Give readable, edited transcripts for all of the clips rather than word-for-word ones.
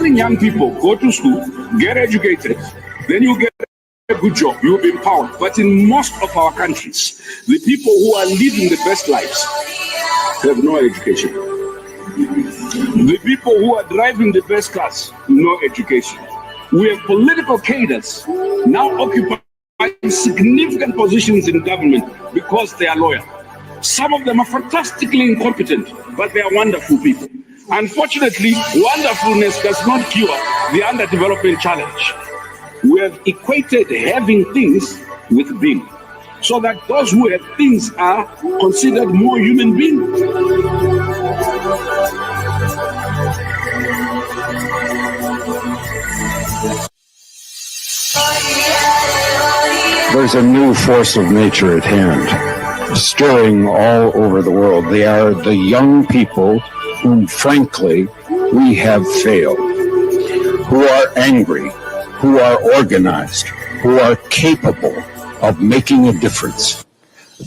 telling young people, go to school, get educated, then you get a good job, you'll be empowered. But in most of our countries, the people who are living the best lives have no education. The people who are driving the best cars, no education. We have political cadres now occupying significant positions in government because they are loyal. Some of them are fantastically incompetent, but they are wonderful people. Unfortunately, wonderfulness does not cure the underdevelopment challenge. We have equated having things with being, so that those who have things are considered more human beings. There's a new force of nature at hand, stirring all over the world. They are the young people whom, frankly, we have failed, who are angry, who are organized, who are capable of making a difference.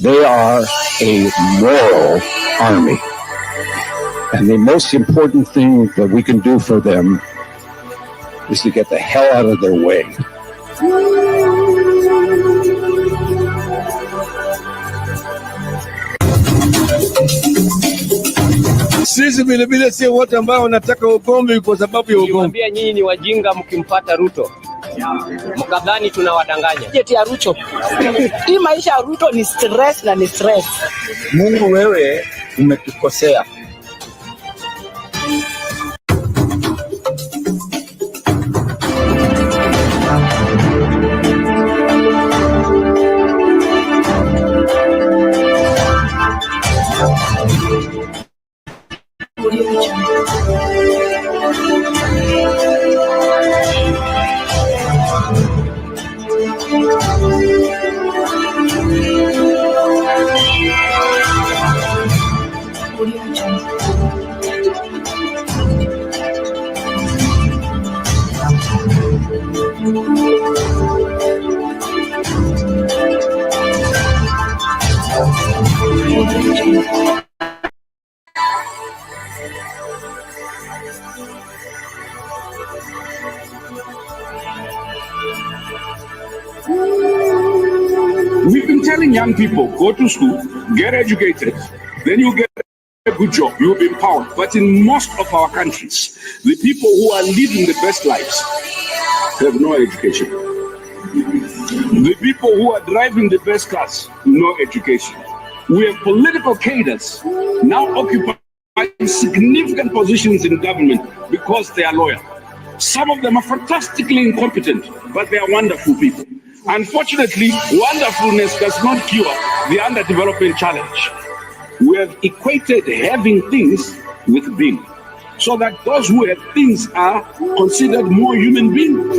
They are a moral army. And the most important thing that we can do for them is to get the hell out of their way. Sisi vile vile sio wote ambao wanataka ugomvi kwa sababu ya ugomvi. Niwaambia nyinyi ni wajinga mkimpata Ruto. Mkadhani tunawadanganya. Jeti ya Ruto. Hii maisha ya Ruto ni stress na ni stress. Mungu wewe umetukosea. We've been telling young people, go to school, get educated, then you get a good job, you'll be empowered. But in most of our countries, the people who are living the best lives have no education. The people who are driving the best cars, no education. We have political cadres now occupying significant positions in government because they are loyal. Some of them are fantastically incompetent, but they are wonderful people. Unfortunately, wonderfulness does not cure the underdevelopment challenge. We have equated having things with being, so that those who have things are considered more human beings.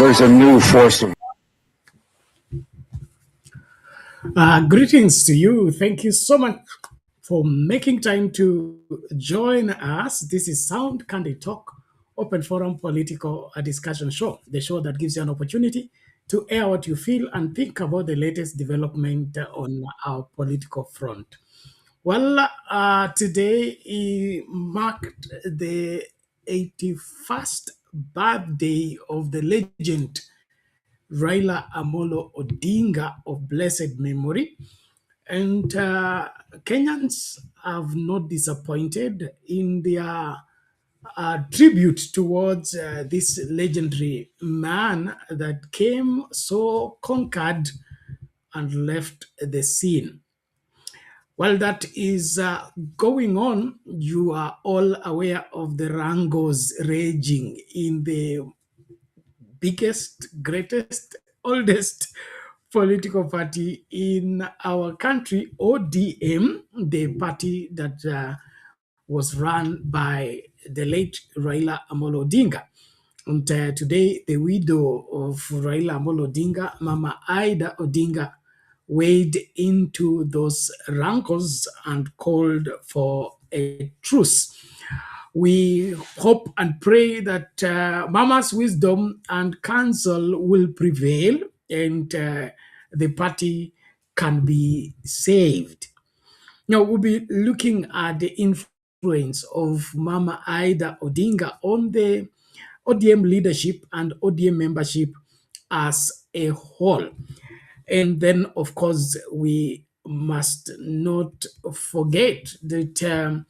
There's a new force of Greetings to you. Thank you so much for making time to join us. This is Sound Candid Talk, open forum political discussion show, the show that gives you an opportunity to air what you feel and think about the latest development on our political front. Well, today marked the 81st birthday of the legend Raila Odinga of blessed memory. And Kenyans have not disappointed in their tribute towards this legendary man that came so conquered and left the scene. While that is going on, you are all aware of the wrangles raging in the biggest, greatest, oldest political party in our country, ODM, the party that was run by the late Raila Odinga. And today, the widow of Raila Odinga, Mama Ida Odinga, weighed into those rankles and called for a truce. We hope and pray that Mama's wisdom and counsel will prevail, and the party can be saved. Now, we'll be looking at the influence of Mama Ida Odinga on the ODM leadership and ODM membership as a whole. And then, of course, we must not forget that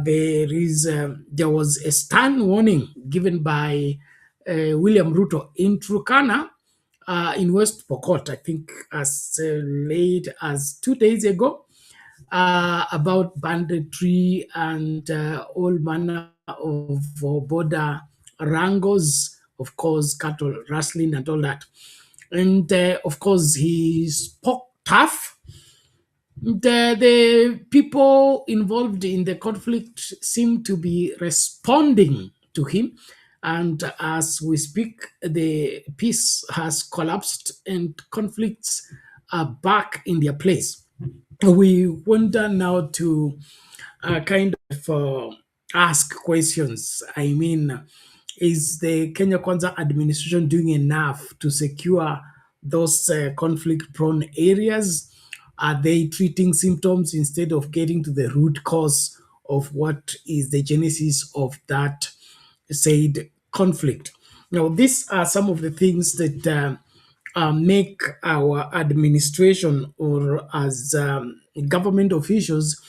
there was a stern warning given by William Ruto in Turkana, in West Pokot, I think as late as 2 days ago, about banditry and all manner of border wrangles, of course, cattle rustling and all that. And of course, he spoke tough. The people involved in the conflict seem to be responding to him. And as we speak, the peace has collapsed and conflicts are back in their place. We wonder now to kind of ask questions. I mean, is the Kenya Kwanza administration doing enough to secure those conflict-prone areas? Are they treating symptoms instead of getting to the root cause of what is the genesis of that said conflict? Now, these are some of the things that make our administration or as government officials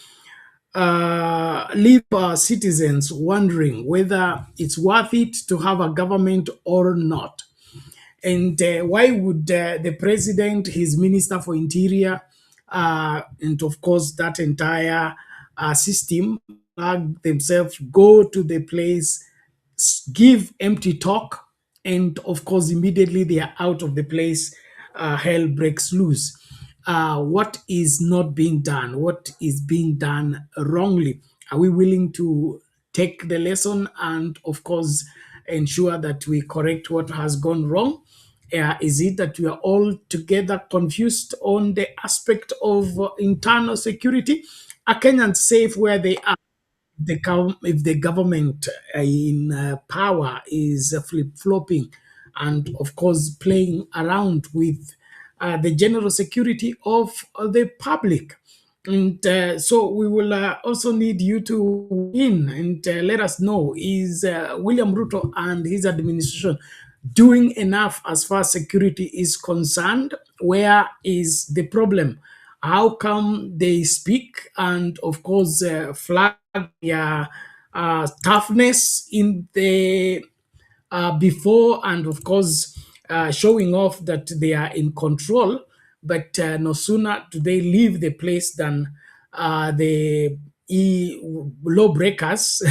leave our citizens wondering whether it's worth it to have a government or not. And why would the president, his minister for interior, and of course that entire system themselves go to the place, give empty talk, and of course immediately they are out of the place, hell breaks loose. What is not being done? What is being done wrongly? Are we willing to take the lesson and of course ensure that we correct what has gone wrong? Is it that we are all together confused on the aspect of internal security? Are Kenyans safe where they are? If the government in power is flip-flopping and of course playing around with the general security of the public. And so we will also need you to win and let us know, is William Ruto and his administration doing enough as far as security is concerned? Where is the problem? How come they speak and, of course, flag their toughness in the before, and of course showing off that they are in control, but no sooner do they leave the place than the lawbreakers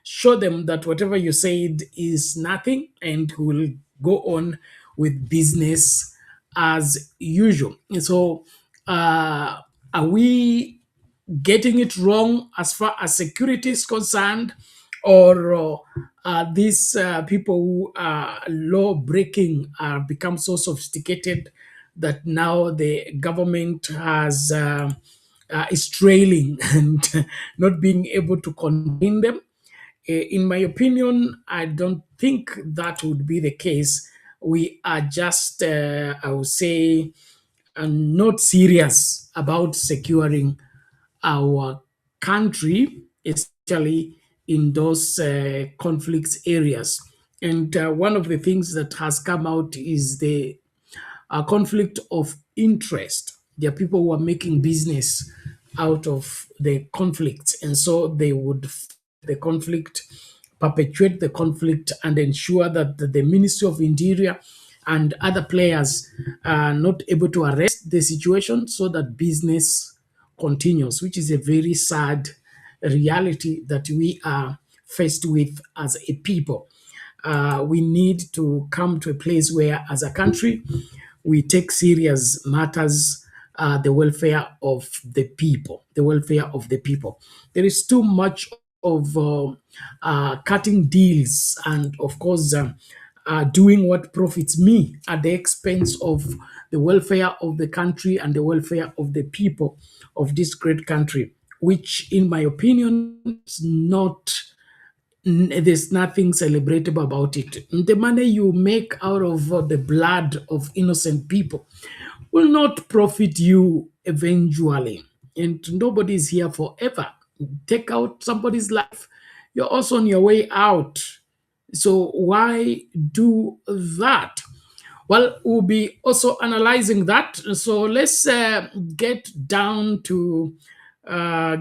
show them that whatever you said is nothing and will go on with business as usual. And so are we getting it wrong as far as security is concerned, or these people who are law breaking are become so sophisticated that now the government has is trailing and not being able to contain them? In my opinion, I don't think that would be the case. We are just, I would say, not serious about securing our country, especially in those conflicts areas. And one of the things that has come out is the conflict of interest. There are people who are making business out of the conflicts, and so they would the conflict, perpetuate the conflict, and ensure that the Ministry of Interior and other players are not able to arrest the situation so that business continues, which is a very sad reality that we are faced with as a people. We need to come to a place where, as a country, we take serious matters, the welfare of the people, the welfare of the people. There is too much of cutting deals and, of course, doing what profits me at the expense of the welfare of the country and the welfare of the people of this great country, which, in my opinion, is not. There's nothing celebratable about it. The money you make out of the blood of innocent people, will not profit you eventually. And nobody is here forever. Take out somebody's life, you're also on your way out. So why do that? Well, we'll be also analyzing that. So let's get down to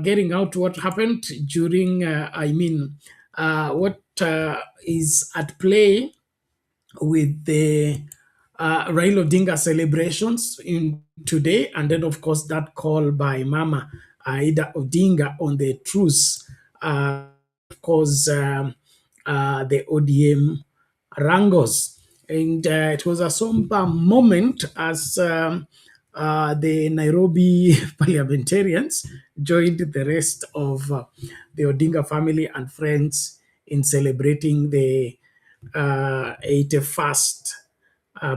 getting out what happened during, what is at play with the Raila Odinga celebrations in today, and then of course that call by Mama Ida Odinga on the Truce, of course the ODM Wrangles, and it was a somber moment as the Nairobi parliamentarians joined the rest of the Odinga family and friends in celebrating the 81st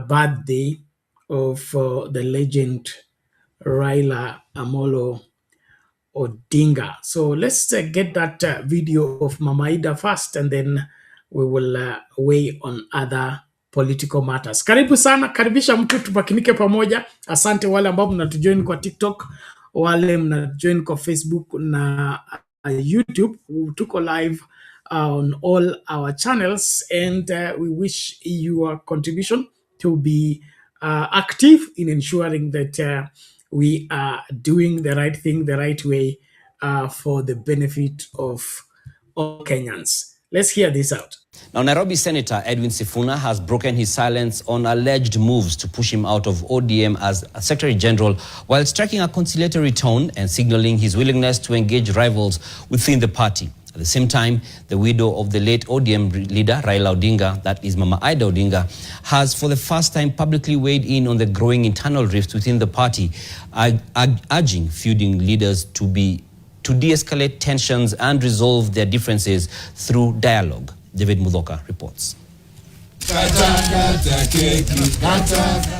birthday of the legend Raila Amolo Odinga. So let's get that video of Mama Ida first, and then we will weigh on other political matters. Karibu sana, karibisha mtu tupakinike pamoja. Asante wale ambao mnatujoin kwa TikTok, wale mnatujoin kwa Facebook na YouTube. Tuko live on all our channels, and we wish your contribution to be active in ensuring that we are doing the right thing the right way for the benefit of all Kenyans. Let's hear this out. Now, Nairobi Senator Edwin Sifuna has broken his silence on alleged moves to push him out of ODM as a Secretary General, while striking a conciliatory tone and signaling his willingness to engage rivals within the party. At the same time, the widow of the late ODM leader, Raila Odinga, that is Mama Ida Odinga, has for the first time publicly weighed in on the growing internal rifts within the party, urging feuding leaders to de-escalate tensions and resolve their differences through dialogue. David Mudoka reports.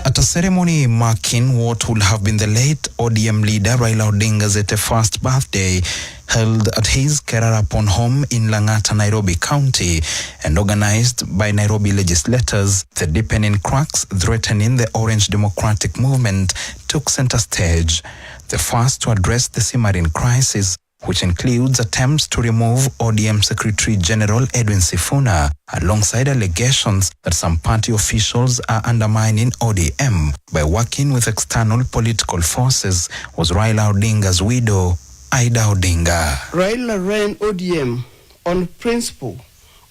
At a ceremony marking what would have been the late ODM leader Raila Odinga's 81st birthday, held at his Kerarapon home in Langata, Nairobi County, and organized by Nairobi legislators, the deepening cracks threatening the Orange Democratic Movement took center stage. The first to address the simmering crisis, which includes attempts to remove ODM Secretary General Edwin Sifuna, alongside allegations that some party officials are undermining ODM by working with external political forces, was Raila Odinga's widow, Ida Odinga. Raila ran ODM on principle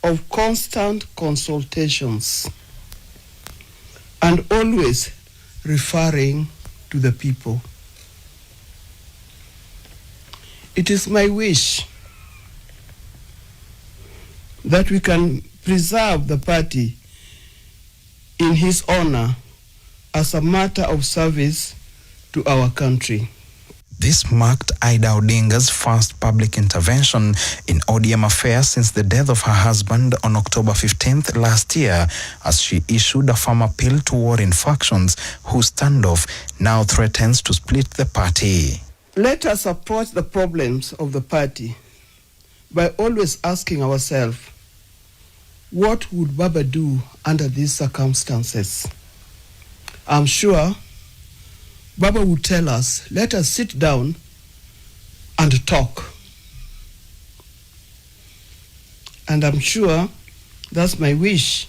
of constant consultations and always referring to the people. It is my wish that we can preserve the party in his honor as a matter of service to our country. This marked Ida Odinga's first public intervention in ODM affairs since the death of her husband on October 15th last year, as she issued a firm appeal to warring factions whose standoff now threatens to split the party. Let us approach the problems of the party by always asking ourselves, what would Baba do under these circumstances? I'm sure Baba would tell us, let us sit down and talk. And I'm sure that's my wish,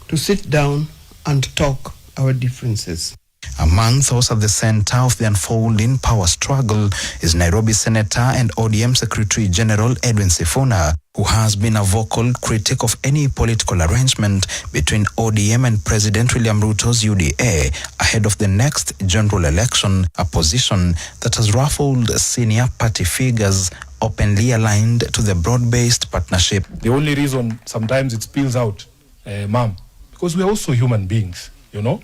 to sit down and talk our differences. Among those at the center of the unfolding power struggle is Nairobi Senator and ODM Secretary General Edwin Sifuna, who has been a vocal critic of any political arrangement between ODM and President William Ruto's UDA ahead of the next general election, a position that has ruffled senior party figures openly aligned to the broad-based partnership. The only reason sometimes it spills out, ma'am, because we are also human beings, you know.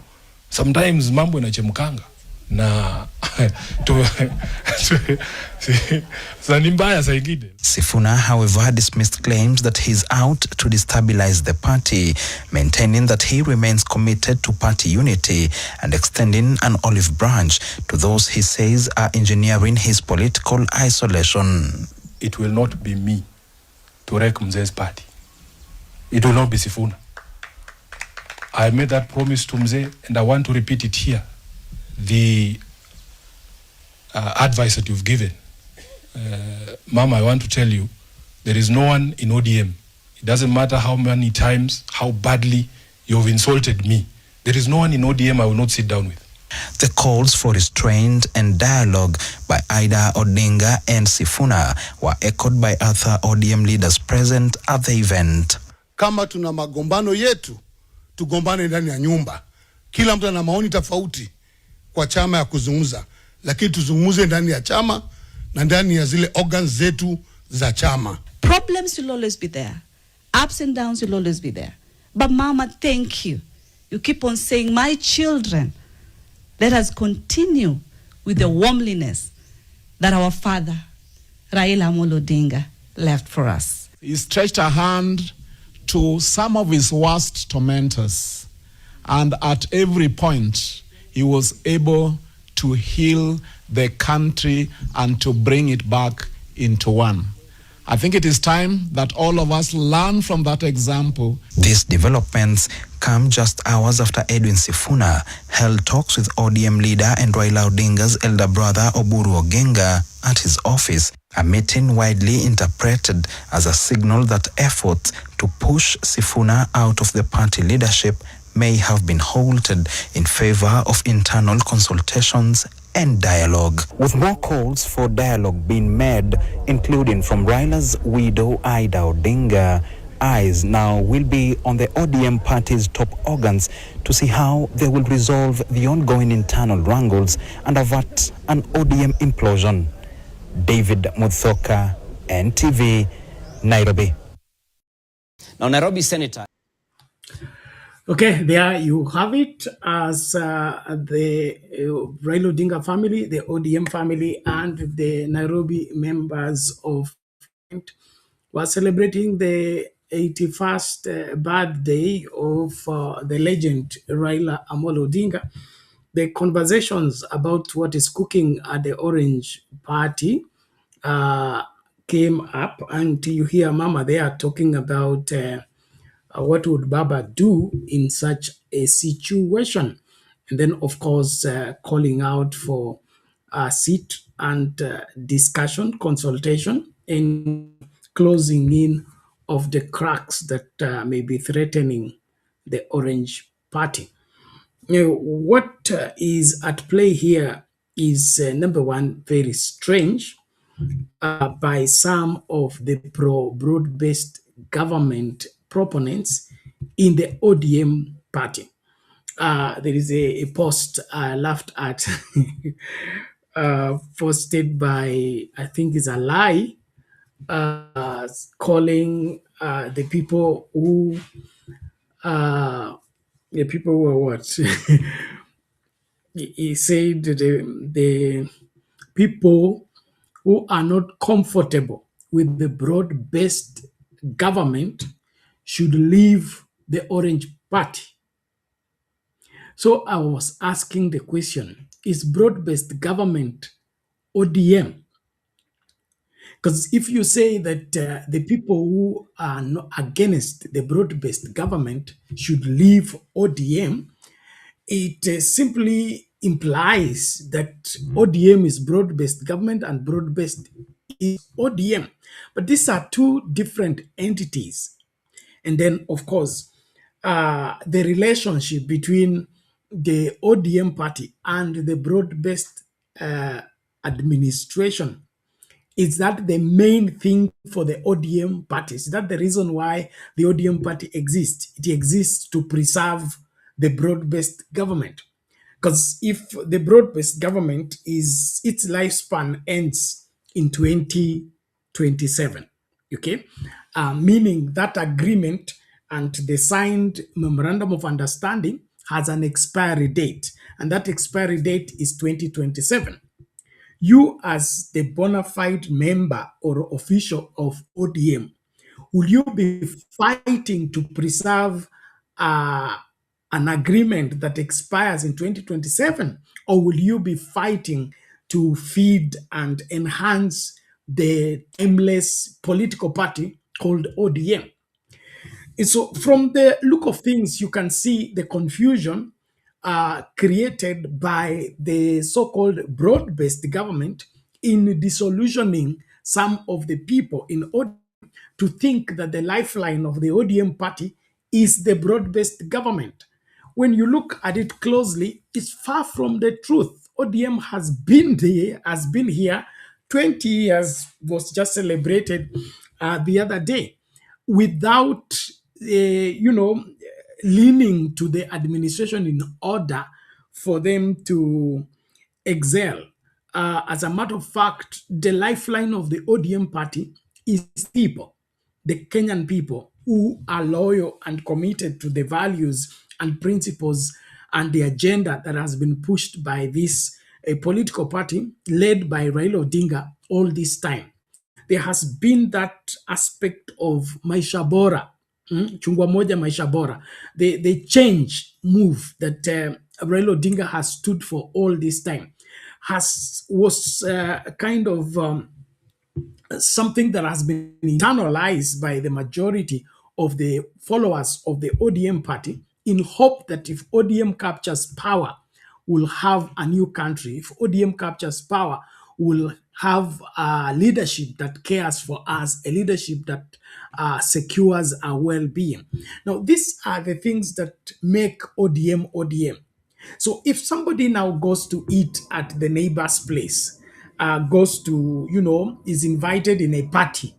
Sometimes mambo inachemkanga na Sifuna, however, dismissed claims that he's out to destabilize the party, maintaining that he remains committed to party unity and extending an olive branch to those he says are engineering his political isolation. It will not be me to wreck Mzee's party. It will not be Sifuna. I made that promise to Mzee, and I want to repeat it here. The advice that you've given, Mama, I want to tell you, there is no one in ODM. It doesn't matter how many times, how badly you've insulted me. There is no one in ODM I will not sit down with. The calls for restraint and dialogue by Ida Odinga and Sifuna were echoed by other ODM leaders present at the event. Kama tuna magombano yetu, tugombane ndani ya nyumba. Kila mtu ana maoni tofauti kwa chama ya kuzungumza, lakini tuzungumze ndani ya chama na ndani ya zile organs zetu za chama. Problems will always be there. Ups and downs will always be there. But Mama, thank you. You keep on saying, my children, let us continue with the womanliness that our father, Raila Odinga, left for us. He stretched a hand to some of his worst tormentors, and at every point, he was able to heal the country and to bring it back into one. I think it is time that all of us learn from that example. These developments come just hours after Edwin Sifuna held talks with ODM leader and Raila Odinga's elder brother Oburu Oginga at his office, a meeting widely interpreted as a signal that efforts to push Sifuna out of the party leadership may have been halted in favor of internal consultations and dialogue. With more calls for dialogue being made, including from Raila's widow Ida Odinga, eyes now will be on the ODM party's top organs to see how they will resolve the ongoing internal wrangles and avert an ODM implosion. David Muthoka, NTV, Nairobi. Now, Nairobi Senator. Okay, there you have it, as the Raila Odinga family, the ODM family, and the Nairobi members of were celebrating the 81st birthday of the legend Raila Amolo Odinga. The conversations about what is cooking at the Orange Party came up, and you hear Mama there talking about what would Baba do in such a situation? And then, of course, calling out for a seat and discussion, consultation, and closing in of the cracks that may be threatening the Orange Party. What is at play here is, number one, very strange by some of the broad-based government proponents in the ODM party. There is a post I laughed at posted by, I think it's a lie, calling the people who were what? He said the people who are not comfortable with the broad-based government should leave the Orange Party. So I was asking the question, is broad-based government ODM? Because if you say that the people who are not against the broad-based government should leave ODM, it simply implies that ODM is broad-based government and broad-based is ODM. But these are two different entities. And then, of course, the relationship between the ODM party and the broad-based administration, is that the main thing for the ODM party? Is that the reason why the ODM party exists? It exists to preserve the broad-based government. Because if the broad-based government is, its lifespan ends in 2027, okay? Meaning that agreement and the signed memorandum of understanding has an expiry date, and that expiry date is 2027. You, as the bona fide member or official of ODM, will you be fighting to preserve an agreement that expires in 2027, or will you be fighting to feed and enhance the timeless political party called ODM? And so, from the look of things, you can see the confusion created by the so-called broad-based government in disillusioning some of the people in order to think that the lifeline of the ODM party is the broad-based government. When you look at it closely, it's far from the truth. ODM has been here 20 years, was just celebrated the other day, without, leaning to the administration in order for them to excel. As a matter of fact, the lifeline of the ODM party is people, the Kenyan people who are loyal and committed to the values and principles and the agenda that has been pushed by this political party led by Raila Odinga all this time. There has been that aspect of Maisha Bora, chungwa moja Maisha Bora, the change move that Raila Odinga has stood for all this time was kind of something that has been internalized by the majority of the followers of the ODM party in hope that if ODM captures power, we'll have a new country. If ODM captures power, we'll have a leadership that cares for us, a leadership that secures our well-being. Now, these are the things that make ODM ODM. So if somebody now goes to eat at the neighbor's place, goes to, is invited in a party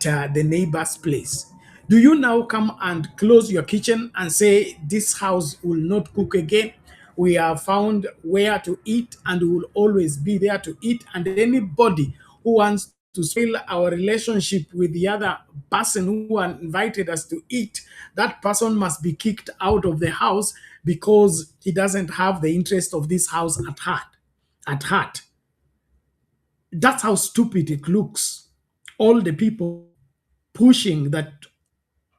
at the neighbor's place, do you now come and close your kitchen and say, this house will not cook again? We have found where to eat and we will always be there to eat. And anybody who wants to spoil our relationship with the other person who invited us to eat, that person must be kicked out of the house because he doesn't have the interest of this house at heart. That's how stupid it looks. All the people pushing that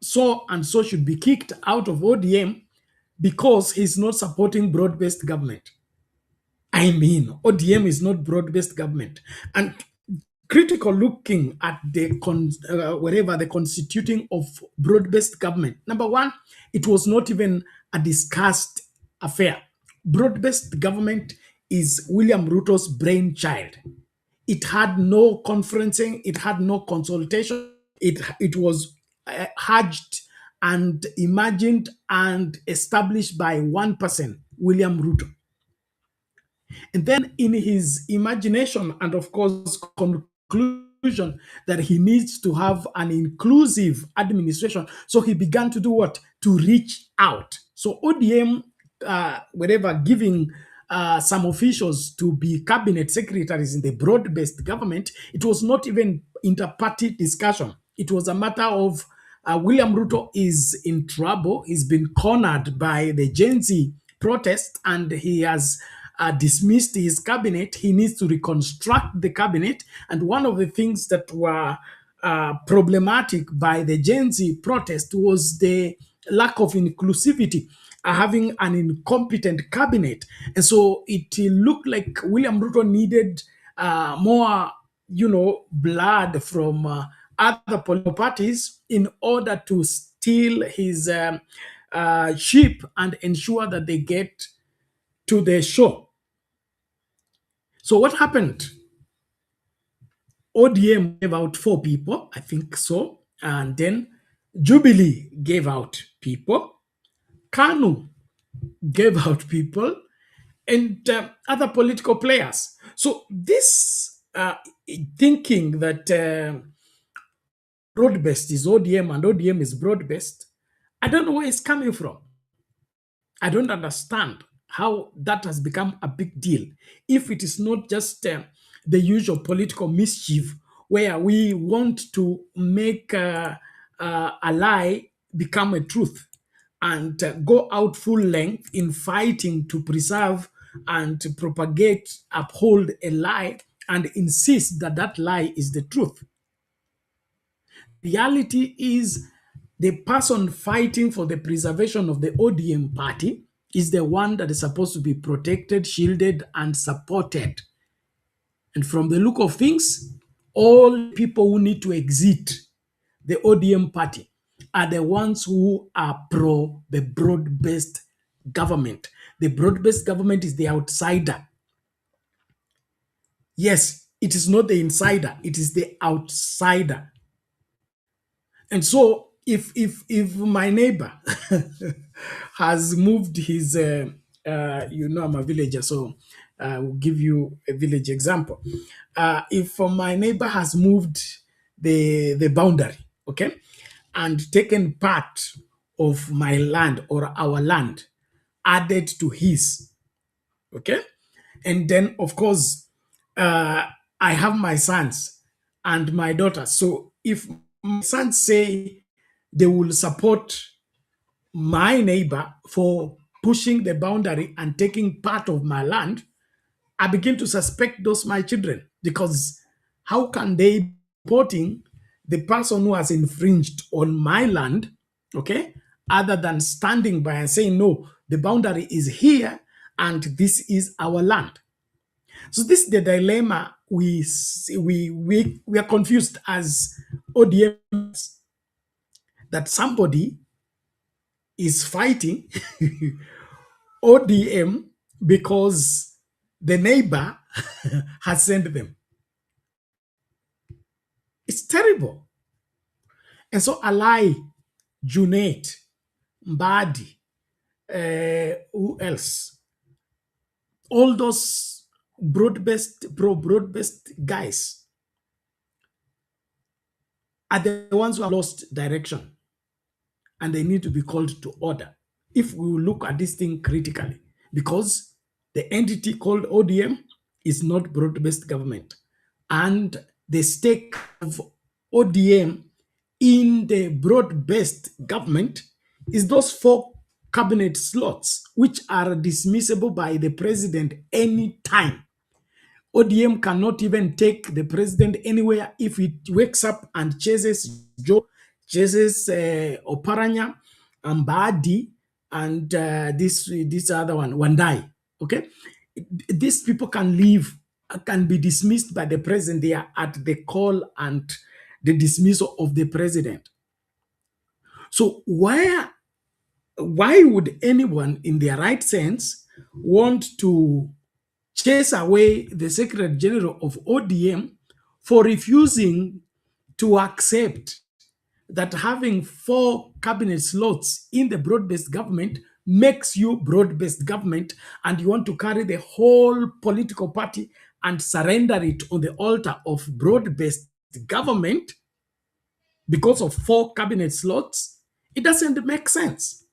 so and so should be kicked out of ODM because he's not supporting broad-based government. I mean, ODM is not broad-based government. And critical looking at the constituting of broad-based government. Number one, it was not even a discussed affair. Broad-based government is William Ruto's brainchild. It had no conferencing, it had no consultation. It was hatched and imagined and established by one person, William Ruto. And then in his imagination and of course conclusion that he needs to have an inclusive administration, so he began to do what? To reach out. So ODM, giving some officials to be cabinet secretaries in the broad-based government, it was not even inter-party discussion. It was a matter of William Ruto is in trouble. He's been cornered by the Gen Z protest and he has dismissed his cabinet. He needs to reconstruct the cabinet. And one of the things that were problematic by the Gen Z protest was the lack of inclusivity, having an incompetent cabinet. And so it looked like William Ruto needed more, blood from other political parties in order to steal his ship and ensure that they get to the shore. So what happened? ODM gave out 4 people, I think so. And then Jubilee gave out people. KANU gave out people. And other political players. So this thinking that broad-based is ODM and ODM is broad-based, I don't know where it's coming from. I don't understand how that has become a big deal. If it is not just the usual political mischief where we want to make a lie become a truth and go out full length in fighting to preserve and to propagate, uphold a lie and insist that that lie is the truth. Reality is the person fighting for the preservation of the ODM party is the one that is supposed to be protected, shielded, and supported. And from the look of things, all people who need to exit the ODM party are the ones who are pro the broad-based government. The broad-based government is the outsider. Yes, it is not the insider, it is the outsider. And so if my neighbor has moved his, I'm a villager, so I will give you a village example. If my neighbor has moved the boundary, okay, and taken part of my land or our land, added to his, okay, and then of course I have my sons and my daughters. So if my sons say they will support my neighbor for pushing the boundary and taking part of my land, I begin to suspect those my children, because how can they be supporting the person who has infringed on my land, okay, other than standing by and saying, no, the boundary is here and this is our land. So this is the dilemma we are confused as ODMs, that somebody is fighting ODM because the neighbor has sent them. It's terrible. And so Alai, Junet, Mbadi, who else? All those broad-based guys are the ones who have lost direction, and they need to be called to order if we look at this thing critically, because the entity called ODM is not broad-based government, and the stake of ODM in the broad-based government is those 4 cabinet slots, which are dismissible by the president anytime. ODM cannot even take the president anywhere if it wakes up and chases Joe, chases Oparanya, Mbadi, and this other one, Wandai. Okay, these people can leave, can be dismissed by the president. They are at the call and the dismissal of the president. So why would anyone in their right sense want to chase away the Secretary General of ODM for refusing to accept that having 4 cabinet slots in the broad-based government makes you broad-based government, and you want to carry the whole political party and surrender it on the altar of broad-based government because of 4 cabinet slots? It doesn't make sense.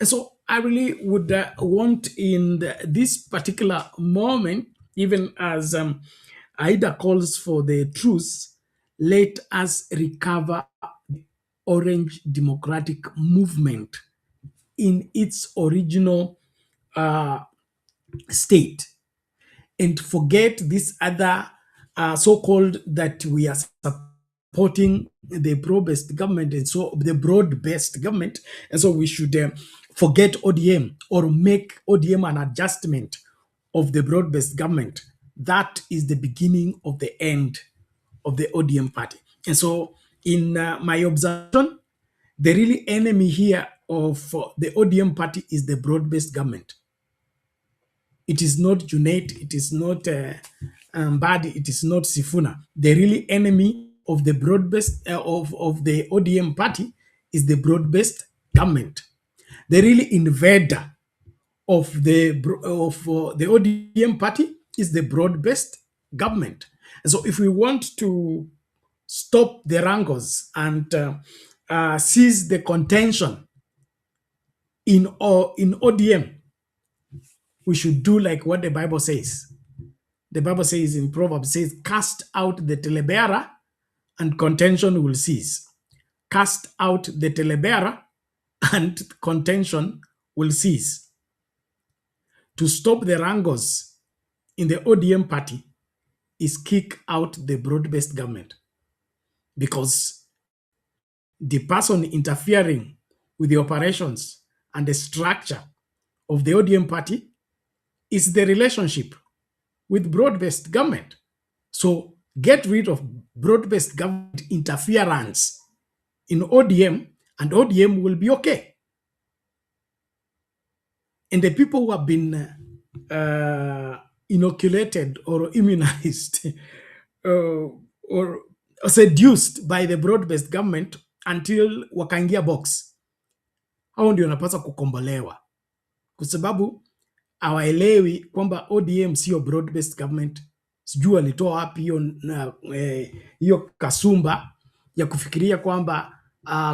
And so I really would want in this particular moment, even as Ida calls for the truce, let us recover the Orange Democratic Movement in its original state, and forget this other so-called that we are supporting the broad-based government, and so the broad-based government, and so we should forget ODM or make ODM an adjustment of the broad-based government. That is the beginning of the end of the ODM party. And so in my observation, the really enemy here of the ODM party is the broad-based government. It is not Junaid, it is not Mbadi, it is not Sifuna. The really enemy of the broad-based of the ODM party is the broad-based government. The really invader of the ODM party is the broad-based government. And so if we want to stop the wrangles and seize the contention in ODM, we should do like what the Bible says. The Bible says in Proverbs, says, cast out the telebearer and contention will cease. Cast out the telebearer and contention will cease. To stop the wrangles in the ODM party is kick out the broad-based government, because the person interfering with the operations and the structure of the ODM party is the relationship with broad-based government. So get rid of broad-based government interference in ODM and ODM will be okay. And the people who have been inoculated or immunized or seduced by the broad-based government until wakaingia box, hao ndio wanapaswa kukombolewa, kwa sababu hawaelewi kwamba ODM sio broad-based government. Sijui alitoa wapi hiyo kasumba ya kufikiria kwamba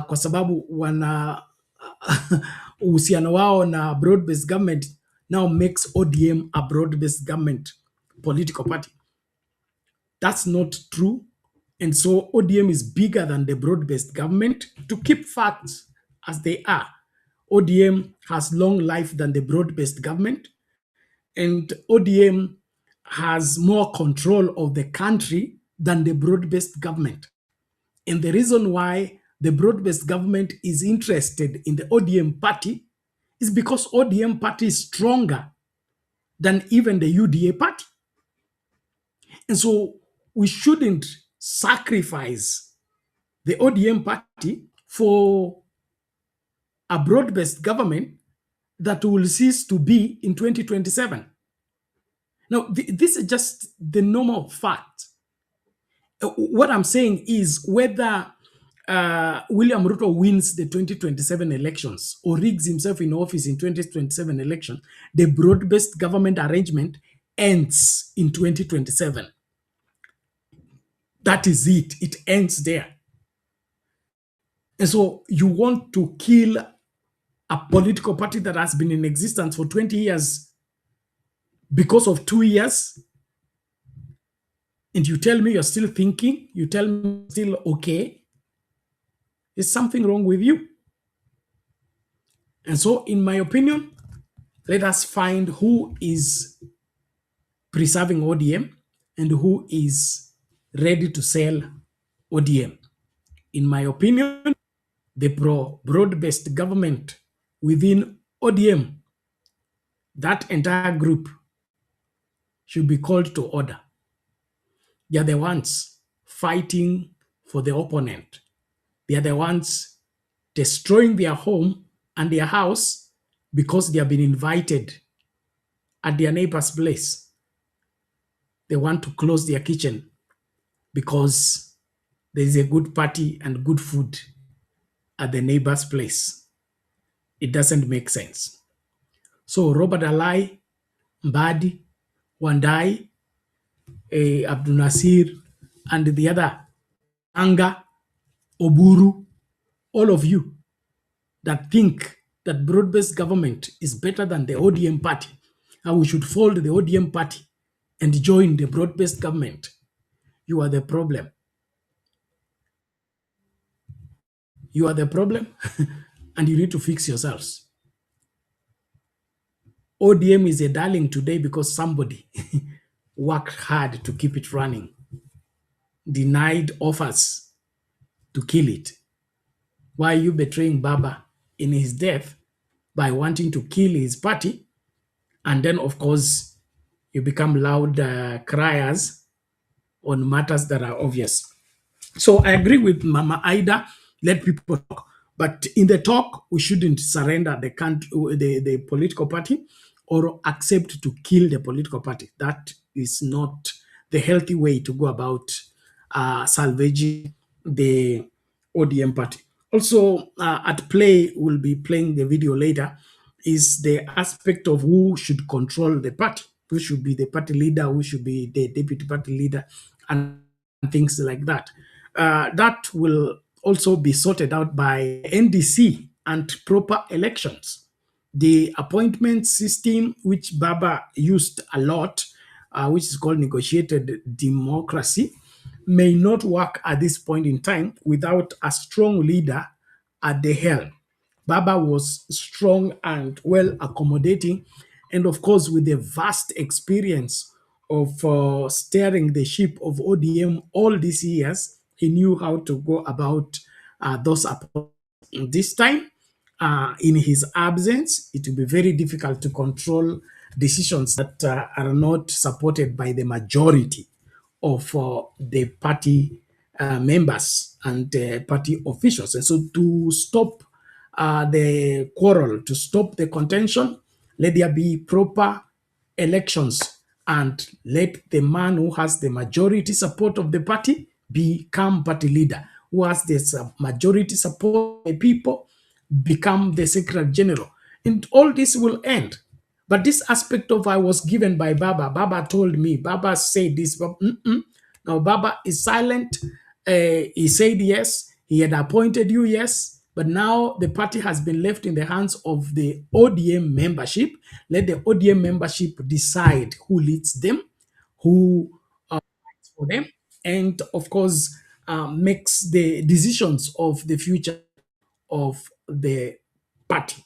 kwa sababu wana uhusiano wao na broad-based government now makes ODM a broad-based government political party. That's not true. And so ODM is bigger than the broad-based government. To keep facts as they are, ODM has long life than the broad-based government, and ODM has more control of the country than the broad-based government. And the reason why the broad-based government is interested in the ODM party is because ODM party is stronger than even the UDA party. And so we shouldn't sacrifice the ODM party for a broad-based government that will cease to be in 2027. Now, this is just the normal fact. What I'm saying is whether William Ruto wins the 2027 elections or rigs himself in office in 2027 election, the broad-based government arrangement ends in 2027. That is it. It ends there. And so you want to kill a political party that has been in existence for 20 years because of 2 years? And you tell me you're still thinking? You tell me still okay? There's something wrong with you. And so, in my opinion, let us find who is preserving ODM and who is ready to sell ODM. In my opinion, the broad-based government within ODM, that entire group should be called to order. They are the ones fighting for the opponent. They are the ones destroying their home and their house because they have been invited at their neighbor's place. They want to close their kitchen because there is a good party and good food at the neighbor's place. It doesn't make sense. So Robert Alai, Mbadi, Wandai, Abdul Nasir, and the other, Anga, Oburu, all of you that think that broad-based government is better than the ODM party, and we should fold the ODM party and join the broad-based government, you are the problem. You are the problem, and you need to fix yourselves. ODM is a darling today because somebody worked hard to keep it running, denied offers to kill it. Why are you betraying Baba in his death by wanting to kill his party? And then, of course, you become loud criers on matters that are obvious. So I agree with Mama Ida, let people talk. But in the talk, we shouldn't surrender the political party or accept to kill the political party. That is not the healthy way to go about salvaging the ODM party. Also, at play, we'll be playing the video later, is the aspect of who should control the party, who should be the party leader, who should be the deputy party leader, and things like that. That will also be sorted out by NDC and proper elections. The appointment system, which Baba used a lot, which is called negotiated democracy, may not work at this point in time without a strong leader at the helm. Baba was strong and well accommodating, and of course, with the vast experience of steering the ship of ODM all these years, he knew how to go about those appointments. This time, in his absence, it will be very difficult to control decisions that are not supported by the majority of the party members and party officials. And so to stop the quarrel, to stop the contention, let there be proper elections and let the man who has the majority support of the party become party leader. Who has the majority support of the people become the secretary general. And all this will end. But this aspect of I was given by Baba. Baba told me, Baba said this. Now Baba is silent. He said yes. He had appointed you, yes. But now the party has been left in the hands of the ODM membership. Let the ODM membership decide who leads them, who fights for them, and of course makes the decisions of the future of the party.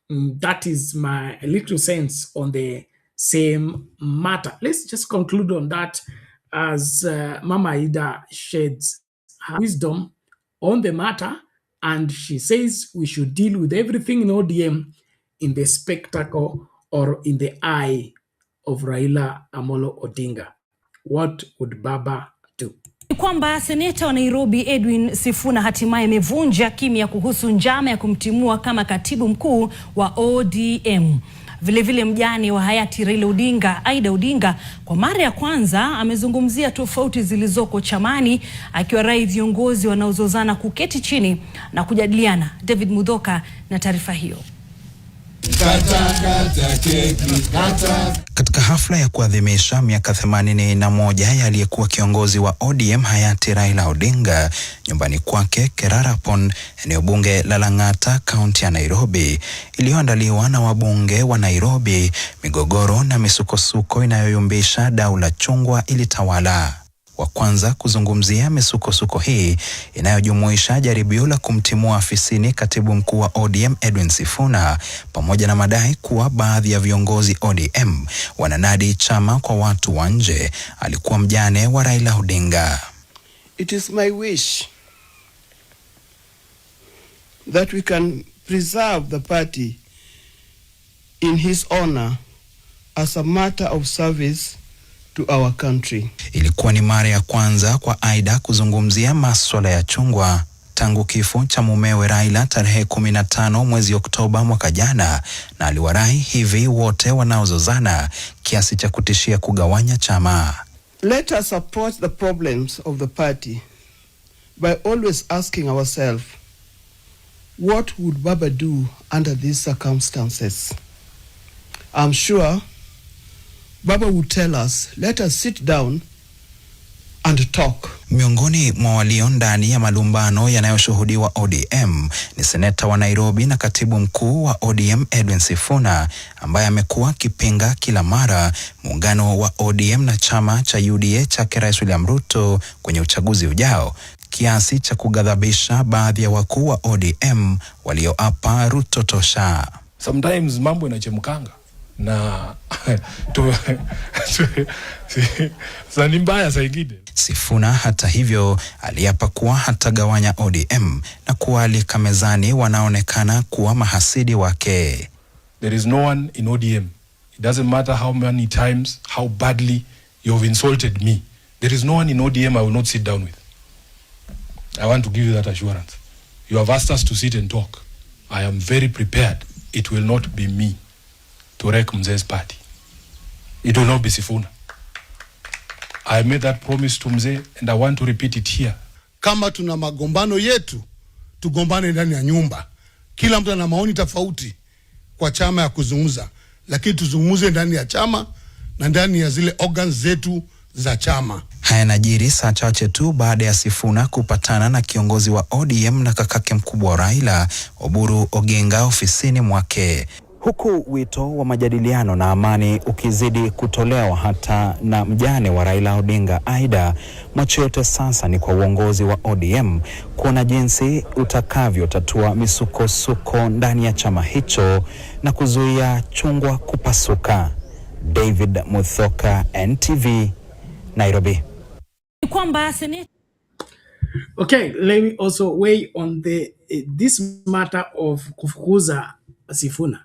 That is my little sense on the same matter. Let's just conclude on that as Mama Ida sheds her wisdom on the matter, and she says we should deal with everything in ODM in the spectacle or in the eye of Raila Amolo Odinga. What would Baba do? Kwamba seneta wa Nairobi Edwin Sifuna hatimaye amevunja kimya kuhusu njama ya kumtimua kama katibu mkuu wa ODM. Vilevile mjane wa hayati Raila Odinga, Ida Odinga, kwa mara ya kwanza amezungumzia tofauti zilizoko chamani, akiwarai viongozi wanaozozana kuketi chini na kujadiliana. David Mudhoka na taarifa hiyo. Katika hafla ya kuadhimisha miaka 81 ya aliyekuwa kiongozi wa ODM hayati Raila Odinga nyumbani kwake Kerarapon, eneo bunge la Lang'ata, kaunti ya Nairobi, iliyoandaliwa na wabunge wa Nairobi, migogoro na misukosuko inayoyumbisha dau la chungwa ilitawala. Wa kwanza kuzungumzia misukosuko hii inayojumuisha jaribio la kumtimua afisini katibu mkuu wa ODM Edwin Sifuna, pamoja na madai kuwa baadhi ya viongozi ODM wananadi chama kwa watu wa nje, alikuwa mjane wa Raila Odinga. It is my wish that we can preserve the party in his honor as a matter of service to our country. Ilikuwa ni mara ya kwanza kwa Aida kuzungumzia masuala ya chungwa tangu kifo cha mumewe Raila tarehe 15 mwezi Oktoba mwaka jana, na aliwarai hivi wote wanaozozana kiasi cha kutishia kugawanya chama. Let us approach the problems of the party by always asking ourselves, what would Baba do under these circumstances? I'm sure Baba would tell us, let us sit down and talk. Miongoni mwa walio ndani ya malumbano yanayoshuhudiwa ODM ni seneta wa Nairobi na katibu mkuu wa ODM Edwin Sifuna, ambaye amekuwa kipinga kila mara muungano wa ODM na chama cha UDA cha Rais William Ruto kwenye uchaguzi ujao, kiasi cha kugadhabisha baadhi ya wakuu wa ODM walioapa Ruto tosha. Sometimes mambo inachemkanga na ni mbaya zaidi. Sifuna hata hivyo aliapa kuwa hatagawanya ODM na kualika mezani wanaonekana kuwa mahasidi wake. There is no one in ODM. It doesn't matter how many times, how badly you have insulted me. There is no one in ODM I will not sit down with. I want to give you that assurance. You have asked us to sit and talk. I am very prepared. It will not be me to wreck Mzee's party. It will not be Sifuna. I made that promise to Mzee and I want to repeat it here. Kama tuna magombano yetu, tugombane ndani ya nyumba. Kila mtu ana maoni tofauti kwa chama ya kuzungumza, lakini tuzungumuze ndani ya chama na ndani ya zile organs zetu za chama. Haya najiri saa chache tu baada ya Sifuna kupatana na kiongozi wa ODM na kakake mkubwa Raila, Oburu Oginga, ofisini mwake. Huku wito wa majadiliano na amani ukizidi kutolewa hata na mjane wa Raila Odinga Aida, macho yote sasa ni kwa uongozi wa ODM kuona jinsi utakavyotatua misukosuko ndani ya chama hicho na kuzuia chungwa kupasuka. David Muthoka, NTV, Nairobi. Okay, let me also weigh on this matter of kufukuza Sifuna.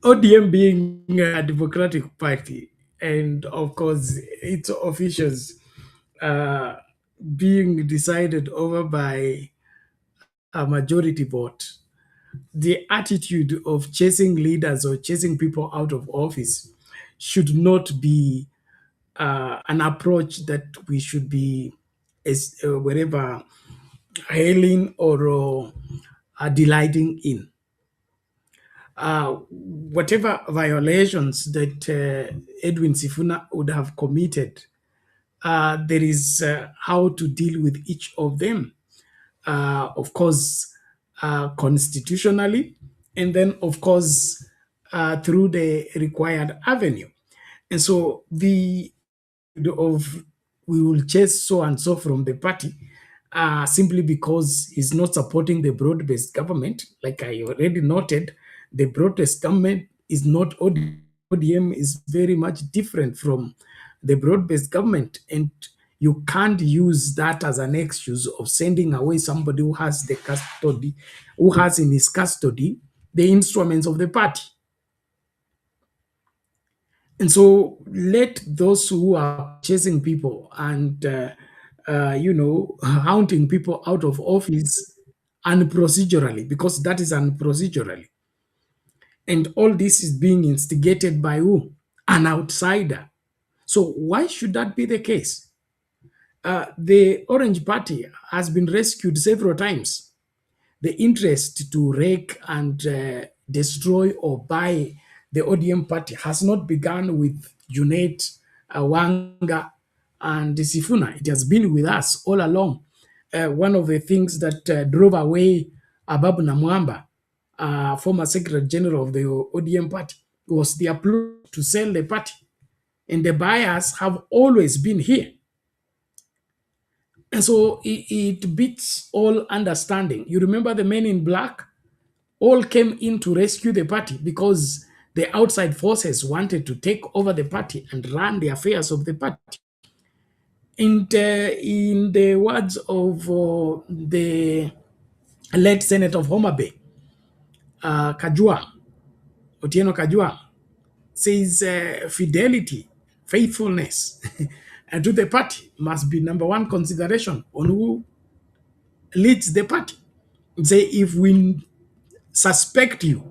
ODM being a democratic party, and of course its officials uh, being decided over by a majority vote, the attitude of chasing leaders or chasing people out of office should not be an approach that we should be wherever hailing or delighting in. Whatever violations that Edwin Sifuna would have committed, there is how to deal with each of them. Of course, constitutionally, and then, of course, through the required avenue. And so the of we will chase so and so from the party simply because he's not supporting the broad-based government. Like I already noted, the broad-based government is not ODM. ODM is very much different from the broad-based government, and you can't use that as an excuse of sending away somebody who has the custody, who has in his custody the instruments of the party. And so let those who are chasing people and, hounding people out of office unprocedurally, because that is unprocedurally. And all this is being instigated by who? An outsider. So why should that be the case? The Orange Party has been rescued several times. The interest to rake and destroy or buy the ODM party has not begun with Junet, Wanga, and Sifuna. It has been with us all along. One of the things that drove away Ababu Namwamba, former Secretary General of the ODM party, was the approach to sell the party. And the buyers have always been here. And so it beats all understanding. You remember the men in black all came in to rescue the party because the outside forces wanted to take over the party and run the affairs of the party. And in the words of the late Senator of Homa Bay, Otieno Kajwang, says fidelity, faithfulness and to the party must be number one consideration on who leads the party. Say, if we suspect you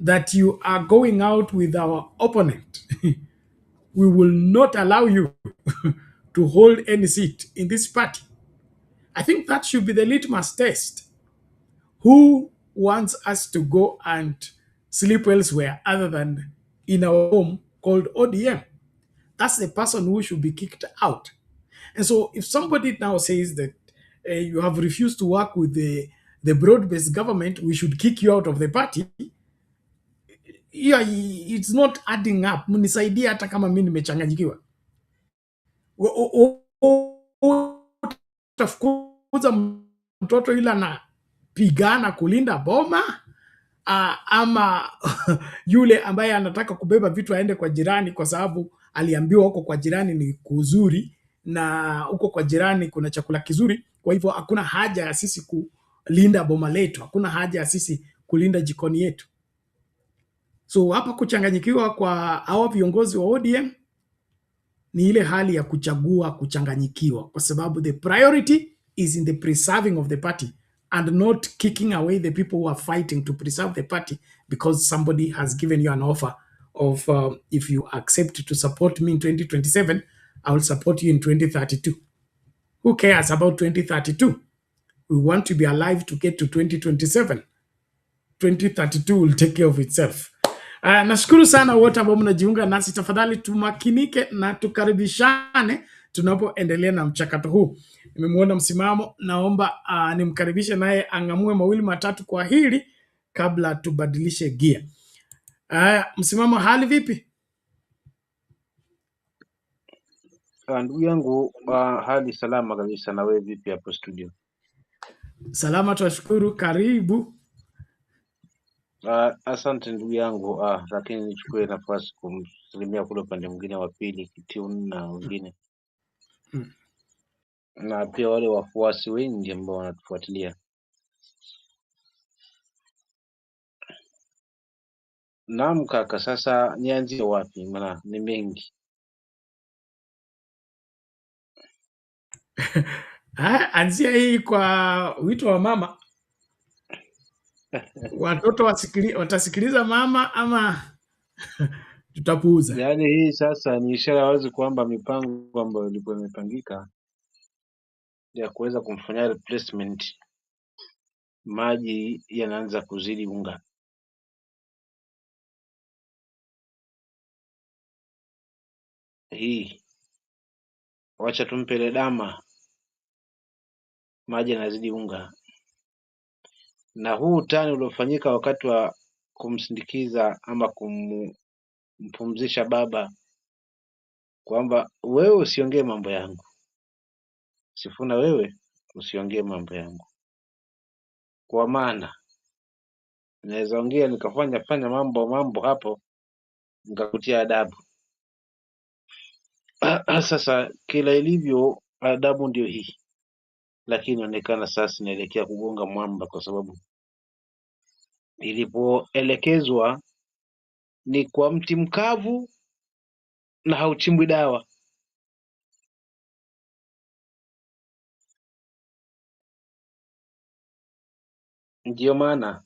that you are going out with our opponent, we will not allow you to hold any seat in this party. I think that should be the litmus test. Who wants us to go and sleep elsewhere other than in our home called ODM? That's the person who should be kicked out. And so if somebody now says that you have refused to work with the broad-based government, we should kick you out of the party, yeah, it's not adding up. Mnisaidie hata kama mimi nimechanganyikiwa. Utafukuza mtoto ila anapigana kulinda boma, ama yule ambaye anataka kubeba vitu aende kwa jirani kwa sababu aliambiwa huko kwa jirani ni kuzuri na huko kwa jirani kuna chakula kizuri, kwa hivyo hakuna haja ya sisi kulinda boma letu, hakuna haja ya sisi kulinda jikoni yetu. So hapa kuchanganyikiwa kwa hawa viongozi wa ODM ni ile hali ya kuchagua kuchanganyikiwa, kwa sababu the priority is in the preserving of the party and not kicking away the people who are fighting to preserve the party because somebody has given you an offer of if you accept to support me in 2027, I will support you in 2032. Who cares about 2032? We want to be alive to get to 2027. 2032 will take care of itself. Nashukuru sana wote ambao mnajiunga nasi. Tafadhali tumakinike na tukaribishane tunapoendelea na mchakato huu. Nimemuona Msimamo, naomba nimkaribishe naye angamue mawili matatu kwa hili kabla tubadilishe gia. Msimamo, hali vipi? Ndugu yangu, hali salama kabisa. Na wewe vipi hapo studio? Salama, tunashukuru. Karibu. Asante ndugu yangu, lakini nichukue nafasi kumsalimia kule upande mwingine wa pili Kitiun na wengine na pia wale wafuasi wengi ambao wanatufuatilia. Naam kaka, sasa nianzie wapi? Maana ni mengi. Anzia hii kwa wito wa mama. Watoto watasikiliza mama ama tutapuuza? Yaani hii sasa ni ishara wazi kwamba mipango ambayo ilikuwa imepangika ya kuweza kumfanyia replacement, maji yanaanza kuzidi unga. Hii wacha tumpe ile dama, maji yanazidi unga. Na huu utani uliofanyika wakati wa kumsindikiza ama kumpumzisha baba, kwamba wewe usiongee mambo yangu, Sifuna, wewe usiongee mambo yangu, kwa maana naweza ongea nikafanya mambo hapo nikakutia adabu. Sasa kila ilivyo adabu ndio hii, lakini inaonekana sasa inaelekea kugonga mwamba, kwa sababu ilipoelekezwa ni kwa mti mkavu na hauchimbwi dawa. Ndio maana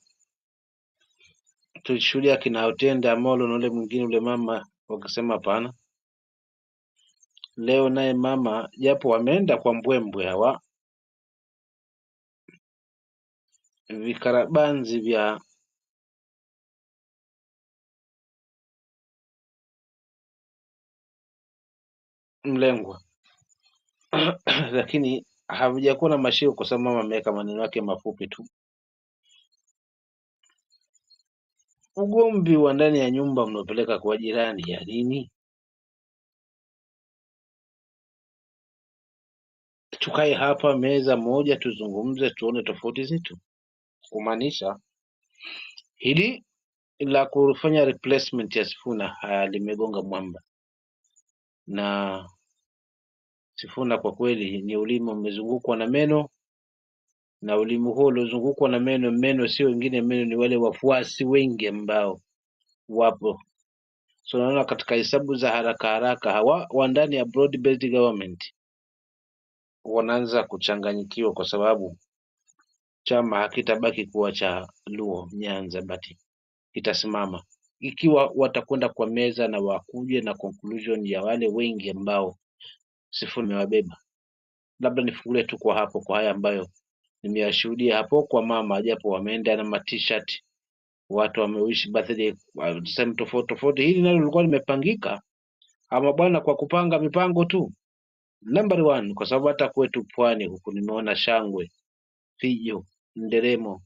tulishuhudia kina Otende Amolo na ule mwingine ule mama wakisema hapana. Leo naye mama, japo wameenda kwa mbwembwe hawa vikarabanzi vya mlengwa lakini havijakuwa na mashiko, kwa sababu mama ameweka maneno yake mafupi tu. Ugomvi wa ndani ya nyumba mnaopeleka kwa jirani ya nini? Tukae hapa meza moja tuzungumze, tuone tofauti zetu. Kumaanisha hili la kufanya replacement ya Sifuna limegonga mwamba, na Sifuna kwa kweli ni ulimi umezungukwa na meno, na ulimi huo uliozungukwa na meno sio wengine, meno ni wale wafuasi wengi ambao wapo. So naona katika hesabu za haraka hawa wa ndani ya broad based government wanaanza kuchanganyikiwa, kwa sababu chama hakitabaki kuwa cha Luo Nyanza, bati itasimama ikiwa watakwenda kwa meza na wakuje na conclusion ya wale wengi ambao Sifuna amewabeba. Labda nifungulie tu kwa hapo, kwa haya ambayo nimeyashuhudia hapo kwa mama, japo wameenda na t-shirt, watu wameishi birthday sehemu tofauti. Hili nalo lilikuwa limepangika ama bwana, kwa kupanga mipango tu? Number 1, kwa sababu hata kwetu pwani huku nimeona shangwe, fijo, nderemo,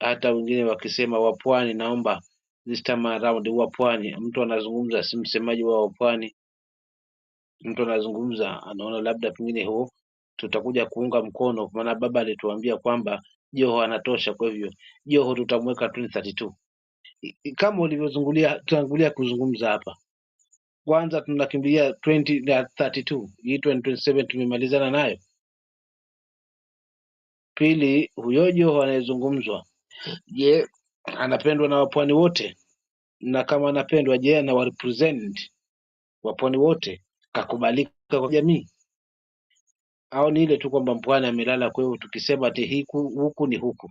hata wengine wakisema wa pwani, naomba this time around wa pwani. Mtu anazungumza, si msemaji wa pwani, mtu anazungumza, anaona labda pengine huo tutakuja kuunga mkono, maana baba alituambia kwamba Joho anatosha, kwa hivyo Joho tutamweka 2032. Kama ulivyozungulia kuzungumza hapa, kwanza tunakimbilia 2032, hii 2027 tumemalizana nayo. Pili, huyo Joho anayezungumzwa, je, anapendwa na wapwani wote? Na kama anapendwa, je, ana represent wapwani wote? Kakubalika kwa jamii? Au ni ile tu kwamba mpwani amelala, kwa hiyo tukisema ati huku ni huku?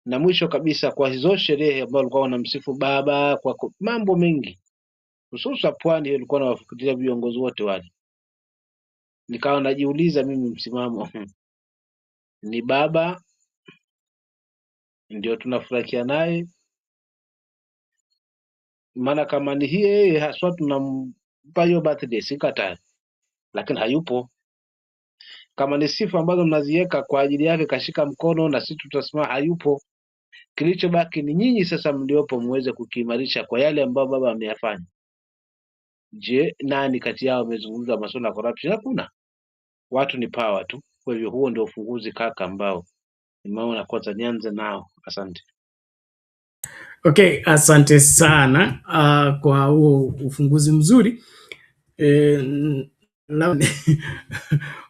Na mwisho kabisa, kwa hizo sherehe ambao walikuwa wanamsifu baba kwa mambo mengi, hususa pwani, ilikuwa nawafikiria viongozi wote wale, nikawa najiuliza mimi msimamo ni baba ndio tunafurahia naye? Maana kama ni yeye haswa tunampa hiyo birthday, sikatai, lakini hayupo. Kama ni sifa ambazo mnaziweka kwa ajili yake kashika mkono na sisi tutasema hayupo, kilichobaki ni nyinyi sasa mliopo muweze kukiimarisha kwa yale ambayo baba ameyafanya. Je, nani kati yao amezungumza masuala ya corruption? Hakuna. Watu ni power tu. Kwa hivyo huo ndio ufunguzi kaka, ambao nimeona kwanza nianze nao. Asante. Okay, asante sana kwa huo ufunguzi mzuri.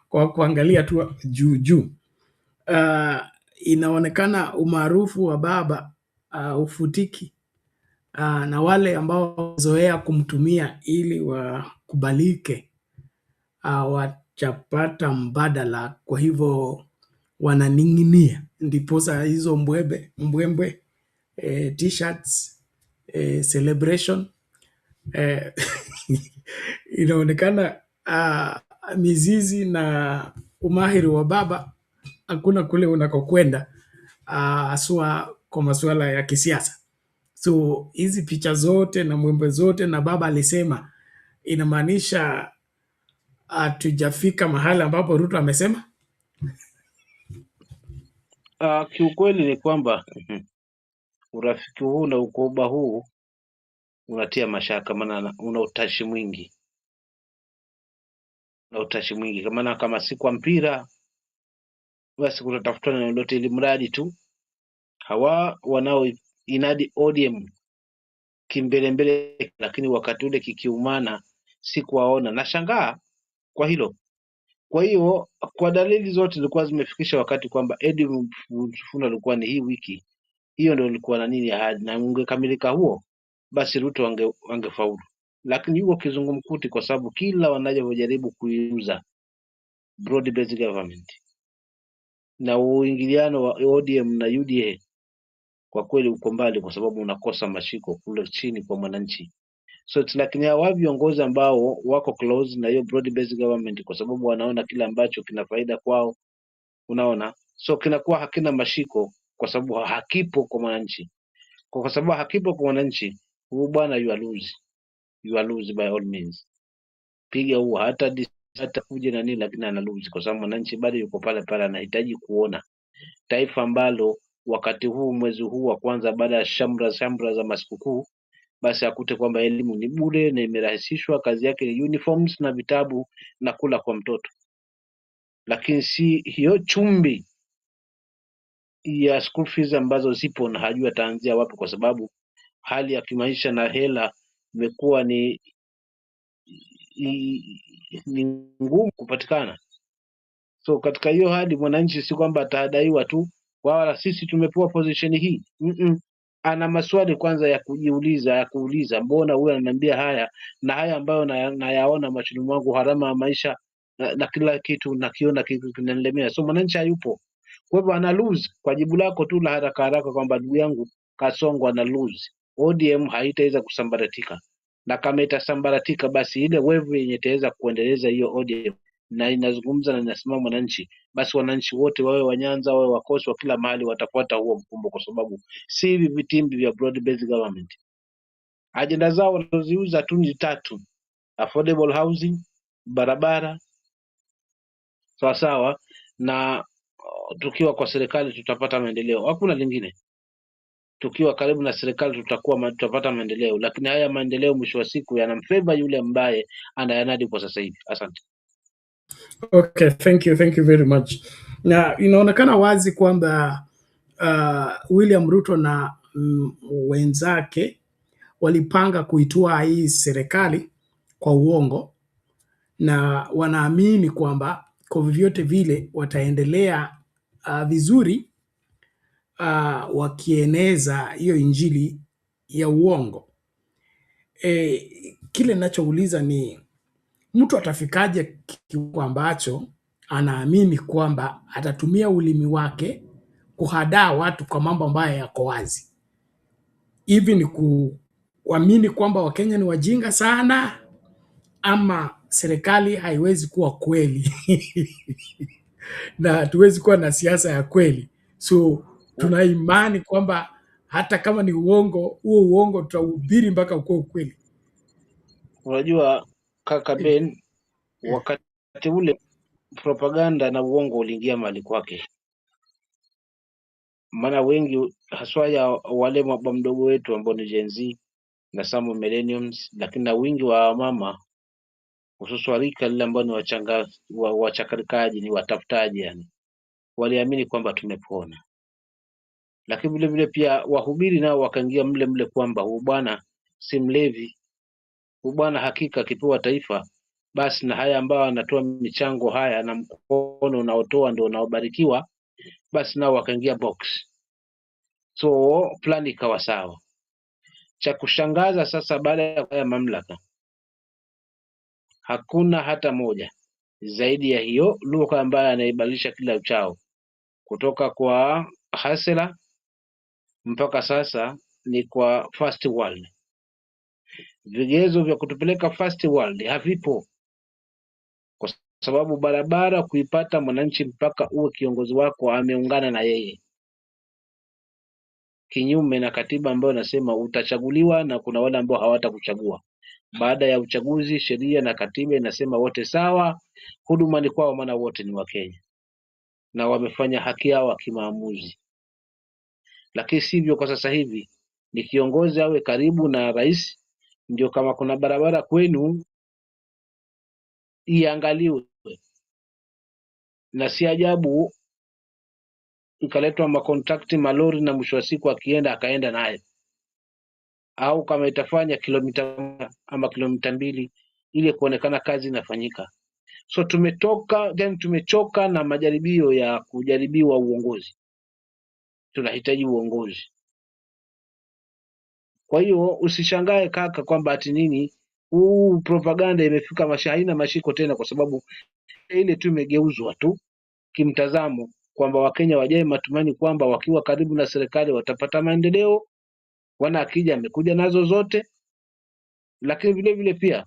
Kwa kuangalia tu juu inaonekana umaarufu wa baba ufutiki na wale ambao wazoea kumtumia ili wakubalike hawajapata mbadala, kwa hivyo wananing'inia, ndiposa hizo mbwembwe t-shirts, celebration inaonekana mizizi na umahiri wa baba hakuna kule unakokwenda, haswa kwa masuala ya kisiasa. So hizi picha zote na mwembe zote na baba alisema, inamaanisha hatujafika mahali ambapo Ruto amesema. Kiukweli ni kwamba urafiki huu na ukoba huu unatia mashaka, maana una utashi mwingi, kama si kwa mpira basi kutatafutana na lolote, ili mradi tu hawa wanao inadi ODM kimbelembele, lakini wakati ule kikiumana si kuwaona. Nashangaa kwa hilo. Kwa hiyo kwa dalili zote zilikuwa zimefikisha wakati kwamba Edwin Sifuna alikuwa ni hii wiki hiyo ndio ilikuwa na nini ahadi, na ungekamilika huo basi Ruto angefaulu, lakini yuko kizungumkuti, kwa sababu kila wanajaribu kuiuza broad based government na uingiliano wa ODM na UDA kwa kweli uko mbali, kwa sababu unakosa mashiko kule chini kwa mwananchi. So it's like ni hawa viongozi ambao wako close na hiyo broad based government, kwa sababu wanaona kile ambacho kina faida kwao, unaona, so kinakuwa hakina mashiko kwa sababu hakipo kwa mwananchi. Kwa sababu hakipo kwa mwananchi, huyu bwana you are lose by all means. Piga huo hata kuje na nini, lakini ana lose, kwa sababu mwananchi bado yuko pale pale, anahitaji kuona taifa ambalo wakati huu mwezi huu wa kwanza baada ya shamra za masikukuu, basi akute kwamba elimu ni bure na imerahisishwa, kazi yake ni uniforms na vitabu na kula kwa mtoto, lakini si hiyo chumbi ya school fees ambazo zipo na hajui ataanzia wapi, kwa sababu hali ya kimaisha na hela imekuwa ni ngumu kupatikana. So katika hiyo hali mwananchi si kwamba atadaiwa tu, wala sisi tumepewa position hii. Ana maswali kwanza ya kuuliza, mbona huyu ananiambia haya na haya ambayo nayaona machoni mwangu, harama ya maisha na kila kitu nakiona kinanilemea. So mwananchi hayupo, kwa hivyo ana lose. Kwa jibu lako tu la haraka kwamba ndugu yangu Kasongo ana lose, ODM haitaweza kusambaratika, na kama itasambaratika basi ile wave yenye itaweza kuendeleza hiyo ODM na inazungumza na inasimama mwananchi, basi wananchi wote wawe Wanyanza wawe Wakosi wa kila mahali watafuata huo mkumbo, kwa sababu si hivi vitimbi vya broad based government. Ajenda zao wanazoziuza tu ni tatu: affordable housing, barabara sawa, na tukiwa kwa serikali tutapata maendeleo. Hakuna lingine. Tukiwa karibu na serikali tutapata maendeleo, lakini haya maendeleo mwisho wa siku yanamfeva yule ambaye anayanadi kwa sasa hivi. Asante. Okay, thank you very much. Na inaonekana wazi kwamba William Ruto na wenzake walipanga kuitoa hii serikali kwa uongo, na wanaamini kwamba kwa vyovyote vile wataendelea vizuri wakieneza hiyo injili ya uongo. Kile ninachouliza ni mtu atafikaje kiwango ambacho anaamini kwamba atatumia ulimi wake kuhadaa watu kwa mambo ambayo yako wazi? Hivi ni kuamini kwamba Wakenya ni wajinga sana, ama serikali haiwezi kuwa kweli na hatuwezi kuwa na siasa ya kweli? So tuna imani kwamba hata kama ni uongo, huo uongo tutahubiri mpaka ukuwe ukweli. Unajua kaka Ben, wakati ule propaganda na uongo uliingia mali kwake, maana wengi haswa ya wale mabwa mdogo wetu ambao ni Gen Z na some millenniums, lakini na wingi wa mama hususan rika lile ambao ni wachakarikaji, ni watafutaji, yani waliamini kwamba tumepona. Lakini vile vile pia wahubiri nao wakaingia mle kwamba huyu bwana si mlevi, huyu bwana hakika akipewa taifa basi na haya ambayo anatoa michango haya na mkono unaotoa ndio unaobarikiwa, basi nao wakaingia box. So plan ikawa sawa. Cha kushangaza sasa, baada ya mamlaka hakuna hata moja zaidi ya hiyo lugha ambayo anaibadilisha kila uchao, kutoka kwa hasela mpaka sasa ni kwa first world. Vigezo vya kutupeleka first world havipo, kwa sababu barabara kuipata mwananchi mpaka uwe kiongozi wako ameungana na yeye, kinyume na katiba ambayo nasema utachaguliwa na kuna wale ambao hawatakuchagua. Baada ya uchaguzi, sheria na katiba inasema wote sawa, huduma ni kwao, maana wote ni Wakenya na wamefanya haki yao kimaamuzi. Lakini sivyo kwa sasa hivi, ni kiongozi awe karibu na rais, ndio kama kuna barabara kwenu iangaliwe, na si ajabu ikaletwa makontrakti malori na mwisho wa siku akaenda naye, au kama itafanya kilomita ama kilomita 2 ili kuonekana kazi inafanyika. So tumechoka na majaribio ya kujaribiwa uongozi. Tunahitaji uongozi. Kwa hiyo usishangae kaka kwamba ati nini propaganda imefika haina mashiko tena, kwa sababu ile tu imegeuzwa tu kimtazamo kwamba Wakenya wajae matumaini kwamba wakiwa karibu na serikali watapata maendeleo. Wana akija amekuja nazo zote, lakini vile vile pia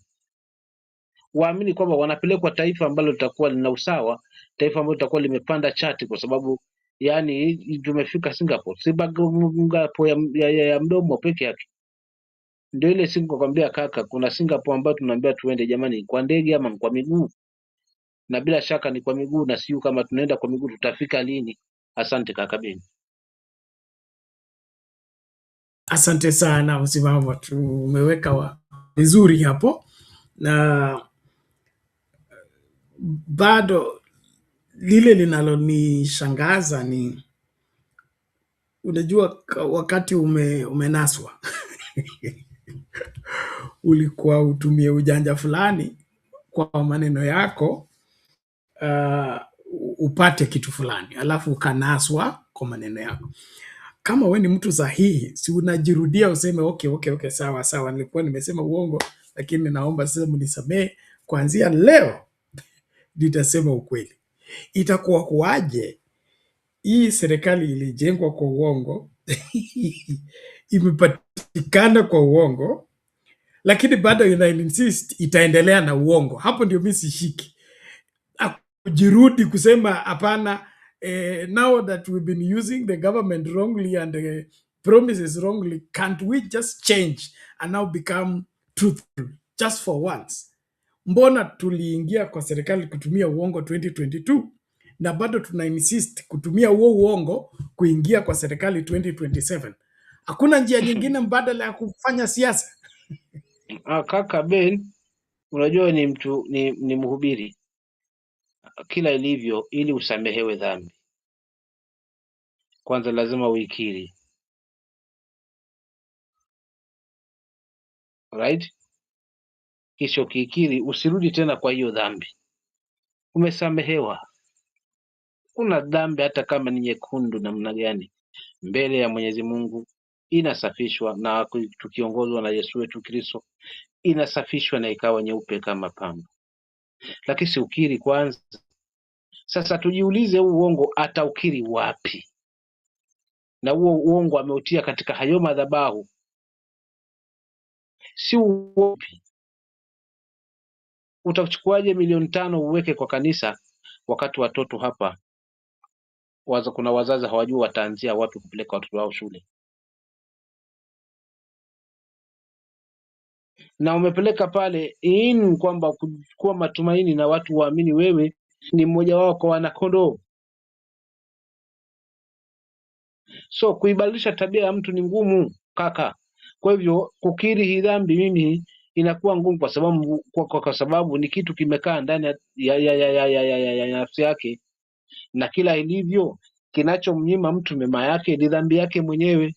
waamini kwamba wanapelekwa taifa ambalo litakuwa lina usawa, taifa ambalo litakuwa limepanda chati, kwa sababu yani tumefika Singapore. Singapore ya mdomo peke yake. Ndio ile siku kwambia kaka, kuna Singapore ambayo tunaambia tuende jamani, kwa ndege ama kwa miguu, na bila shaka ni kwa miguu, na siyo kama tunaenda kwa miguu tutafika lini. Asante kaka Ben. Asante sana Msimamo, tumeweka vizuri hapo, na bado lile linalonishangaza ni unajua, wakati umenaswa ulikuwa utumie ujanja fulani kwa maneno yako upate kitu fulani, alafu ukanaswa kwa maneno yako. Kama we ni mtu sahihi, si unajirudia useme okay, sawa, nilikuwa nimesema uongo, lakini naomba sasa mnisamee, kuanzia leo nitasema ukweli. Itakuwa kuaje hii serikali ilijengwa kwa uongo imepatikana kwa uongo, lakini bado ina insist itaendelea na uongo? Hapo ndio mimi sishiki. Kujirudi kusema hapana, now that we've been using the government wrongly and the promises wrongly, can't we just change and now become truthful just for once? Mbona tuliingia kwa serikali kutumia uongo 2022 na bado tuna insist kutumia huo uongo kuingia kwa serikali 2027? Hakuna njia nyingine mbadala ya kufanya siasa? Kaka Ben, unajua ni mtu ni mhubiri. Kila ilivyo, ili usamehewe dhambi, kwanza lazima uikiri, right? Kisha ukiikiri usirudi tena kwa hiyo dhambi. Umesamehewa. Kuna dhambi hata kama ni nyekundu namna gani, mbele ya Mwenyezi Mungu inasafishwa, na tukiongozwa na Yesu wetu Kristo inasafishwa na ikawa nyeupe kama pamba. Lakini si ukiri kwanza. Sasa tujiulize, huu uongo ataukiri wapi? Na huo uongo ameutia katika hayo madhabahu, si uopi. Utachukuaje milioni 5 uweke kwa kanisa, wakati watoto hapa kuna wazazi hawajui wataanzia wapi kupeleka watoto wao shule, na umepeleka pale kwamba kuchukua matumaini na watu waamini wewe ni mmoja wao kwa wanakondoo. So kuibadilisha tabia ya mtu ni ngumu kaka. Kwa hivyo kukiri hii dhambi mimi inakuwa ngumu, kwa sababu ni kitu kimekaa ndani ya nafsi yake, na kila ilivyo kinachomnyima mtu mema yake ni dhambi yake mwenyewe.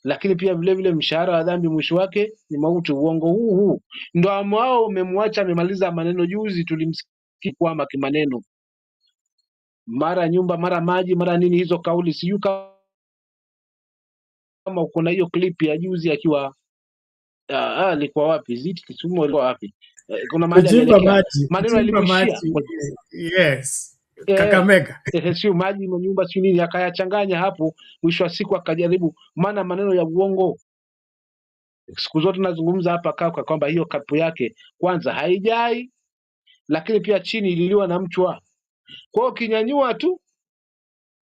Lakini pia vile vile mshahara wa dhambi mwisho wake ni mauti. Uongo huu ndio ambao umemwacha amemaliza maneno. Juzi tulimsikia kwamba kimaneno, mara nyumba, mara maji, mara nini, hizo kauli sijui kama uko na hiyo clip ya juzi akiwa alikuwa wapi? Ziti Kisumu, alikuwa wapi? Kuna mahali alielekea, maneno yalimwishia. Yes, Kakamega. Sio maji nyumba, sio nini, akayachanganya hapo, mwisho wa siku akajaribu, maana maneno ya uongo. Siku zote nazungumza hapa kaka kwamba hiyo kapu yake kwanza haijai, lakini pia chini ililiwa na mchwa. Kwa hiyo kinyanyua tu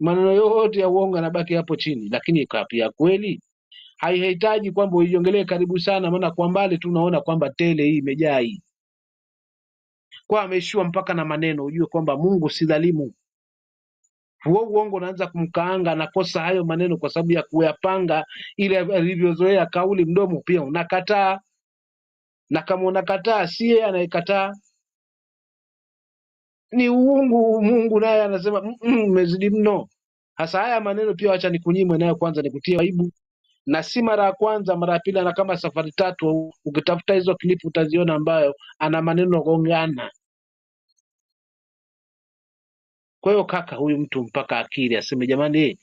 maneno yote ya uongo yanabaki hapo chini, lakini kapu ya kweli haihitaji kwamba uiongelee karibu sana, maana kwa mbali tu unaona kwamba tele hii imejaa hii. Kwa ameishiwa mpaka na maneno, ujue kwamba Mungu si dhalimu. Huo uongo unaanza kumkaanga, anakosa hayo maneno kwa sababu ya kuyapanga ile alivyozoea kauli, mdomo pia unakataa, na kama unakataa si yeye anayekataa, ni uungu. Mungu naye anasema umezidi mno. Hasa haya maneno pia acha nikunyime nayo, kwanza nikutie aibu, na si mara ya kwanza, mara ya pili, na kama safari tatu. Ukitafuta hizo klipu utaziona ambayo ana maneno gongana. Kwa hiyo kaka, huyu mtu mpaka akili aseme, jamani,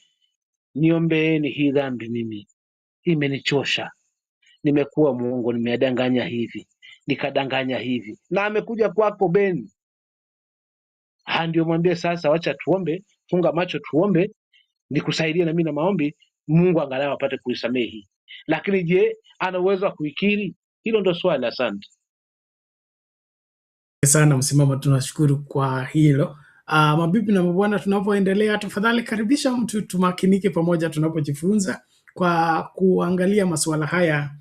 niombeeni hii dhambi, mimi imenichosha, nimekuwa muongo, nimedanganya hivi nikadanganya hivi, na amekuja kwako Ben. Ndio mwambie sasa, wacha tuombe, funga macho tuombe, nikusaidie na mimi na maombi, Mungu angalau apate kuisamehi. Lakini je, ana uwezo wa kuikiri? Hilo ndo swali. Asante sana Msimamo, tunashukuru kwa hilo. Mabibi na mabwana, tunapoendelea, tafadhali karibisha mtu, tumakinike pamoja tunapojifunza kwa kuangalia masuala haya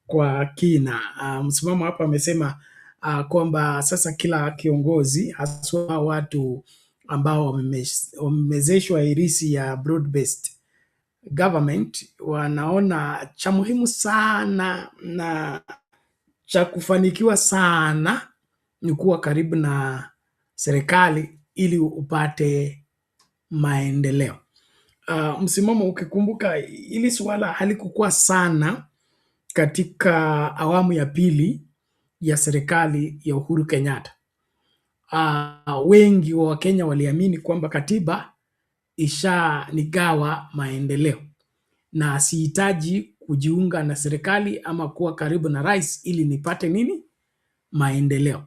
kwa kina. Msimamo hapa amesema kwamba sasa kila kiongozi, haswa watu ambao wamemezeshwa irisi ya broad based government, wanaona cha muhimu sana na cha kufanikiwa sana ni kuwa karibu na serikali ili upate maendeleo. Msimamo, ukikumbuka ili suala halikukuwa sana katika awamu ya pili ya serikali ya Uhuru Kenyatta. Wengi wa Wakenya waliamini kwamba katiba ishanigawa maendeleo na sihitaji kujiunga na serikali ama kuwa karibu na rais ili nipate nini? Maendeleo.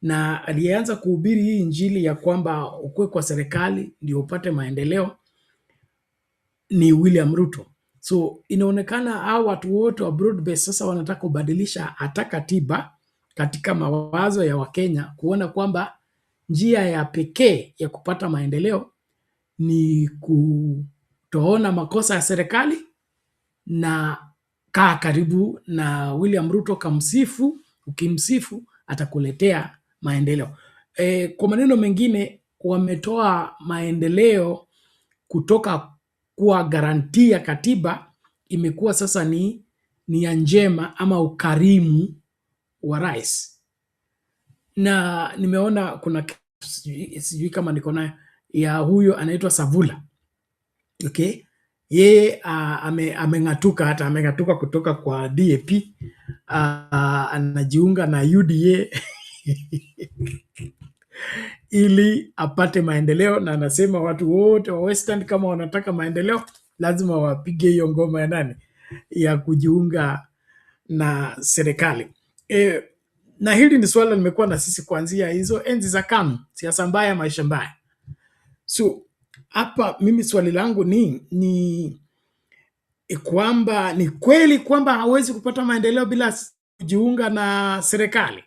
Na alianza kuhubiri hii injili ya kwamba ukue kwa serikali ndio upate maendeleo ni William Ruto. So inaonekana hao watu wote wa broad base sasa wanataka kubadilisha hata katiba katika mawazo ya Wakenya, kuona kwamba njia ya pekee ya kupata maendeleo ni kutoona makosa ya serikali na kaa karibu na William Ruto, kamsifu. Ukimsifu atakuletea maendeleo. Kwa maneno mengine, wametoa maendeleo kutoka kuwa garantia ya katiba, imekuwa sasa ni nia njema ama ukarimu wa rais. Na nimeona kuna sijui kama niko nayo ya huyo anaitwa Savula. Okay, yeye ameng'atuka kutoka kwa DAP, anajiunga na UDA ili apate maendeleo, na anasema watu wote wa Western kama wanataka maendeleo lazima wapige hiyo ngoma ya nani, ya kujiunga na serikali. Na hili ni swala limekuwa na sisi kuanzia hizo enzi za KANU, siasa mbaya, maisha mbaya. So hapa mimi swali langu ni kwamba ni kweli kwamba hawezi kupata maendeleo bila kujiunga na serikali,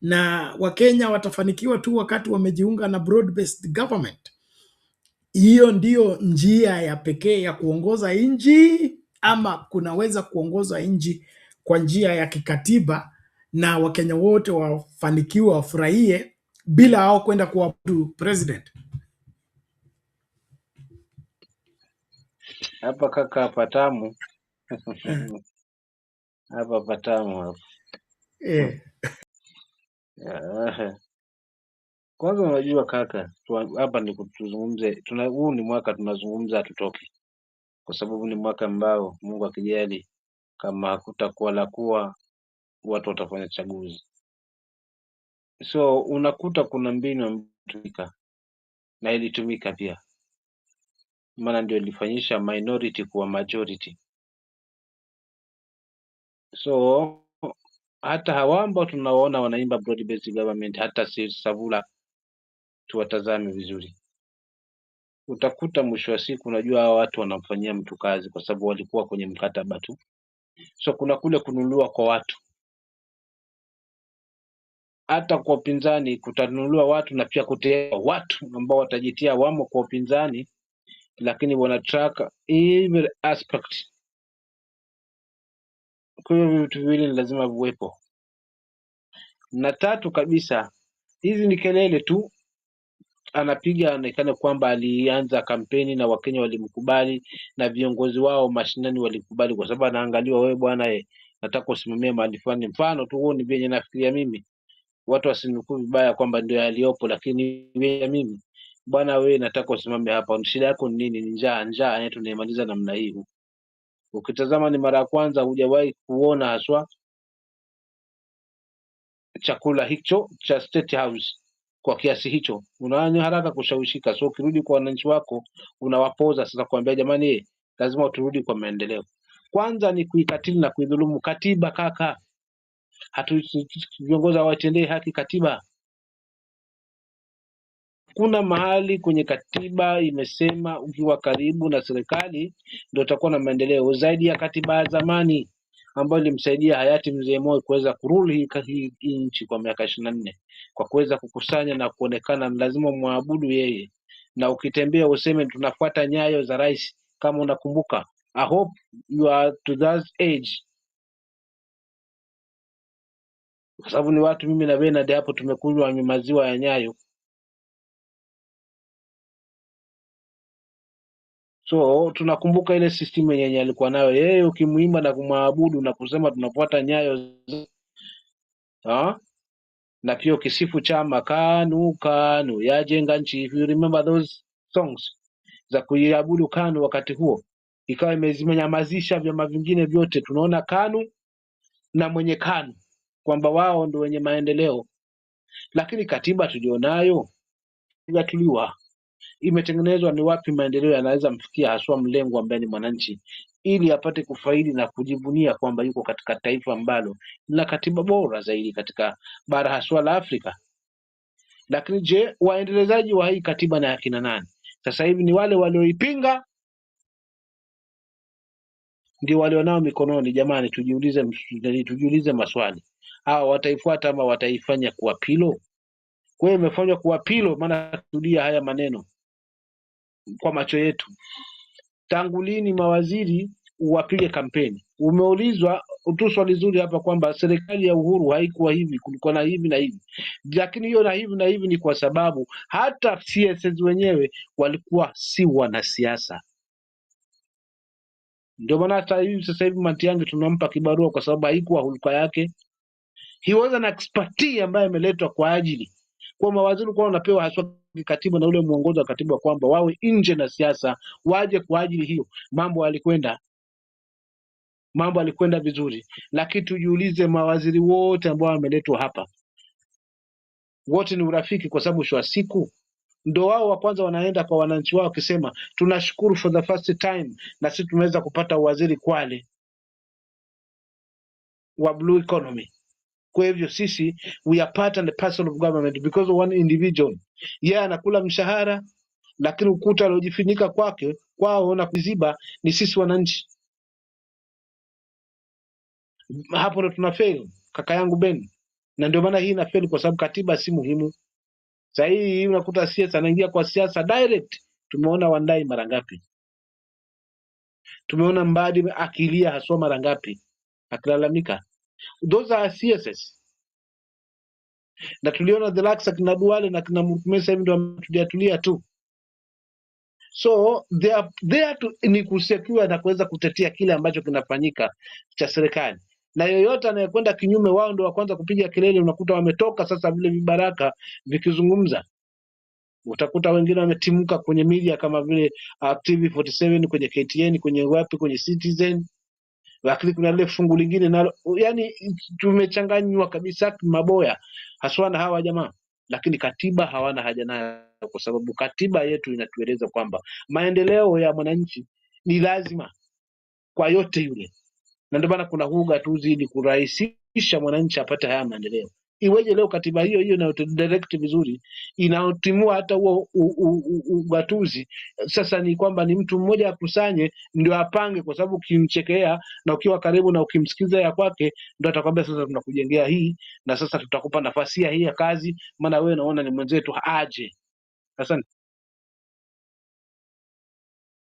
na Wakenya watafanikiwa tu wakati wamejiunga na broad based government. Hiyo ndio njia ya pekee ya kuongoza nchi, ama kunaweza kuongoza nchi kwa njia ya kikatiba na Wakenya wote wafanikiwa, wafurahie bila hao kwenda kuabudu president? hapa kaka, hapa tamu hapa patamu hapa. Kwanza unajua kaka, hapa ni tuzungumze, huu ni mwaka tunazungumza tutoke, kwa sababu ni mwaka ambao Mungu akijali, kama hakutakuwa la kuwa, watu watafanya chaguzi. So unakuta kuna mbinu imetumika na ilitumika pia, maana ndio ilifanyisha minority kuwa majority. So hata hawa ambao tunaona wanaimba broad based government, hata si Savula tuwatazame vizuri, utakuta mwisho wa siku unajua hawa watu wanamfanyia mtu kazi kwa sababu walikuwa kwenye mkataba tu. So kuna kule kununuliwa kwa watu, hata kwa upinzani kutanunuliwa watu na pia kutea watu ambao watajitia wamo kwa upinzani, lakini wana track every aspect. Kwa hiyo vitu viwili ni lazima viwepo. Na tatu kabisa, hizi ni kelele tu anapiga, anaonekana kwamba alianza kampeni na Wakenya walimkubali na viongozi wao mashinani walikubali, kwa sababu anaangaliwa, wewe bwana, nataka usimamie mahali fulani. Mfano tu huo ni vyenye nafikiria mimi, watu wasinukuu vibaya kwamba ndio aliyopo, lakini mimi bwana, wewe nataka usimame hapa, shida yako ni nini? Njaa tunaimaliza namna hii. Ukitazama ni mara ya kwanza hujawahi kuona haswa chakula hicho cha State House kwa kiasi hicho, unaanza haraka kushawishika. So ukirudi kwa wananchi wako unawapoza sasa, kuambia jamani, lazima turudi kwa maendeleo. Kwanza ni kuikatili na kuidhulumu katiba. Kaka, viongozi hawatendei haki katiba. Kuna mahali kwenye katiba imesema ukiwa karibu na serikali ndio utakuwa na maendeleo, zaidi ya katiba ya zamani ambayo ilimsaidia hayati mzee Moi kuweza kuruli hii nchi kwa miaka 24 kwa kuweza kukusanya na kuonekana lazima muabudu yeye, na ukitembea useme tunafuata nyayo za rais. Kama unakumbuka, I hope you are to that age, kwa sababu ni watu mimi na Bernard hapo tumekunywa maziwa ya Nyayo. So tunakumbuka ile system yenye alikuwa nayo yeye, ukimuimba na kumwabudu na kusema tunafuata nyayo na pia ukisifu chama KANU KANU yajenga nchi. If you remember those songs za kuiabudu KANU, wakati huo ikawa imezimenyamazisha vyama vingine vyote. Tunaona KANU na mwenye KANU kwamba wao ndio wenye maendeleo, lakini katiba tulionayo ingatuliwa, imetengenezwa ni wapi maendeleo yanaweza mfikia haswa mlengo ambaye ni mwananchi, ili apate kufaidi na kujivunia kwamba yuko katika taifa ambalo lina katiba bora zaidi katika bara haswa la Afrika. Lakini je, waendelezaji wa hii katiba na akina nani? Sasa hivi ni wale walioipinga ndio walionao mikononi. Jamani, tujiulize maswali, hawa wataifuata ama wataifanya kuwa pilo? Kwa hiyo imefanywa kuwa pilo, maana tudia haya maneno kwa macho yetu. Tangu lini mawaziri wapige kampeni? Umeulizwa tu swali zuri hapa kwamba serikali ya Uhuru haikuwa hivi, kulikuwa na hivi na hivi, lakini hiyo na hivi na hivi ni kwa sababu hata CSs wenyewe walikuwa si wanasiasa. Ndio maana hata hivi sasa hivi Matiang'i tunampa kibarua kwa sababu haikuwa hulka yake. He was an expert ambaye ameletwa kwa ajili kwa mawaziri kwa wanapewa haswa katiba na ule mwongozo wa katiba kwamba wawe nje na siasa, waje kwa ajili hiyo. Mambo alikwenda vizuri, lakini tujiulize mawaziri wote ambao wameletwa hapa wote ni urafiki, kwa sababu shwa siku ndo wao wa kwanza wanaenda kwa wananchi wao wakisema tunashukuru for the first time na sisi tumeweza kupata waziri Kwale wa blue economy. Kwa hivyo sisi we are part and parcel of government because of one individual. Yeye anakula mshahara, lakini ukuta aliojifunika kwao na kuziba ni sisi wananchi. Hapo ndo tuna fail, kaka yangu Ben, na ndio maana hii ina fail kwa sababu katiba si muhimu. Sasa hii unakuta siasa anaingia kwa siasa direct. Tumeona Wandai mara ngapi? Tumeona Mbadi akilia haswa mara ngapi akilalamika? Those are CSS. Na tuliona the likes kina Duale na kina Murumesa hivi ndio tuliatulia tu. So they are there to ni kusecure na kuweza kutetea kile ambacho kinafanyika cha serikali, na yoyote anayekwenda kinyume wao ndio wa kwanza kupiga kelele. Unakuta wametoka sasa vile vibaraka vikizungumza, utakuta wengine wametimuka kwenye media kama vile TV47, kwenye KTN, kwenye wapi, kwenye Citizen, lakini kuna ile fungu lingine nalo, yani tumechanganywa kabisa maboya haswa na hawa jamaa. Lakini katiba hawana haja nayo, kwa sababu katiba yetu inatueleza kwamba maendeleo ya mwananchi ni lazima kwa yote yule. Na ndio maana kuna huu ugatuzi ili kurahisisha mwananchi apate haya maendeleo. Iweje leo katiba hiyo hiyo na direct vizuri inaotimua hata huo ugatuzi? Sasa ni kwamba ni mtu mmoja akusanye ndio apange, kwa sababu ukimchekea na ukiwa karibu na ukimsikiza ya kwake ndio atakwambia sasa tunakujengea hii na sasa tutakupa nafasi hii ya kazi, maana wewe naona ni mwenzetu aje. Asante.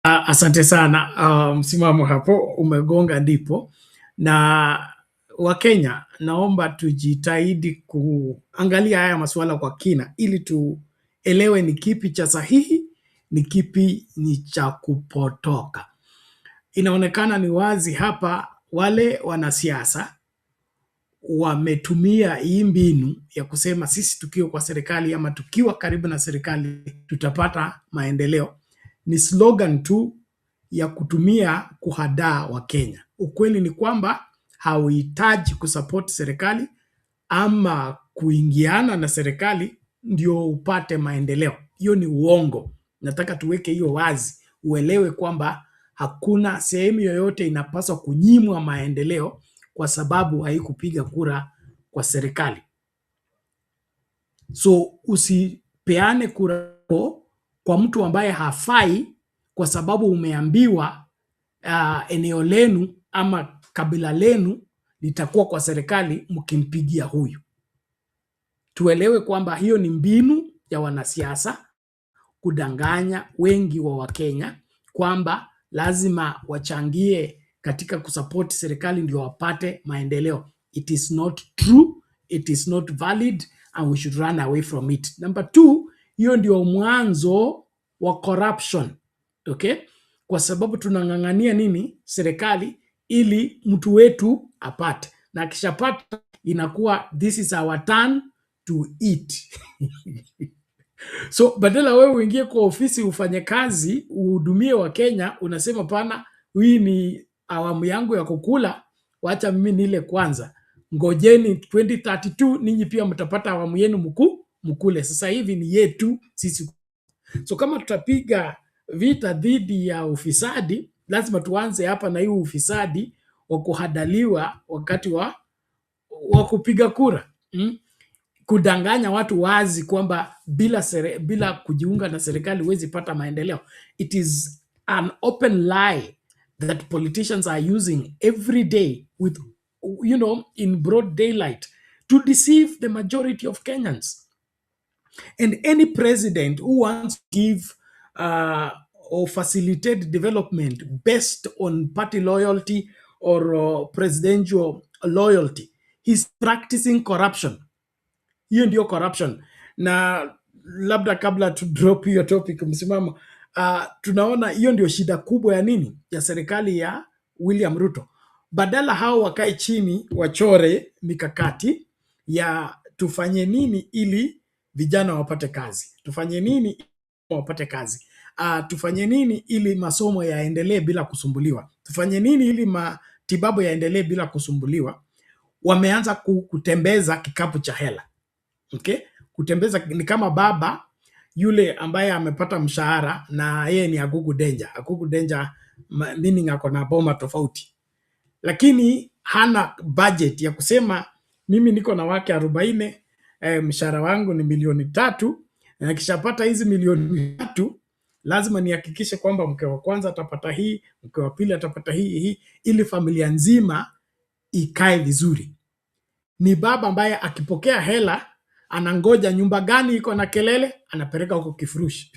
Asante sana. Msimamo hapo umegonga ndipo, na Wakenya naomba tujitahidi kuangalia haya masuala kwa kina ili tuelewe ni kipi cha sahihi, ni kipi ni cha kupotoka. Inaonekana ni wazi hapa wale wanasiasa wametumia hii mbinu ya kusema sisi tukiwa kwa serikali ama tukiwa karibu na serikali tutapata maendeleo. Ni slogan tu ya kutumia kuhadaa Wakenya. Ukweli ni kwamba hauhitaji kusupport serikali ama kuingiana na serikali ndio upate maendeleo. Hiyo ni uongo. Nataka tuweke hiyo wazi, uelewe kwamba hakuna sehemu yoyote inapaswa kunyimwa maendeleo kwa sababu haikupiga kura kwa serikali. So usipeane kura kwa mtu ambaye hafai kwa sababu umeambiwa eneo lenu ama kabila lenu litakuwa kwa serikali mkimpigia huyu. Tuelewe kwamba hiyo ni mbinu ya wanasiasa kudanganya wengi wa Wakenya kwamba lazima wachangie katika kusupport serikali ndio wapate maendeleo. It is not true, it is not valid and we should run away from it. Number 2, hiyo ndio mwanzo wa corruption. Okay? Kwa sababu tunang'ang'ania nini? Serikali ili mtu wetu apate. Na akishapata inakuwa this is our turn to eat. So badala wewe uingie kwa ofisi ufanye kazi uhudumie Wakenya, unasema pana, hii ni awamu yangu ya kukula, wacha mimi nile kwanza. Ngojeni 2032 ninyi pia mtapata awamu yenu mkule. Sasa hivi ni yetu sisi. So kama tutapiga vita dhidi ya ufisadi, lazima tuanze hapa na hii ufisadi wa kuhadaliwa wakati wa kupiga kura. Kudanganya watu wazi kwamba bila kujiunga na serikali huwezi pata maendeleo. It is an open lie that politicians are using every day with, in broad daylight to deceive the majority of Kenyans. And any president who wants to give or facilitate development based on party loyalty or presidential loyalty, he's practicing corruption. Hiyo ndio corruption. Na labda kabla to drop hiyo topic msimamo, tunaona hiyo ndio shida kubwa ya nini? Ya serikali ya William Ruto. Badala hao wakae chini wachore mikakati ya tufanye nini ili vijana wapate kazi. Tufanye nini ili wapate kazi. Tufanye nini ili masomo yaendelee bila kusumbuliwa. Tufanye nini ili matibabu yaendelee bila kusumbuliwa. Wameanza kutembeza kikapu cha hela. Okay? Kutembeza ni kama baba yule ambaye amepata mshahara na yeye ni agugu danger. Agugu danger meaning ako na boma tofauti. Lakini hana budget ya kusema mimi niko na wake 40, mshahara wangu ni 3 na kishapata hizi 3 lazima nihakikishe kwamba mke wa kwanza atapata hii, mke wa pili atapata hii ili familia nzima ikae vizuri. Ni baba ambaye akipokea hela anangoja nyumba gani iko na kelele, anapeleka huko kifurushi.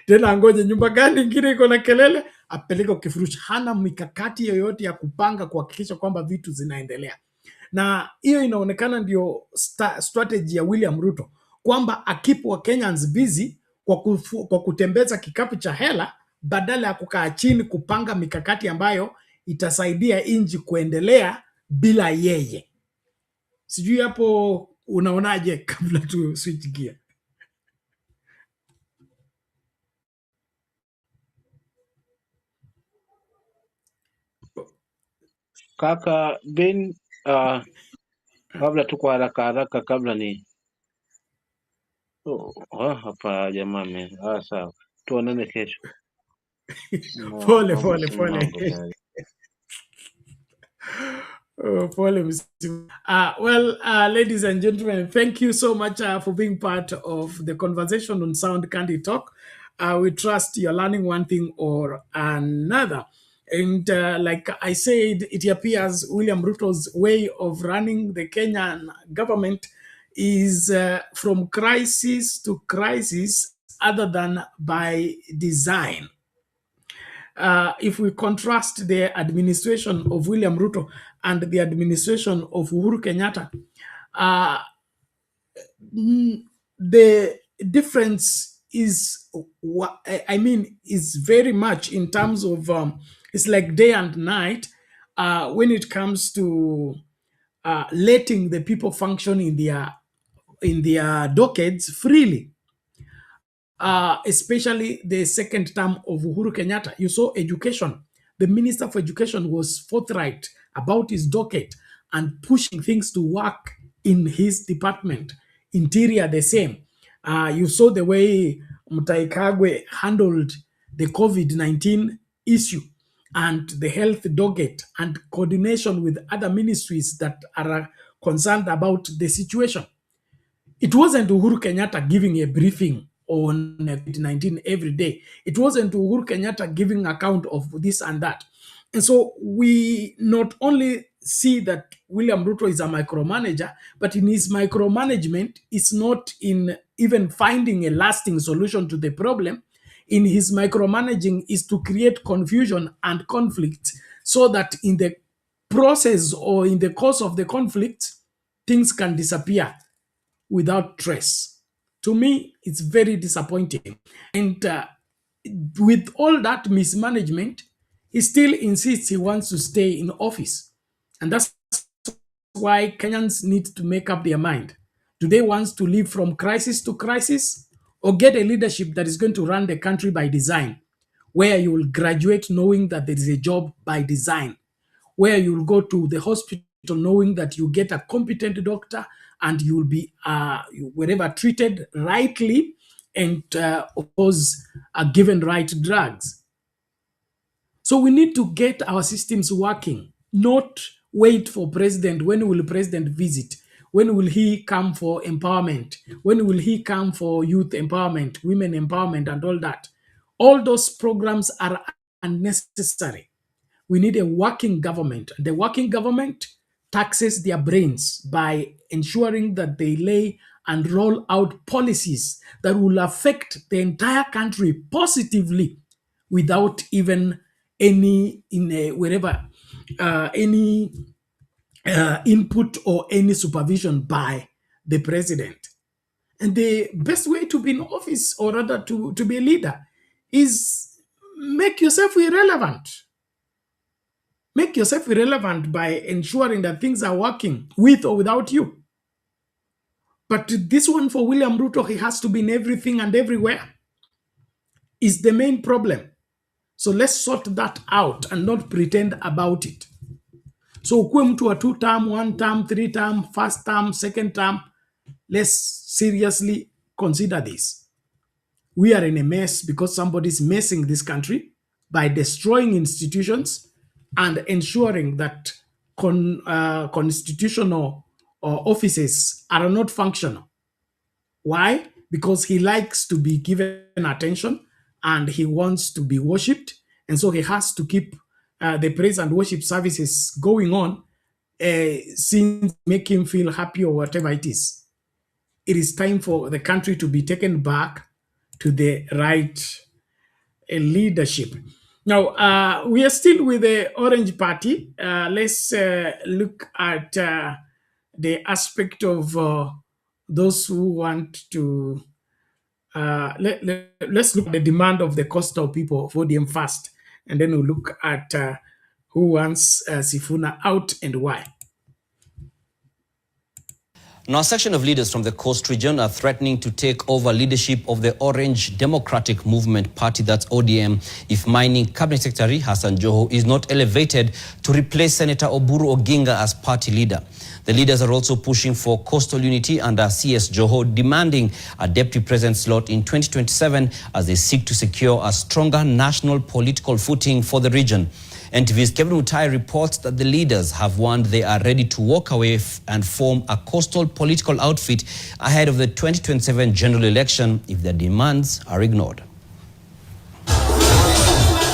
Tena angoje nyumba gani ingine iko na kelele, apeleka huko kifurushi. Hana mikakati yoyote ya kupanga kuhakikisha kwamba vitu zinaendelea. Na hiyo inaonekana ndio strategy ya William Ruto, kwamba akipu wa Kenyans busy kwa kutembeza kikapu cha hela badala ya kukaa chini kupanga mikakati ambayo itasaidia nchi kuendelea bila yeye. Sijui hapo unaonaje kabla tu switch gear? Kaka Ben, kabla tu kwa haraka kabla ni hapa jamaa sawa. Tuonane kesho. Pole. Ladies and gentlemen, thank you so much for being part of the conversation on Sound Candy Talk. We trust you're learning one thing or another. And like I said, it appears William Ruto's way of running the Kenyan government is from crisis to crisis other than by design. If we contrast the administration of William Ruto and the administration of Uhuru Kenyatta, the difference is, is very much in terms of, it's like day and night when it comes to letting the people function in their dockets freely. Especially the second term of Uhuru Kenyatta. You saw education. The Minister for Education was forthright about his docket and pushing things to work in his department. Interior, the same. You saw the way Mutahi Kagwe handled the COVID-19 issue and the health docket and coordination with other ministries that are concerned about the situation. It wasn't Uhuru Kenyatta giving a briefing on COVID-19 every day. It wasn't Uhuru Kenyatta giving account of this and that. And so we not only see that William Ruto is a micromanager, but in his micromanagement, it's not in even finding a lasting solution to the problem. In his micromanaging is to create confusion and conflict so that in the process or in the course of the conflict, things can disappear without trace. To me, it's very disappointing. And with all that mismanagement, he still insists he wants to stay in office. And that's why Kenyans need to make up their mind. Do they want to live from crisis to crisis or get a leadership that is going to run the country by design, where you will graduate knowing that there is a job by design, where you will go to the hospital knowing that you get a competent doctor and you will be wherever treated rightly and of course given right drugs. So we need to get our systems working, not wait for president. When will president visit? When will he come for empowerment? When will he come for youth empowerment, women empowerment, and all that? All those programs are unnecessary. We need a working government. The working government taxes their brains by ensuring that they lay and roll out policies that will affect the entire country positively without even any input or any supervision by the president. And the best way to be in office, or rather to be a leader, is make yourself irrelevant. Make yourself irrelevant by ensuring that things are working with or without you. But this one for William Ruto, he has to be in everything and everywhere, is the main problem. So let's sort that out and not pretend about it. So ukue mtu wa 2 term, 1 term, 3 term, first term, second term, let's seriously consider this. We are in a mess because somebody's messing this country by destroying institutions and ensuring that constitutional offices are not functional. Why? Because he likes to be given attention and he wants to be worshipped. And so he has to keep the praise and worship services going on since make him feel happy or whatever it is. It is time for the country to be taken back to the right leadership. Now, we are still with the Orange Party. Let's look at the aspect of those who want to... let's look at the demand of the coastal people of ODM first, and then we'll look at who wants Sifuna out and why. Now, a section of leaders from the coast region are threatening to take over leadership of the Orange Democratic Movement Party, that's ODM, if mining Cabinet Secretary Hassan Joho is not elevated to replace Senator Oburu Oginga as party leader. The leaders are also pushing for coastal unity under CS Joho, demanding a deputy president slot in 2027 as they seek to secure a stronger national political footing for the region. NTV's Kevin Mutai reports that the leaders have warned they are ready to walk away and form a coastal political outfit ahead of the 2027 general election if their demands are ignored.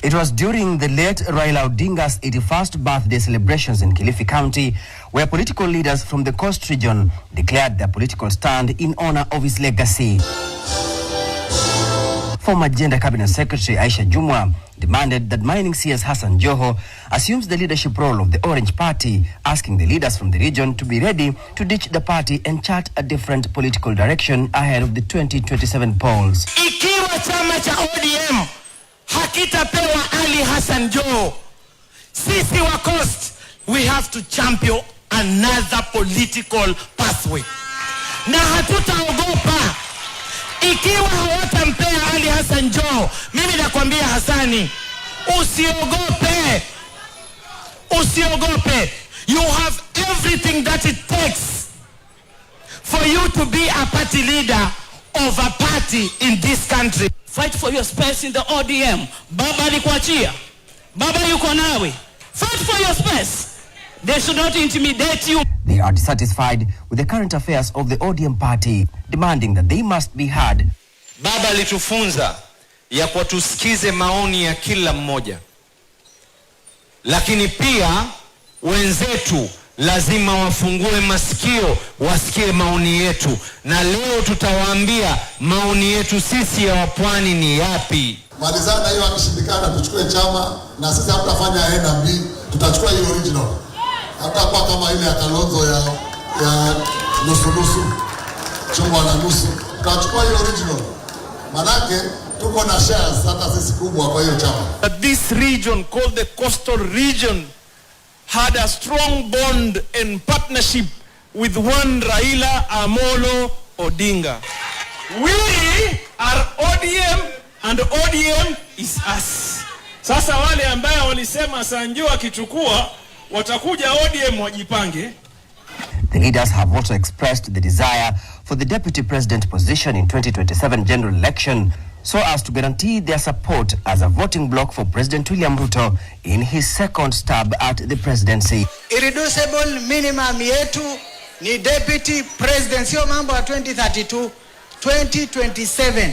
It was during the late Raila Odinga's 81st birthday celebrations in Kilifi County where political leaders from the coast region declared their political stand in honor of his legacy. Former Gender Cabinet Secretary Aisha Jumwa demanded that mining CS Hassan Joho assumes the leadership role of the Orange Party, asking the leaders from the region to be ready to ditch the party and chart a different political direction ahead of the 2027 polls. Ikiwa chama cha ODM hakitapewa Ali Hassan Joho, sisi wa Coast, we have to champion another political pathway. Na hatutaogopa ikiwa hawatampea Ali Hassan Joho. Mimi nakwambia Hassani, usiogope. Usiogope. You have everything that it takes for you to be a party leader of a party in this country. Fight for your space in the ODM. Baba alikuachia. Baba yuko nawe. Fight for your space. They should not intimidate you. They are dissatisfied with the current affairs of the ODM party, demanding that they must be heard. Baba alitufunza ya kwa tusikize maoni ya kila mmoja. Lakini pia wenzetu lazima wafungue masikio wasikie maoni yetu. Na leo tutawaambia maoni yetu sisi ya wapwani ni yapi. Malizana hiyo akishindikana tuchukue chama na sisi hatutafanya A na B, tutachukua hiyo original. Hata kwa kama ile ya Kalonzo ya nusu chungwa na nusu, tutachukua hiyo original. Manake tuko na shares hata sisi kubwa kwa hiyo chama. This region called the coastal region had a strong bond and partnership with one Raila Amolo Odinga. We are ODM and ODM is us. Sasa wale ambao walisema Sanjo akichukua watakuja ODM wajipange. The leaders have also expressed the desire for the deputy president position in 2027 general election so as to guarantee their support as a voting bloc for President William Ruto in his second stab at the presidency. Irreducible minimum yetu ni deputy president, sio mambo ya 2032, 2027.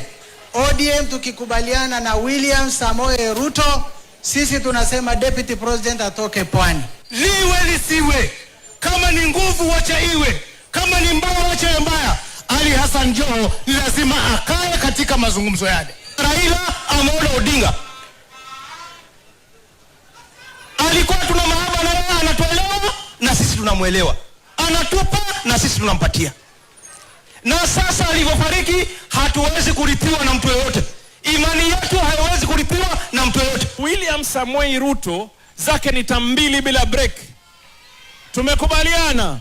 ODM tukikubaliana na William Samoei Ruto, sisi tunasema deputy president atoke Pwani. Liwe lisiwe, kama ni nguvu wacha iwe, kama ni mbaya wacha mbaya. Ali Hassan Joho ni lazima akae katika mazungumzo yale. Raila Amolo Odinga alikuwa tuna mahaba na yeye, anatuelewa na sisi tunamuelewa, anatupa na sisi tunampatia. Na sasa alivyofariki hatuwezi kurithiwa na mtu yeyote. Imani yetu haiwezi kurithiwa na mtu yeyote. William Samoei Ruto zake ni tambili bila break. Tumekubaliana.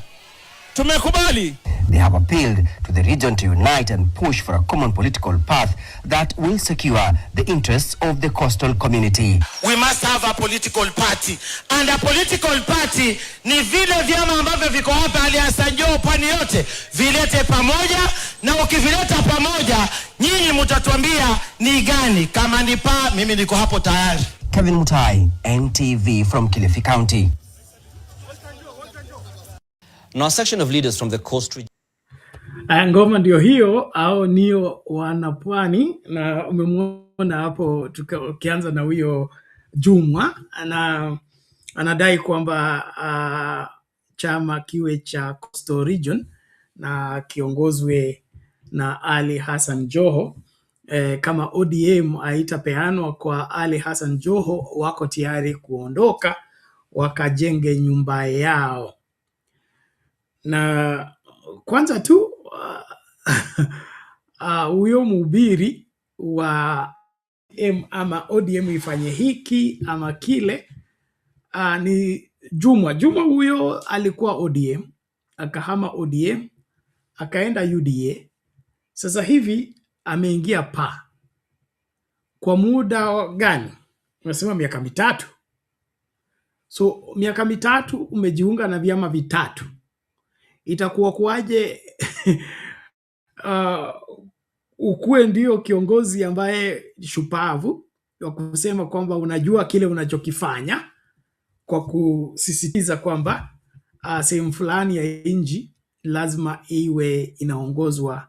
Tumekubali. They have appealed to the region to unite and push for a common political path that will secure the interests of the coastal community. We must have a political party. And a political party ni vile vyama ambavyo viko hapa Ali Hassan Joho Pwani yote vilete pamoja, na ukivileta pamoja nyinyi mtatuambia ni gani. Kama ni pa, mimi niko hapo tayari. Kevin Mutai, NTV from Kilifi County. Now a section of leaders from the coast region. Ngoma ndio hiyo au nio wanapwani, na umemwona hapo tukianza na huyo Jumwa anadai kwamba chama kiwe cha Coastal Region na kiongozwe na Ali Hassan Joho. Kama ODM haitapeanwa kwa Ali Hassan Joho, wako tayari kuondoka wakajenge nyumba yao. Na kwanza tu huyo mhubiri wa ama ODM ifanye hiki ama kile ni Jumwa. Jumwa huyo alikuwa ODM, akahama ODM, akaenda UDA. Sasa hivi ameingia PA. Kwa muda gani? Unasema miaka mitatu. So miaka mitatu umejiunga na vyama vitatu. Itakuwa kuaje ukuwe ndio kiongozi ambaye shupavu wa kusema kwamba unajua kile unachokifanya, kwa kusisitiza kwamba sehemu fulani ya nchi lazima iwe inaongozwa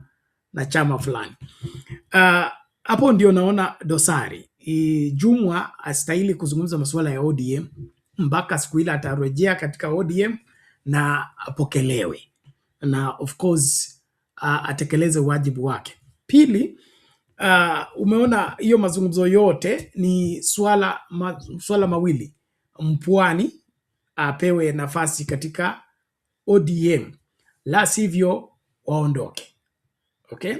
na chama fulani. Hapo ndio naona dosari. Jumwa astahili kuzungumza masuala ya ODM mpaka siku ile atarejea katika ODM na apokelewe na of course atekeleze wajibu wake. Pili, umeona hiyo mazungumzo yote ni swala mawili. Mpwani apewe nafasi katika ODM, la sivyo waondoke. Okay?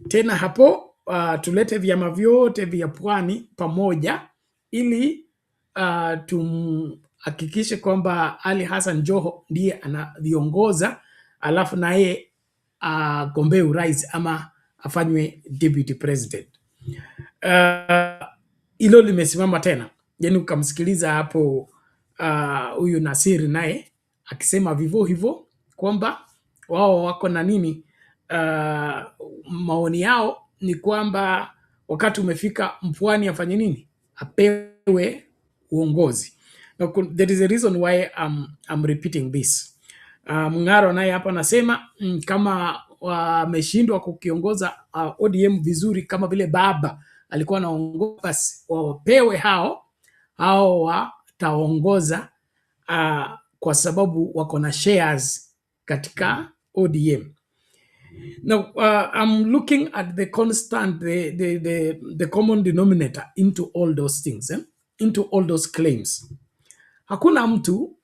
Tena hapo tulete vyama vyote vya pwani pamoja ili tumhakikishe kwamba Ali Hassan Joho ndiye anaviongoza, alafu naye agombee urais ama afanywe deputy president. Hilo limesimama tena. Yani ukamsikiliza hapo huyu Nasiri naye akisema vivyo hivyo kwamba wao wako na nini, maoni yao ni kwamba wakati umefika mpwani afanye nini, apewe uongozi. There is a reason why I'm repeating this. Mng'aro naye hapa anasema kama wameshindwa kukiongoza ODM vizuri kama vile baba alikuwa anaongoza, basi wapewe hao wataongoza kwa sababu wako na shares katika ODM. Now I'm looking at the constant, the common denominator into all those things, into all those claims. Hakuna mtu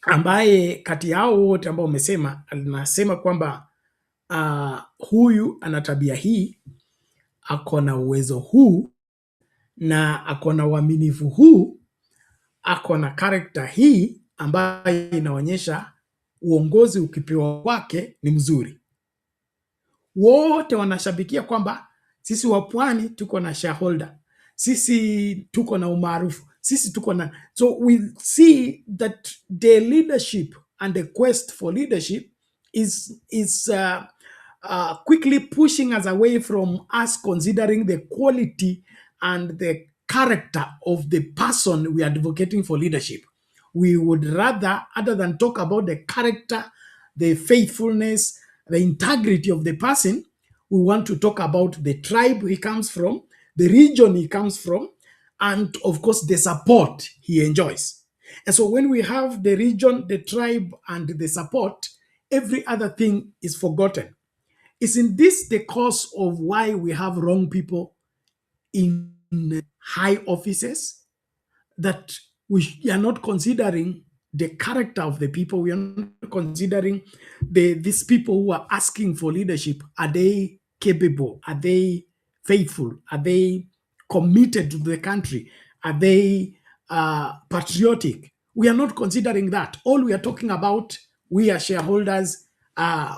ambaye kati yao wote ambao umesema anasema kwamba huyu ana tabia hii, ako na uwezo huu, na ako na uaminifu huu, ako na character hii ambayo inaonyesha uongozi ukipewa kwake ni mzuri. Wote wanashabikia kwamba sisi wa pwani tuko na shareholder, sisi tuko na umaarufu, sisi tuko na, so we see that the leadership and the quest for leadership is quickly pushing us away from us considering the quality and the character of the person we are advocating for leadership. We would rather, other than talk about the character, the faithfulness, the integrity of the person, we want to talk about the tribe he comes from, the region he comes from, and of course the support he enjoys. And so when we have the region, the tribe, and the support, every other thing is forgotten. Isn't this the cause of why we have wrong people in high offices? That we are not considering the character of the people. We are not considering these people who are asking for leadership. Are they capable? Are they faithful? Are they committed to the country? Are they patriotic? We are not considering that. All we are talking about, we are shareholders,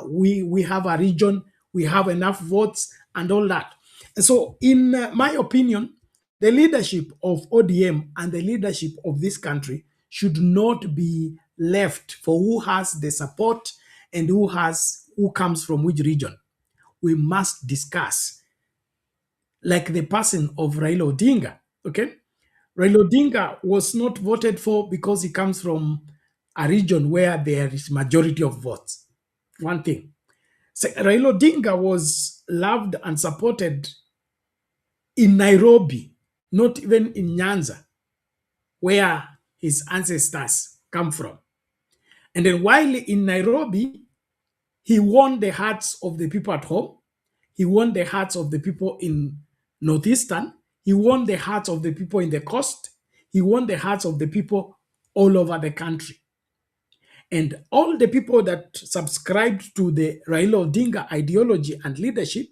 we have a region, we have enough votes and all that. And so in my opinion, the leadership of ODM and the leadership of this country should not be left for who has the support and who comes from which region. We must discuss, like the person of Raila Odinga. Okay, Raila Odinga was not voted for because he comes from a region where there is majority of votes. One thing. So Raila Odinga was loved and supported in Nairobi, not even in Nyanza, where his ancestors come from. And then while in Nairobi, he won the hearts of the people at home. He won the hearts of the people in Northeastern. He won the hearts of the people in the coast. He won the hearts of the people all over the country. And all the people that subscribed to the Raila Odinga ideology and leadership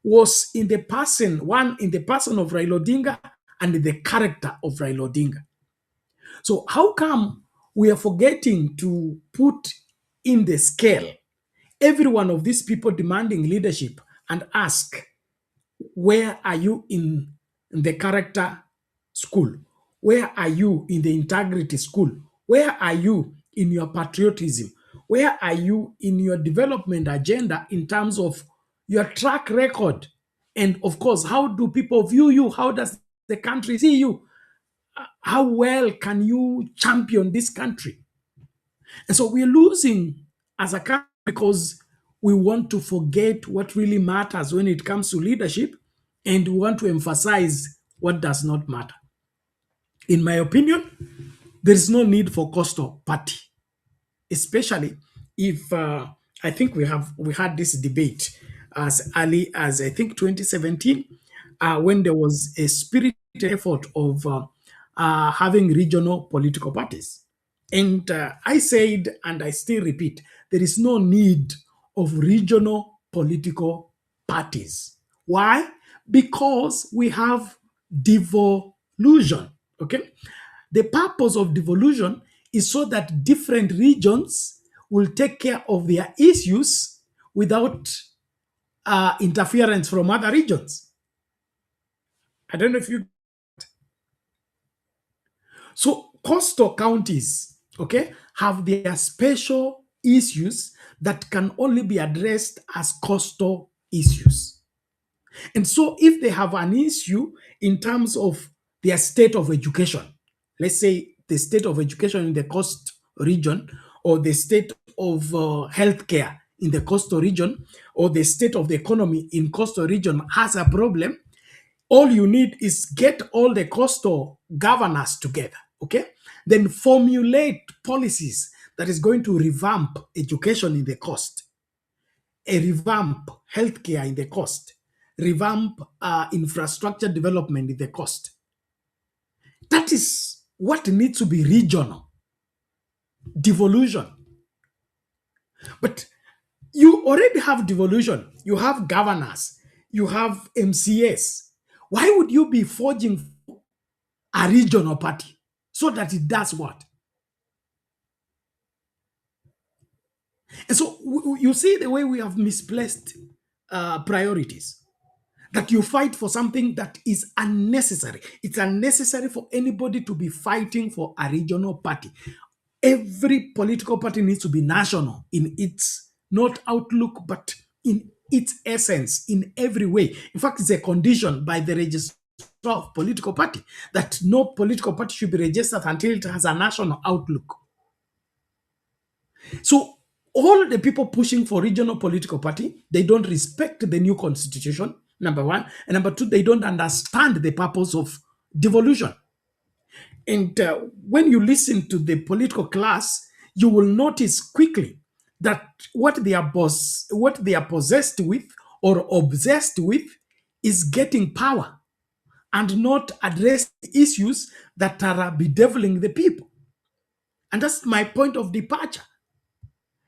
was in the person of Raila Odinga and the character of Raila Odinga. So how come we are forgetting to put in the scale every one of these people demanding leadership and ask, where are you in the character school? Where are you in the integrity school? Where are you in your patriotism? Where are you in your development agenda in terms of your track record? And of course, how do people view you? How does the country see you? how well can you champion this country? And so we're losing as a country because we want to forget what really matters when it comes to leadership, and we want to emphasize what does not matter. In my opinion, there is no need for coastal party, especially if I think we had this debate as early as I think 2017, when there was a spirited effort of having regional political parties. And I said, and I still repeat, there is no need of regional political parties. Why? Because we have devolution. Okay? The purpose of devolution is so that different regions will take care of their issues without interference from other regions. I don't know if you... So coastal counties, okay, have their special issues that can only be addressed as coastal issues. And so if they have an issue in terms of their state of education, let's say the state of education in the coast region, or the state of healthcare in the coastal region, or the state of the economy in coastal region has a problem, all you need is get all the coastal governors together, okay? Then formulate policies that is going to revamp education in the coast, revamp healthcare in the coast, revamp infrastructure development in the coast. That is what needs to be regional. Devolution. But you already have devolution. You have governors. You have MCAs. Why would you be forging a regional party so that it does what? And so you see the way we have misplaced priorities. That you fight for something that is unnecessary. It's unnecessary for anybody to be fighting for a regional party. Every political party needs to be national in its, not outlook, but in its essence, in every way. In fact, it's a condition by the registrar of political party that no political party should be registered until it has a national outlook. So all the people pushing for regional political party, they don't respect the new constitution, number one. And number two, they don't understand the purpose of devolution. And when you listen to the political class, you will notice quickly that what they are possessed with or obsessed with is getting power and not address issues that are bedeviling the people. And that's my point of departure.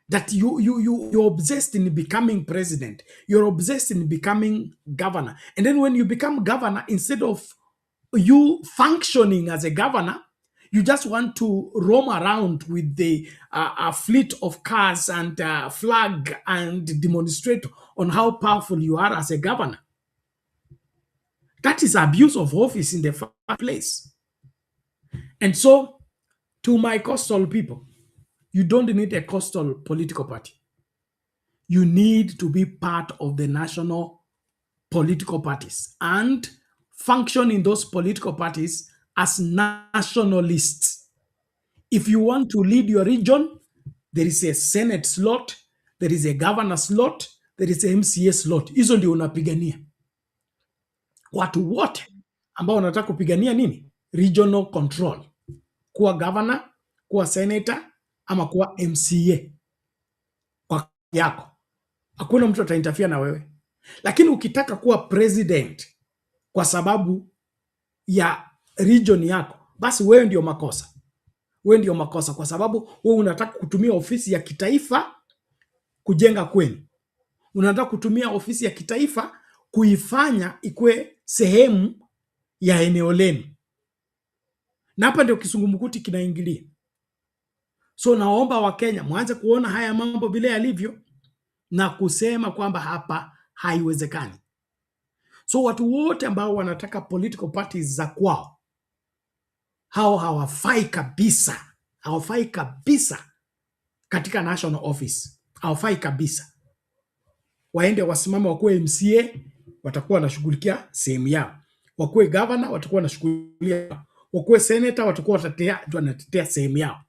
That you're obsessed in becoming president. You're obsessed in becoming governor. And then when you become governor, instead of you functioning as a governor, you just want to roam around with the fleet of cars and flag and demonstrate on how powerful you are as a governor. That is abuse of office in the first place. And so, to my coastal people, you don't need a coastal political party. You need to be part of the national political parties and function in those political parties as nationalists. If you want to lead your region, there is a Senate slot, there is a governor slot, there is a MCA slot. Hizo ndio unapigania. Watu wote ambao wanataka kupigania nini? Regional control. Kuwa governor, kuwa senator, ama kuwa MCA. Kwa yako. Hakuna mtu atainterfere na wewe. Lakini ukitaka kuwa president kwa sababu ya region yako, basi wewe ndio makosa. Wewe ndio makosa kwa sababu wewe unataka kutumia ofisi ya kitaifa kujenga kwenu. Unataka kutumia ofisi ya kitaifa kuifanya ikue sehemu ya eneo lenu. Na hapa ndio kisungumkuti kinaingilia. So naomba Wakenya mwanze kuona haya mambo vile yalivyo na kusema kwamba hapa haiwezekani. So watu wote ambao wanataka political parties za kwao, hao hawafai kabisa. Hawafai kabisa katika national office. Hawafai kabisa. Waende wasimame wakuwe MCA, watakuwa wanashughulikia sehemu yao. Wakuwe governor, watakuwa wanashughulikia. wakuwe senator, watakuwa wanatetea sehemu yao.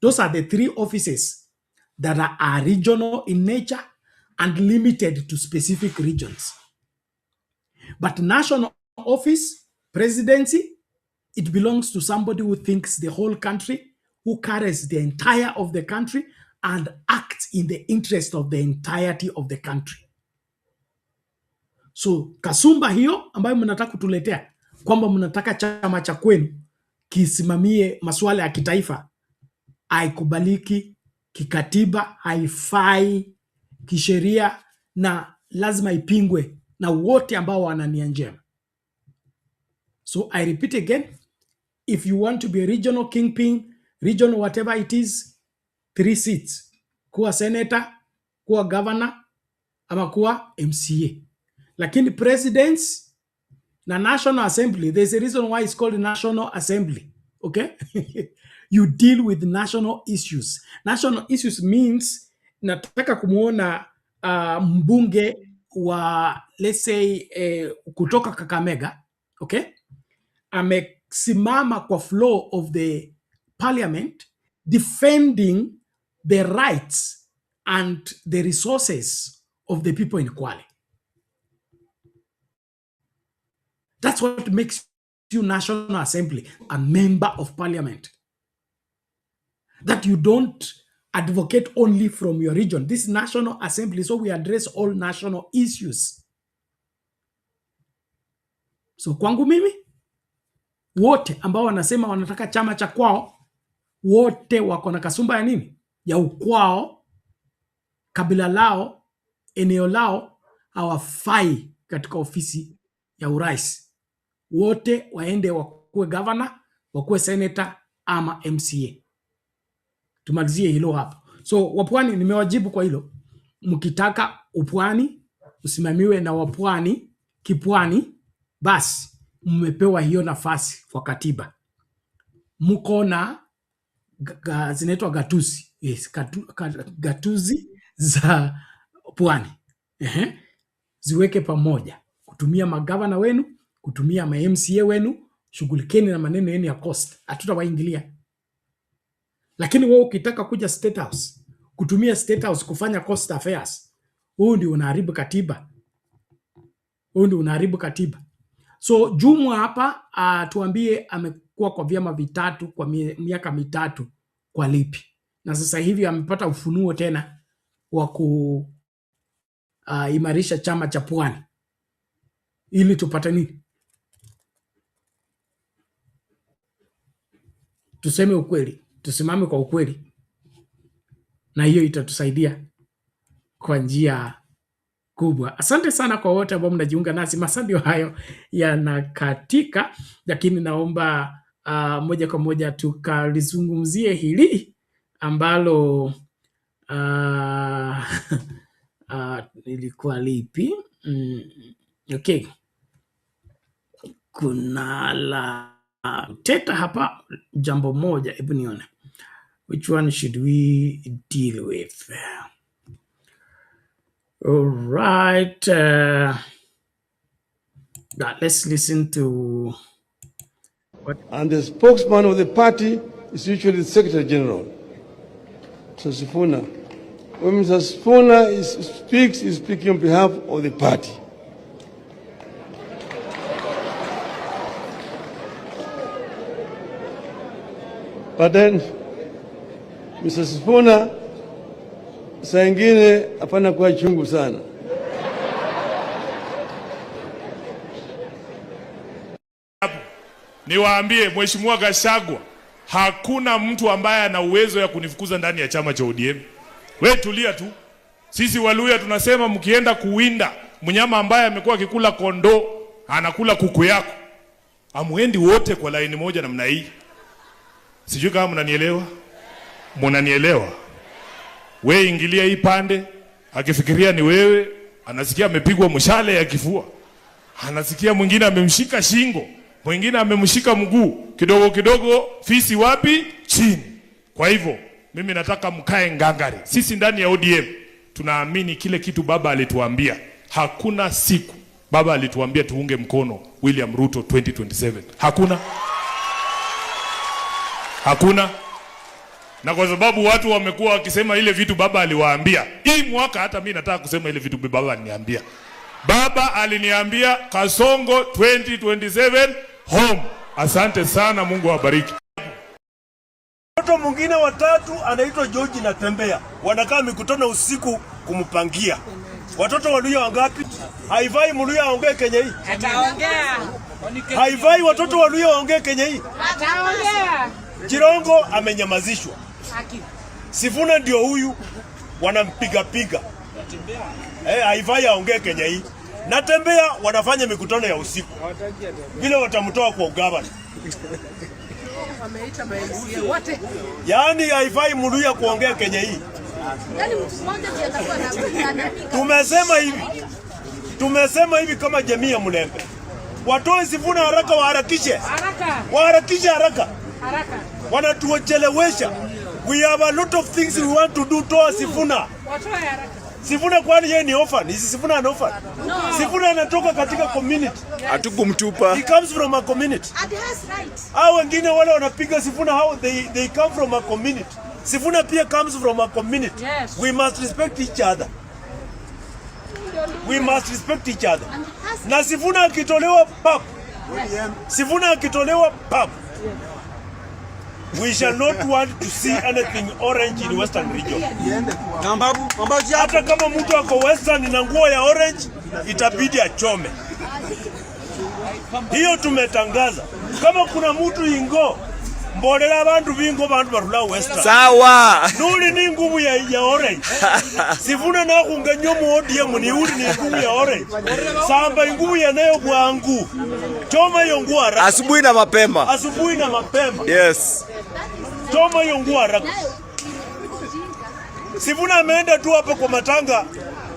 Those are the 3 offices that are regional in nature and limited to specific regions. But national office, presidency, it belongs to somebody who thinks the whole country, who carries the entire of the country and acts in the interest of the entirety of the country. So kasumba hiyo ambayo mnataka kutuletea kwamba mnataka chama cha kwenu kisimamie masuala ya kitaifa, haikubaliki kikatiba, haifai kisheria, na lazima ipingwe na wote ambao wana nia njema. So I repeat again, if you want to be a regional kingpin, regional whatever it is, 3 seats, kuwa senator, kuwa governor, ama kuwa MCA. Lakini presidents na National Assembly, there's a reason why it's called National Assembly, okay? You deal with national issues. National issues means nataka kumuona mbunge wa, let's say, kutoka Kakamega, okay? Amesimama kwa floor of the parliament defending the rights and the resources of the people in Kwale. That's what makes you National Assembly, a member of parliament. That you don't advocate only from your region. This National Assembly, so we address all national issues. So kwangu mimi, wote ambao wanasema wanataka chama cha kwao, wote wako na kasumba ya nini? Ya ukwao, kabila lao, eneo lao, hawafai katika ofisi ya urais. Wote waende wakuwe governor, wakuwe senator ama MCA. Tumalizie hilo hapa. So wapwani nimewajibu kwa hilo. Mkitaka upwani usimamiwe na wapwani kipwani, basi mmepewa hiyo nafasi kwa katiba. Mko na zinaitwa gatuzi. Yes, gatuzi za pwani. Ziweke pamoja. Kutumia magavana wenu, kutumia ma-MCA wenu, shughulikeni na maneno yenu ya cost. Hatutawaingilia. Lakini wewe ukitaka kuja State House, kutumia State House kufanya cost affairs, huu ndio unaharibu katiba. Huu ndio unaharibu katiba. So Jumwa hapa tuambie amekuwa kwa vyama vitatu kwa miaka mitatu kwa lipi. Na sasa hivi amepata ufunuo tena wa kuimarisha chama cha pwani. Ili tupate nini? Tuseme ukweli. Tusimame kwa ukweli. Na hiyo itatusaidia kwa njia kubwa. Asante sana kwa wote ambao mnajiunga nasi. Masandio hayo yanakatika, lakini naomba moja kwa moja tukalizungumzie hili ambalo ilikuwa lipi? Okay. Kuna la teta hapa jambo moja, hebu nione. Which one should we deal with? All right. Let's listen to what. And the spokesman of the party is usually the Secretary General, Mr. Sifuna. When Mr. Sifuna speaks, he's speaking on behalf of the party. But then, Mr. Sifuna, saa ingine hapana kwa chungu sana. Niwaambie Mheshimiwa Gachagua, hakuna mtu ambaye ana uwezo ya kunifukuza ndani ya chama cha ODM. Wewe tulia tu. Sisi Waluya tunasema mkienda kuwinda mnyama ambaye amekuwa akikula kondoo, anakula kuku yako, amuendi wote kwa laini moja namna hii. Sijui kama mnanielewa. Mnanielewa? Wewe ingilia hii pande, akifikiria ni wewe, anasikia amepigwa mshale ya kifua. Anasikia mwingine amemshika shingo, mwingine amemshika mguu, kidogo kidogo fisi wapi? Chini. Kwa hivyo mimi nataka mkae ngangari. Sisi ndani ya ODM tunaamini kile kitu baba alituambia. Hakuna siku baba alituambia tuunge mkono William Ruto 2027. Hakuna. Hakuna. Na kwa sababu watu wamekuwa wakisema ile vitu baba aliwaambia, hii mwaka hata mimi nataka kusema ile vitu baba aliniambia. Baba aliniambia Kasongo 2027 home. Asante sana, Mungu awabariki. Mtoto mwingine watatu anaitwa George na Tembea. Wanakaa mikutano usiku kumpangia. Watoto waluya wangapi? Haifai mluya aongee Kenya hii. Ataongea. Haifai watoto waluya waongee Kenya hii. Ataongea. Jirongo amenyamazishwa. Sifuna ndio huyu wanampiga piga. Haifai aongee Kenya hii. Na Tembea wanafanya mikutano ya usiku. Vile watamtoa kwa ugavana. Wameita maelisia wote. Yaani haifai mluya kuongea Kenya hii. Yaani mtu mmoja ndiye atakuwa anapigana. Tumesema hivi kama jamii ya Mlembe. Watoe Sifuna haraka, waharakishe. Haraka. Waharakishe haraka. Haraka. Wanatuchelewesha. We have a lot of things we want to do. Toa Sifuna. Watoe haraka. Sifuna kwani yeye ni orphan? Sifuna an orphan? No. Sifuna anatoka katika community. Hatukumtupa. He comes from a community. And he has rights. Hao wengine wale wanapiga Sifuna, how they come from a community. Sifuna pia comes from a community. Yes. We must respect each other. We must respect each other. Na Sifuna akitolewa pap. Sifuna akitolewa pap. We shall not want to see anything orange in Western region. Hata kama mtu ako Western na nguo ya orange, itabidi achome. Hiyo tumetangaza. Kama kuna mtu ingo, mbolela abantu bingo bantu barula Western. Sawa. Nuli ni nguvu ya orange. Sifuna na kunganyo mu ODM ni uli ni nguvu ya orange. Samba nguvu ya nayo bwangu. Choma hiyo nguvu haraka. Asubuhi na mapema. Asubuhi na mapema. Yes. Choma hiyo nguvu haraka. Sifuna ameenda tu hapo kwa matanga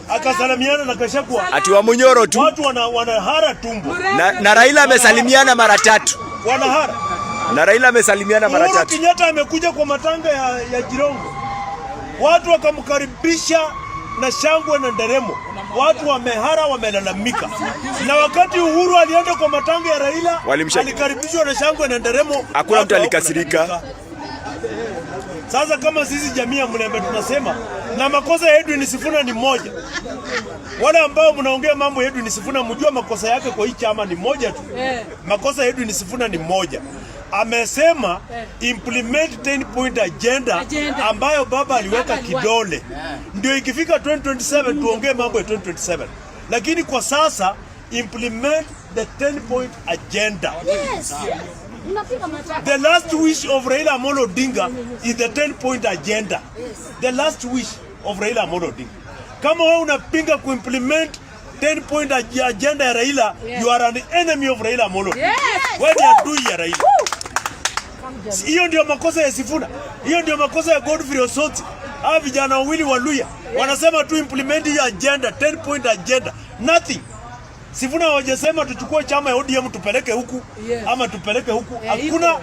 akasalimiana na Kashakwa. Ati wa Munyoro tu. Watu wanahara tumbo. Na Raila amesalimiana mara 3. Wanahara. Na Raila amesalimiana mara 3. Kenyatta amekuja kwa matanga ya Jirongo. Watu wakamkaribisha na shangwe na nderemo. Watu wamehara, wamelalamika. Na wakati Uhuru alienda kwa matanga ya Raila, alikaribishwa na shangwe na nderemo. Hakuna mtu alikasirika. Sasa kama sisi jamii ya Mlembe tunasema, na makosa ya Edwin Sifuna ni moja. Wale ambao mnaongea mambo ya Edwin Sifuna, mjua makosa yake kwa hii chama ni moja tu. Makosa ya Edwin Sifuna ni moja. Amesema implement 10-point agenda ambayo baba aliweka kidole. Ndio ikifika 2027 tuongee mambo ya 2027. Lakini kwa sasa implement the 10-point agenda. Yes. The last wish of Raila Odinga is the 10-point agenda. The last wish of Raila Odinga. Kama wewe unapinga kuimplement 10-point agenda ya Raila, you are an enemy of Raila Odinga. Wewe ni adui ya Raila. Hiyo ndio makosa ya Sifuna. Hiyo ndio makosa ya Godfrey Osoti. Hawa vijana wawili wa Luya wanasema tu implement hiyo agenda, 10-point agenda. Nothing. Sifuna hawajasema tuchukue chama ya ODM tupeleke huku ama tupeleke huku. Hakuna.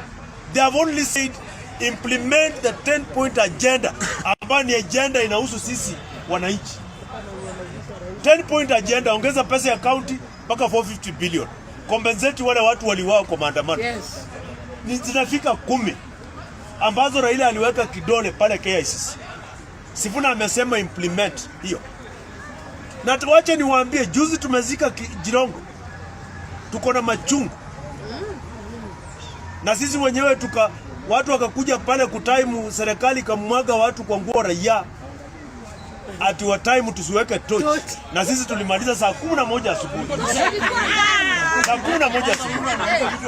They have only said implement the 10-point agenda ambayo ni agenda inahusu sisi wananchi. 10-point agenda, ongeza pesa ya county mpaka 450 billion. Compensate wale watu waliwao kwa maandamano. Ni zinafika 10 ambazo Raila aliweka kidole pale KICC. Sifuna amesema implement hiyo. Na tuache niwaambie, juzi tumezika Jirongo. Tuko na machungu. Na sisi wenyewe watu wakakuja pale kutaimu, serikali kamwaga watu kwa nguo raia. Ati wa time tusiweke torch. Na sisi tulimaliza saa 11 asubuhi. Saa 11 asubuhi.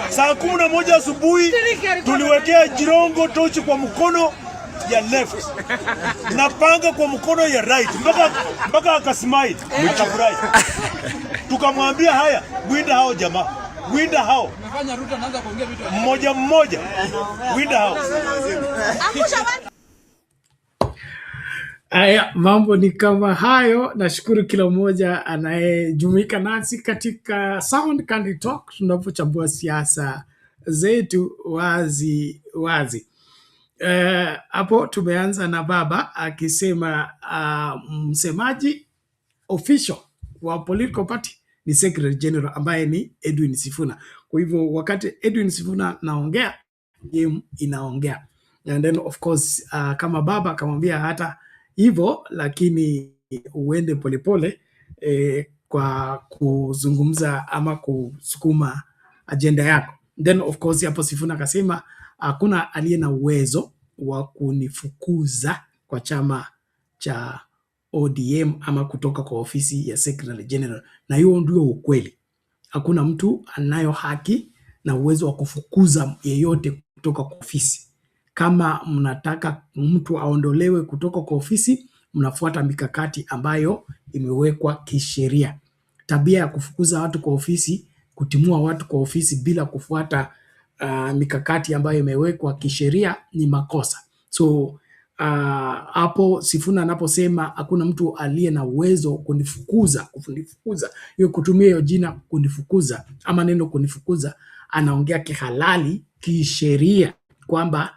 Saa 11 asubuhi tuliwekea Jirongo torch kwa mkono ya left na panga kwa mkono ya right mpaka akasmile akafurahi. Tukamwambia haya, winda hao jamaa, winda hao. Nafanya Ruto anaanza kuongea vitu mmoja, winda hao. Aya, mambo ni kama hayo. Nashukuru kila mmoja anayejumuika nasi katika Sound Candy Talk tunapochambua siasa zetu wazi wazi. Hapo tumeanza na baba akisema msemaji official wa political party ni Secretary General ambaye ni Edwin Sifuna. Kwa hivyo wakati Edwin Sifuna naongea, game inaongea. And then of course kama baba akamwambia hata hivyo, lakini uende polepole kwa kuzungumza ama kusukuma ajenda yako. Then of course hapo Sifuna akasema hakuna aliye na uwezo wa kunifukuza kwa chama cha ODM ama kutoka kwa ofisi ya Secretary General, na hiyo ndio ukweli. Hakuna mtu anayo haki na uwezo wa kufukuza yeyote kutoka kwa ofisi. Kama mnataka mtu aondolewe kutoka kwa ofisi, mnafuata mikakati ambayo imewekwa kisheria. Tabia ya kufukuza watu kwa ofisi, kutimua watu kwa ofisi bila kufuata mikakati ambayo imewekwa kisheria ni makosa. So hapo Sifuna anaposema hakuna mtu aliye na uwezo kunifukuza, hiyo kutumia hiyo jina kunifukuza ama neno kunifukuza, anaongea kihalali kisheria kwamba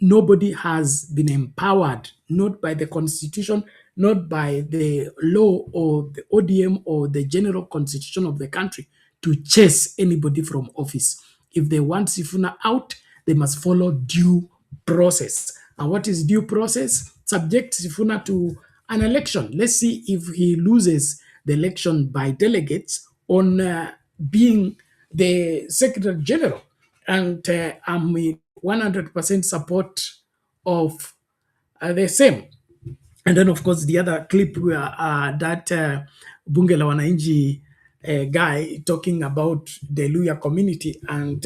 nobody has been empowered, not by the constitution, not by the law or the ODM or the general constitution of the country to chase anybody from office. If they want Sifuna out, they must follow due process. And what is due process? Subject Sifuna to an election. Let's see if he loses the election by delegates on being the Secretary General. And I'm in 100% support of the same. And then of course the other clip where that Bunge la Wananchi guy talking about the Luhya community, and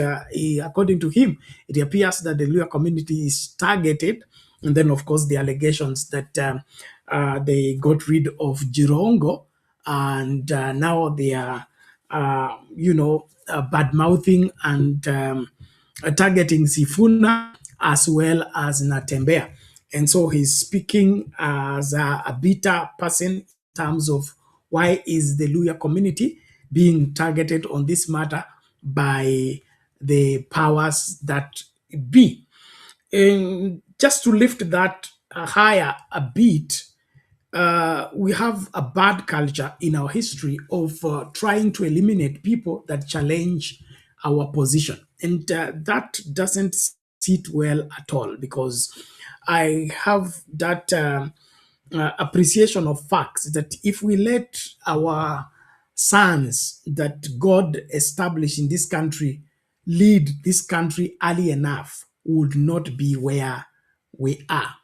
according to him, it appears that the Luhya community is targeted. And then of course the allegations that they got rid of Jirongo, and now they are bad mouthing and targeting Sifuna as well as Natembeya. And so he's speaking as a bitter person in terms of why is the Luhya community being targeted on this matter by the powers that be. And just to lift that higher a bit, we have a bad culture in our history of trying to eliminate people that challenge our position. And that doesn't sit well at all, because I have that appreciation of facts that if we let our sons that God established in this country lead this country early enough, we would not be where we are.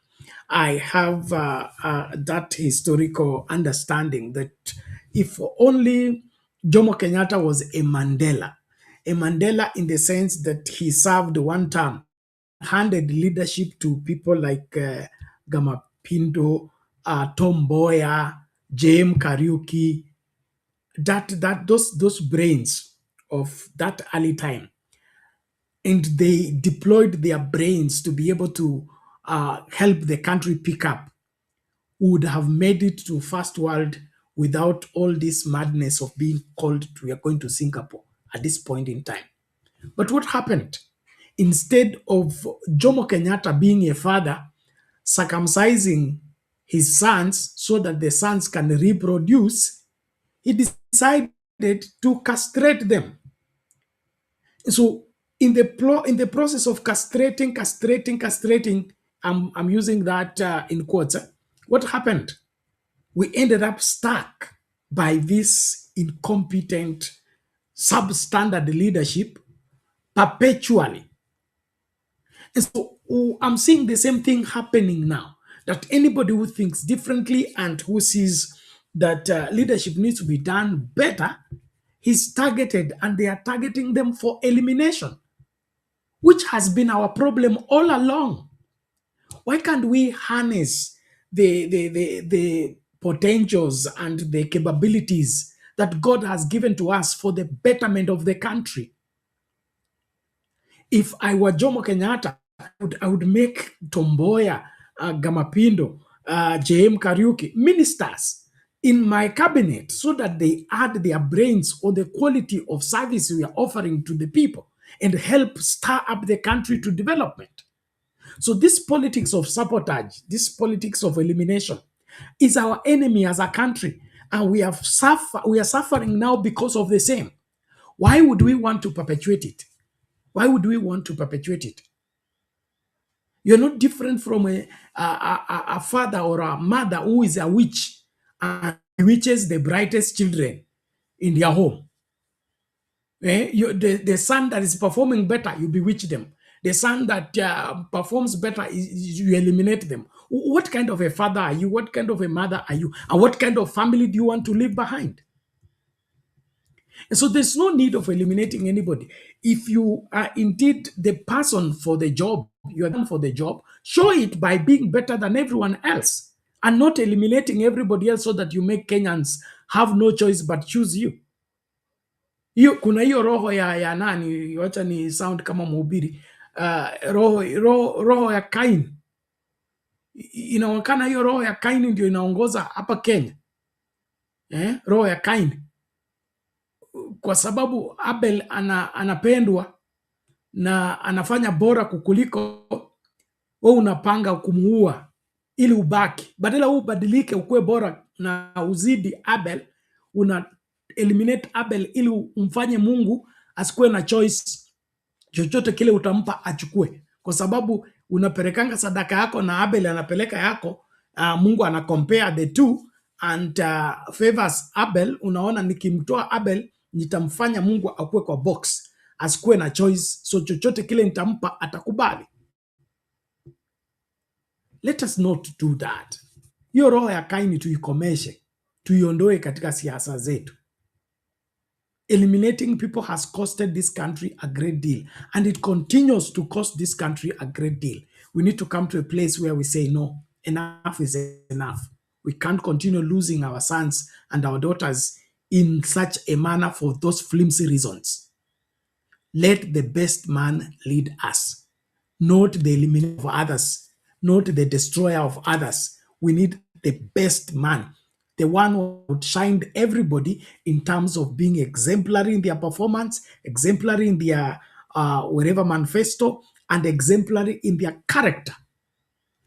I have that historical understanding that if only Jomo Kenyatta was a Mandela in the sense that he served one term, handed leadership to people like Gamapindo, Tom Mboya, J.M. Kariuki, those brains of that early time, and they deployed their brains to be able to help the country pick up, would have made it to first world without all this madness of being called we are going to Singapore at this point in time. But what happened? Instead of Jomo Kenyatta being a father, circumcising his sons so that the sons can reproduce, he decided to castrate them. So in the process of castrating, I'm using that in quotes, what happened? We ended up stuck by this incompetent, substandard leadership perpetually. And so I'm seeing the same thing happening now, that anybody who thinks differently and who sees that leadership needs to be done better, he's targeted, and they are targeting them for elimination, which has been our problem all along. Why can't we harness the potentials and the capabilities that God has given to us for the betterment of the country? If I were Jomo Kenyatta, I would make Tom Mboya, Gamapindo, J.M. Kariuki ministers in my cabinet so that they add their brains on the quality of service we are offering to the people and help stir up the country to development. So this politics of sabotage, this politics of elimination is our enemy as a country, and we are suffering now because of the same. Why would we want to perpetuate it? Why would we want to perpetuate it? You're not different from a father or a mother who is a witch and bewitches the brightest children in their home. The son that is performing better, you bewitch them. The son that performs better, you eliminate them. What kind of a father are you? What kind of a mother are you? And what kind of family do you want to leave behind? And so there's no need of eliminating anybody. If you are indeed the person for the job, you are done for the job, show it by being better than everyone else and not eliminating everybody else so that you make Kenyans have no choice but choose you. Kuna hiyo roho ya nani, wacha ni sound kama mhubiri, roho ya Kain. Inaonekana hiyo roho ya Kain ndio inaongoza hapa Kenya. Roho ya Kain. Kwa sababu Abel anapendwa na anafanya bora kukuliko, wewe unapanga kumuua ili ubaki. Badala ubadilike ukue bora na uzidi Abel, una eliminate Abel ili umfanye Mungu asikuwe na choice. Chochote kile utampa achukue. Kwa sababu unapelekanga sadaka yako na Abel anapeleka yako, Mungu ana compare the two and favors Abel. Unaona, nikimtoa Abel nitamfanya Mungu akue kwa box, asikuwe na choice, so chochote kile nitampa atakubali. Let us not do that. Hiyo roho ya Kaini tuikomeshe, tuiondoe katika siasa zetu. Eliminating people has costed this country a great deal, and it continues to cost this country a great deal. We need to come to a place where we say, no, enough is enough. We can't continue losing our sons and our daughters in such a manner for those flimsy reasons. Let the best man lead us, not the eliminator of others, not the destroyer of others. We need the best man, the one who would shine everybody in terms of being exemplary in their performance, exemplary in their wherever manifesto, and exemplary in their character.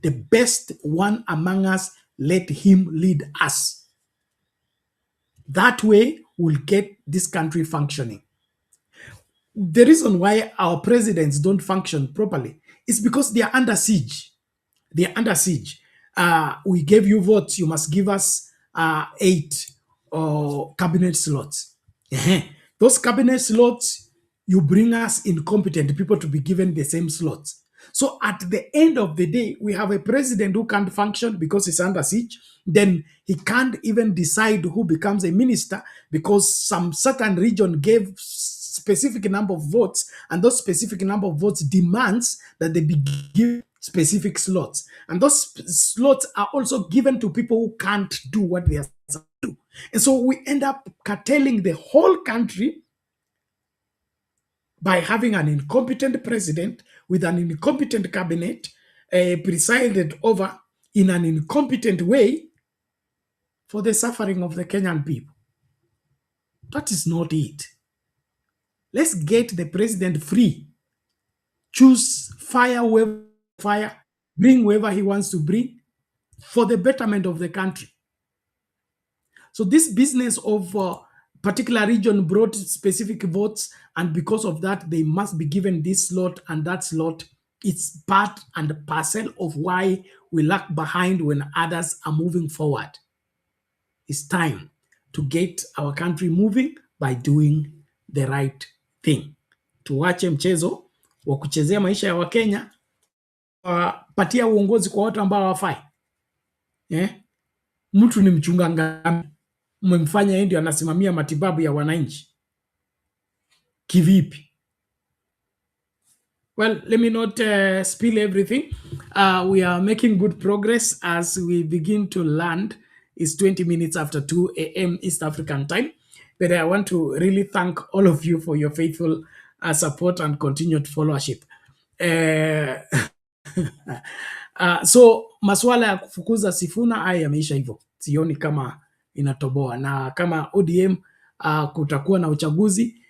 The best one among us, let him lead us. That way, we'll get this country functioning. The reason why our presidents don't function properly is because they are under siege. They are under siege. We gave you votes, you must give us 8 cabinet slots. Those cabinet slots, you bring us incompetent people to be given the same slots. So at the end of the day, we have a president who can't function because he's under siege. Then he can't even decide who becomes a minister because some certain region gave specific number of votes, and those specific number of votes demands that they be given specific slots. And those slots are also given to people who can't do what they are supposed to do. And so we end up curtailing the whole country by having an incompetent president with an incompetent cabinet presided over in an incompetent way for the suffering of the Kenyan people. That is not it. Let's get the president free. Choose, fire whoever fire, bring whoever he wants to bring for the betterment of the country. So this business of particular region brought specific votes, and because of that, they must be given this slot and that slot. It's part and parcel of why we lag behind when others are moving forward. It's time to get our country moving by doing the right thing. Tuache mchezo wa kuchezea maisha ya Wakenya, patia uongozi kwa watu ambao hawafai. Mtu ni mchunga ngamia, mmemfanya yeye ndio anasimamia matibabu ya wananchi. Kivipi? Well, let me not spill everything. We are making good progress as we begin to land. It's 20 minutes after 2 a.m. East African time. But I want to really thank all of you for your faithful support and continued followership. So masuala ya kufukuza Sifuna haya yameisha hivyo. Sioni kama inatoboa, na kama ODM kutakuwa na uchaguzi,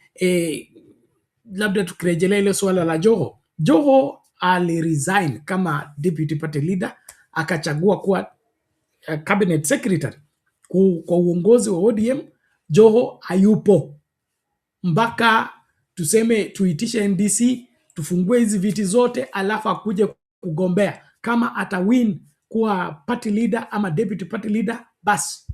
labda tukirejelea ile swala la Joho. Joho aliresign kama deputy party leader, akachagua kuwa cabinet secretary kwa uongozi wa ODM. Joho hayupo mpaka tuseme tuitishe NDC tufungue hizi viti zote, alafu akuje kugombea. Kama atawin kuwa party leader ama deputy party leader, basi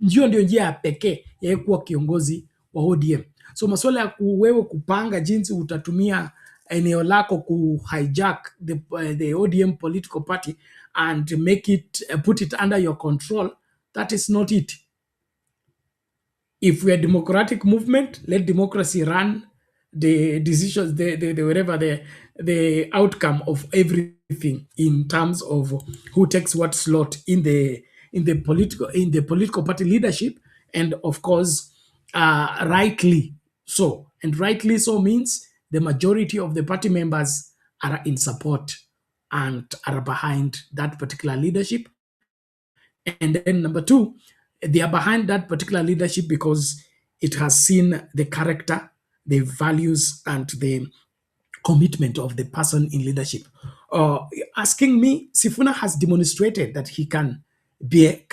ndio njia ya pekee ya kuwa kiongozi wa ODM. So masuala ya wewe kupanga jinsi utatumia eneo lako ku hijack the ODM political party and make it put it under your control, that is not it. If we are a democratic movement, let democracy run the decisions, the outcome of everything in terms of who takes what slot in the political party leadership, and of course, rightly so. And rightly so means the majority of the party members are in support and are behind that particular leadership. And then number two, they are behind that particular leadership because it has seen the character, the values, and the commitment of the person in leadership. Asking me, Sifuna has demonstrated that he can be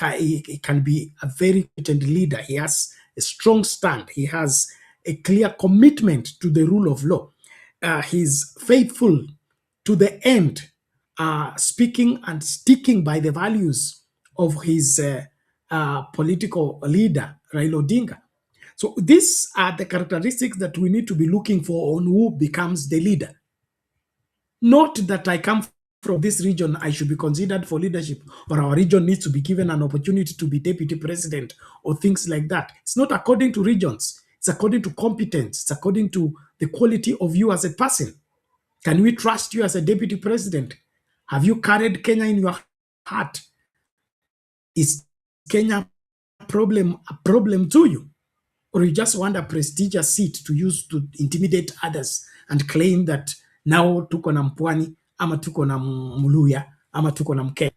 a very competent leader. He has a strong stand. He has a clear commitment to the rule of law. He's faithful to the end, speaking and sticking by the values of his political leader, Raila Odinga. So these are the characteristics that we need to be looking for on who becomes the leader. Not that I come from this region, I should be considered for leadership, or our region needs to be given an opportunity to be deputy president or things like that. It's not according to regions. It's according to competence. It's according to the quality of you as a person. Can we trust you as a deputy president? Have you carried Kenya in your heart? Is Kenya a problem to you? Or you just want a prestigious seat to use to intimidate others and claim that now tuko na Mpwani ama tuko na Mluya ama tuko na Mkenya?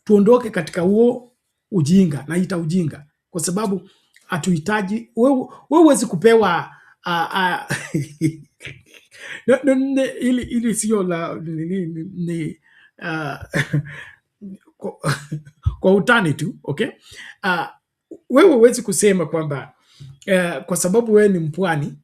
Tuondoke katika huo ujinga, naita ujinga, kwa sababu hatuhitaji. Wewe huwezi kupewa ili sio la kwa utani tu, okay? Wewe huwezi kusema kwamba kwa sababu wewe ni Mpwani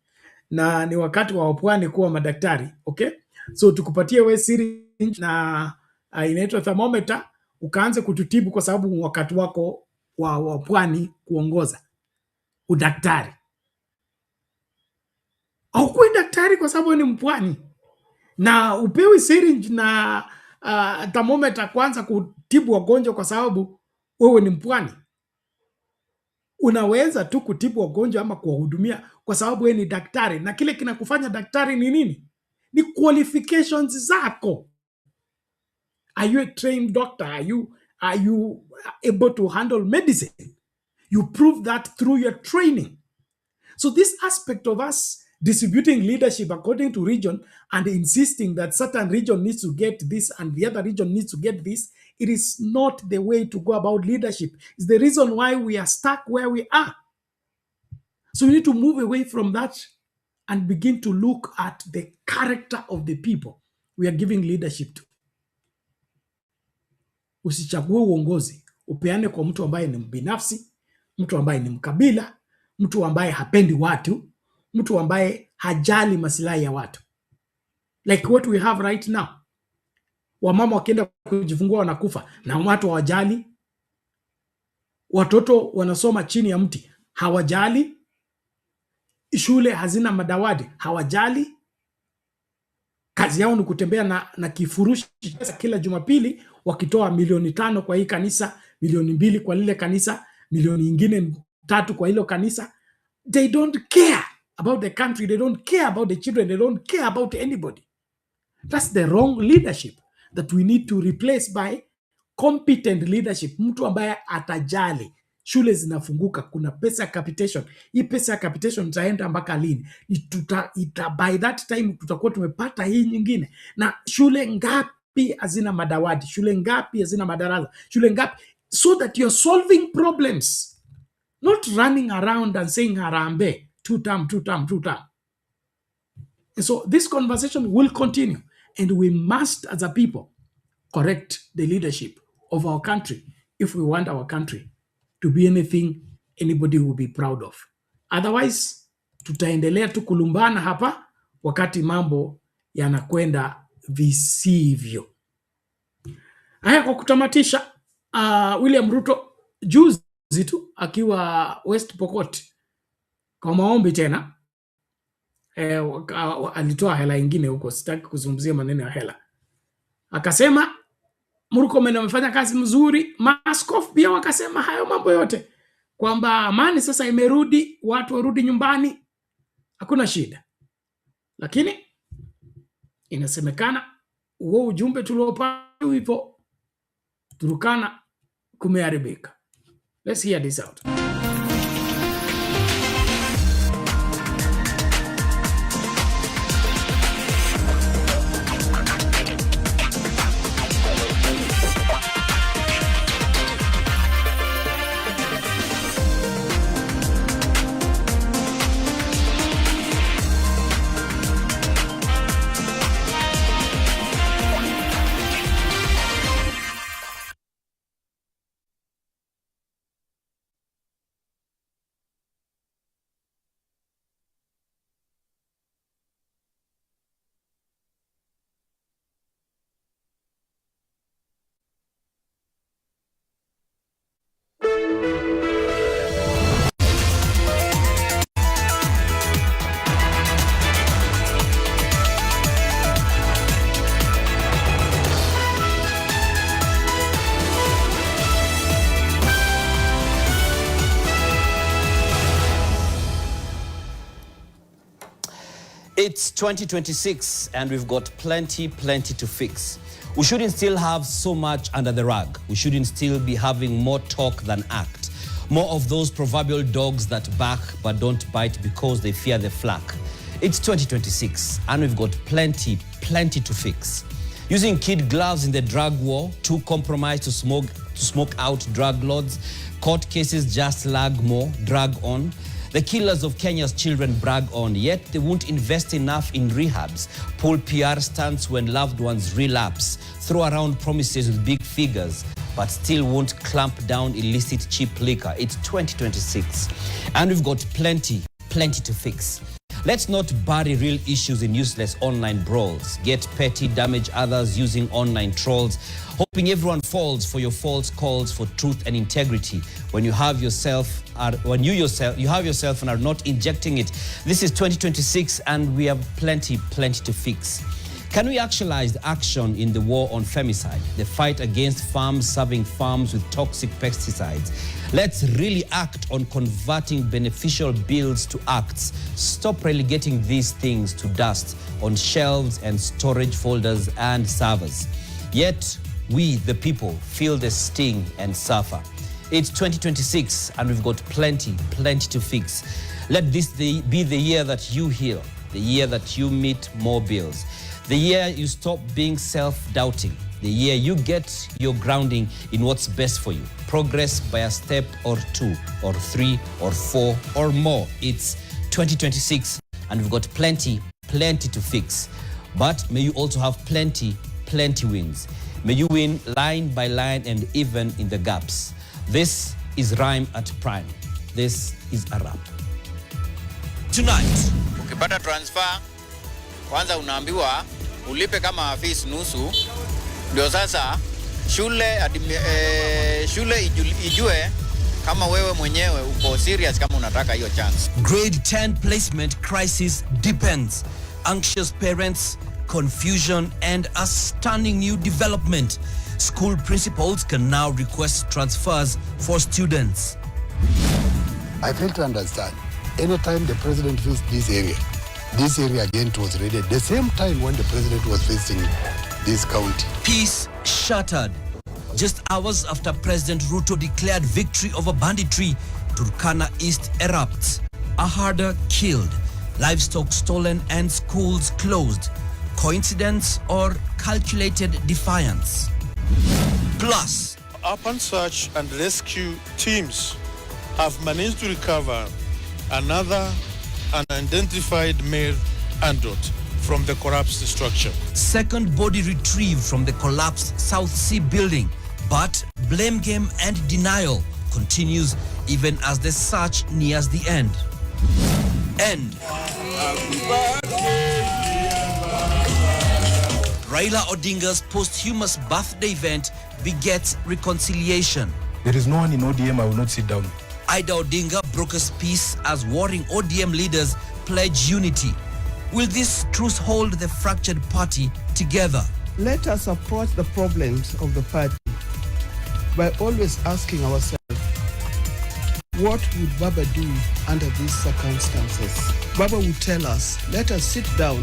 na ni wakati wa Wapwani kuwa madaktari, okay? So tukupatie wewe syringe na inaitwa thermometer, ukaanze kututibu kwa sababu wakati wako wa Wapwani kuongoza udaktari. Haukuwi daktari kwa sababu ni Mpwani, na upewi syringe na thermometer kwanza kutibu wagonjwa kwa sababu wewe ni Mpwani. Unaweza tu kutibu wagonjwa ama kuwahudumia kwa sababu wewe ni daktari, na kile kinakufanya daktari ni nini? Ni qualifications zako. Are you a trained doctor? Are you able to handle medicine? You prove that through your training. So this aspect of us distributing leadership according to region and insisting that certain region needs to get this and the other region needs to get this, it is not the way to go about leadership. It's the reason why we are stuck where we are. So we need to move away from that and begin to look at the character of the people we are giving leadership to. Usichague uongozi upeane kwa mtu ambaye ni mbinafsi, mtu ambaye ni mkabila, mtu ambaye hapendi watu, mtu ambaye hajali maslahi ya watu. Like what we have right now. Wamama wakienda kujifungua wanakufa na watu hawajali. Watoto wanasoma chini ya mti, hawajali. Shule hazina madawati, hawajali. Kazi yao ni kutembea na kifurushi kila Jumapili, wakitoa 5 kwa hii kanisa, 2 kwa lile kanisa, 3 kwa hilo kanisa. They don't care about the country, they don't care about the children, they don't care about anybody. That's the wrong leadership that we need to replace by competent leadership. Mtu ambaye atajali. Shule zinafunguka, kuna pesa ya capitation. Hii pesa ya capitation itaenda mpaka lini? By that time tutakuwa tumepata hii nyingine. Na shule ngapi hazina madawati? Shule ngapi hazina madarasa? Shule ngapi? So that you're solving problems. Not running around and saying harambe, 2 term. And so this conversation will continue, and we must, as a people, correct the leadership of our country if we want our country to be anything anybody will be proud of. Otherwise, tutaendelea tu kulumbana hapa wakati mambo yanakwenda visivyo. Haya, kwa kutamatisha, William Ruto juzi tu akiwa West Pokot kwa maombi tena, alitoa hela ingine huko, sitaki kuzungumzia maneno ya hela. Akasema Murkomen amefanya kazi mzuri, maaskofu pia wakasema hayo mambo yote, kwamba amani sasa imerudi, watu warudi nyumbani, hakuna shida. Lakini inasemekana huo ujumbe tuliopata hivyo Turkana kumeharibika. Let's hear this out. It's 2026 and we've got plenty to fix. We shouldn't still have so much under the rug. We shouldn't still be having more talk than act. More of those proverbial dogs that bark but don't bite because they fear the flack. It's 2026 and we've got plenty to fix. Using kid gloves in the drug war, too compromised to smoke out drug lords, court cases just lag more, drag on. The killers of Kenya's children brag on, yet they won't invest enough in rehabs, pull PR stunts when loved ones relapse, throw around promises with big figures, but still won't clamp down illicit cheap liquor. It's 2026, and we've got plenty to fix. Let's not bury real issues in useless online brawls, get petty, damage others using online trolls, hoping everyone falls for your false calls for truth and integrity when you have yourself and are not injecting it. This is 2026 and we have plenty to fix. Can we actualize action in the war on femicide, the fight against farms serving farms with toxic pesticides? Let's really act on converting beneficial bills to acts. Stop relegating these things to dust on shelves and storage folders and servers. Yet, we, the people, feel the sting and suffer. It's 2026 and we've got plenty to fix. Let this be the year that you heal, the year that you meet more bills, the year you stop being self-doubting, the year you get your grounding in what's best for you. Progress by a step or two or three or four or more. It's 2026 and we've got plenty to fix. But may you also have plenty wins. May you win line by line and even in the gaps. This is Rhyme at Prime. This is a rap. Tonight, ukipata transfer kwanza unaambiwa ulipe kama fees nusu, ndio sasa shule ijue kama wewe mwenyewe uko serious kama unataka hiyo chance. Grade 10 placement crisis deepens. Anxious parents, confusion, and a stunning new development. School principals can now request transfers for students. I fail to understand. Anytime the president visits this area again was raided. The same time when the president was visiting this county. Peace shattered. Just hours after President Ruto declared victory over banditry, Turkana East erupts. A herder killed, livestock stolen, and schools closed. Coincidence or calculated defiance? Plus, urban search and rescue teams have managed to recover another unidentified male adult from the collapsed structure. Second body retrieved from the collapsed South Sea building, but blame game and denial continues even as the search nears the end. Raila Odinga's posthumous birthday event begets reconciliation. There is no one in ODM I will not sit down with. Ida Odinga brokers peace as warring ODM leaders pledge unity. Will this truce hold the fractured party together? Let us approach the problems of the party by always asking ourselves, what would Baba do under these circumstances? Baba would tell us, let us sit down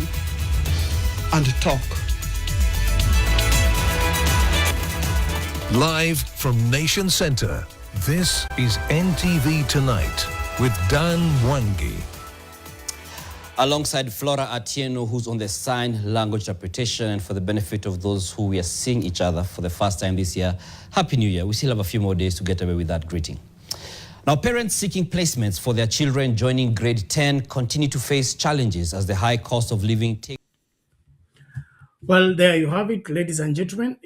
and talk. Live from Nation Center, this is NTV Tonight with Dan Wangi. Alongside Flora Atieno, who's on the sign language interpretation, and for the benefit of those who we are seeing each other for the first time this year, Happy New Year. We still have a few more days to get away with that greeting. Now, parents seeking placements for their children joining grade 10 continue to face challenges as the high cost of living takes. Well, there you have it, ladies and gentlemen.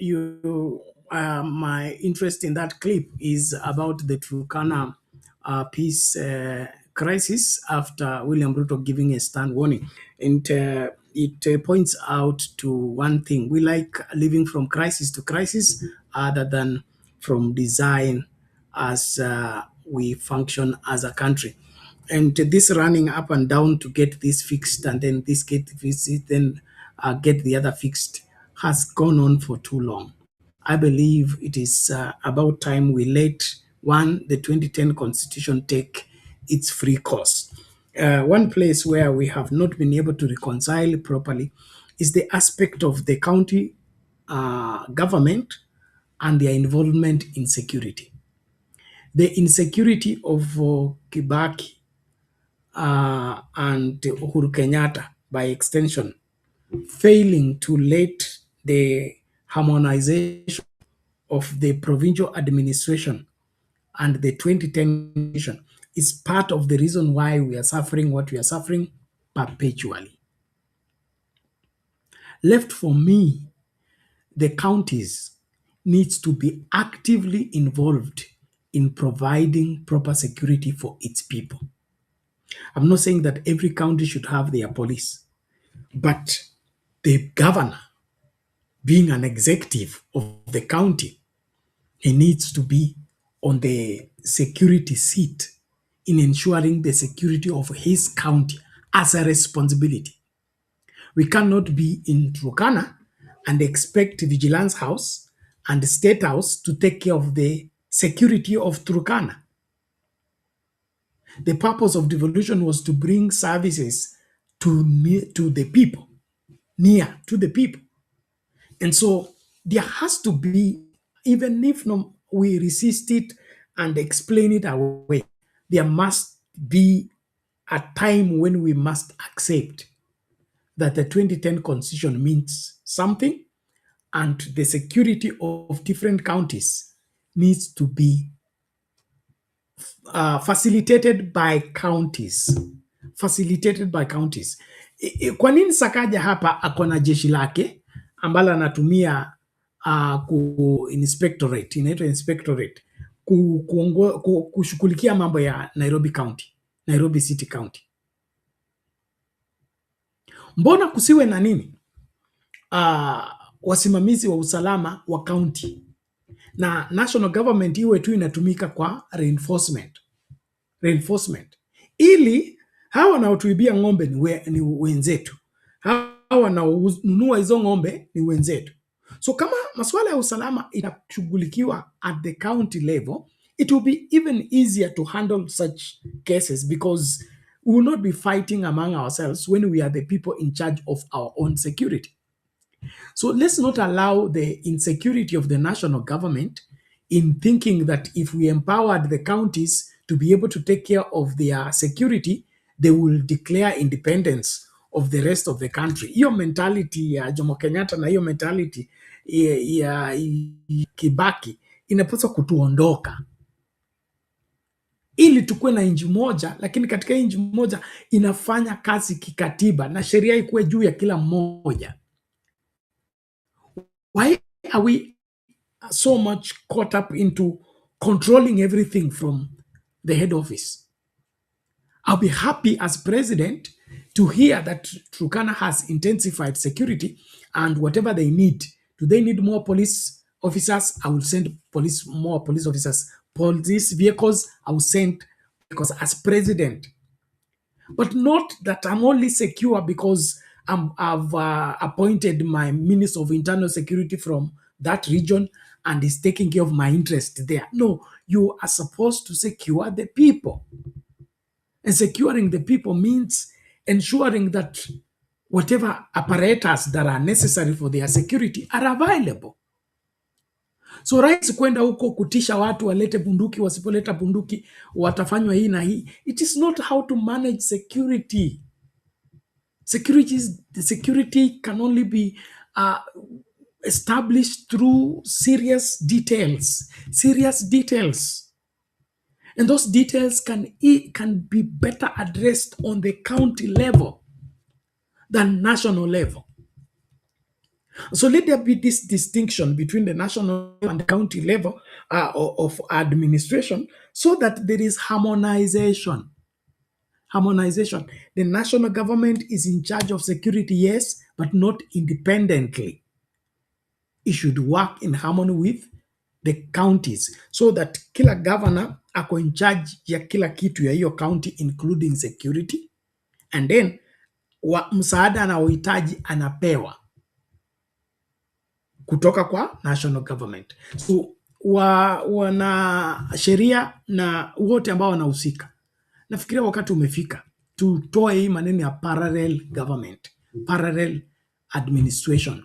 My interest in that clip is about the Turkana peace crisis after William Ruto giving a stern warning. And it points out to one thing. We like living from crisis to crisis other than from design as we function as a country. And this running up and down to get this fixed and then this get fixed, then get the other fixed has gone on for too long. I believe it is about time we let the 2010 Constitution take its free course. One place where we have not been able to reconcile properly is the aspect of the county government and their involvement in security. The insecurity of Kibaki and Uhuru Kenyatta, by extension, failing to let the harmonization of the provincial administration and the 2010 Constitution is part of the reason why we are suffering what we are suffering perpetually. Left for me, the counties needs to be actively involved in providing proper security for its people. I'm not saying that every county should have their police, but the governor, being an executive of the county, he needs to be on the security seat in ensuring the security of his county as a responsibility. We cannot be in Turkana and expect Vigilance House and State House to take care of the security of Turkana. The purpose of devolution was to bring services to the people, near to the people. And so there has to be, even if we resist it and explain it away, there must be a time when we must accept that the 2010 Constitution means something and the security of different counties needs to be facilitated by counties. Facilitated by counties. Kwa nini Sakaja hapa akona jeshi lake ambalo anatumia inspectorate, inaitwa inspectorate, kushughulikia mambo ya Nairobi County, Nairobi City County? Mbona kusiwe na nini? Wasimamizi wa usalama wa county na national government iwe tu inatumika kwa reinforcement, ili hawa wanaotuibia ng'ombe ni wenzetu, hawa wanaonunua hizo ng'ombe ni wenzetu. So kama masuala ya usalama inashughulikiwa at the county level, it will be even easier to handle such cases because we will not be fighting among ourselves when we are the people in charge of our own security. So let's not allow the insecurity of the national government in thinking that if we empowered the counties to be able to take care of their security, they will declare independence of the rest of the country. Hiyo mentality ya Jomo Kenyatta na hiyo mentality ya Kibaki inapaswa kutuondoka ili tukue na nchi moja, lakini katika nchi moja inafanya kazi kikatiba na sheria ikuwe juu ya kila mmoja. Why are we so much caught up into controlling everything from the head office? I'll be happy as president to hear that Turkana has intensified security and whatever they need. Do they need more police officers? I will send more police officers. Police vehicles, I will send because as president. But not that I'm only secure because I've appointed my Minister of Internal Security from that region and is taking care of my interest there. No, you are supposed to secure the people. And securing the people means ensuring that whatever apparatus that are necessary for their security are available. So rais kwenda huko kutisha watu walete bunduki, wasipoleta bunduki watafanywa hii na hii. It is not how to manage security. Security can only be established through serious details. And those details can be better addressed on the county level than national level. So let there be this distinction between the national and the county level of administration so that there is harmonization. The national government is in charge of security, yes, but not independently. It should work in harmony with the counties so that kila governor ako in charge ya kila kitu ya hiyo county including security, and then msaada anaohitaji anapewa kutoka kwa national government. So wana sheria na wote ambao wanahusika, nafikiria wakati umefika tutoe hii maneno ya parallel government, parallel administration.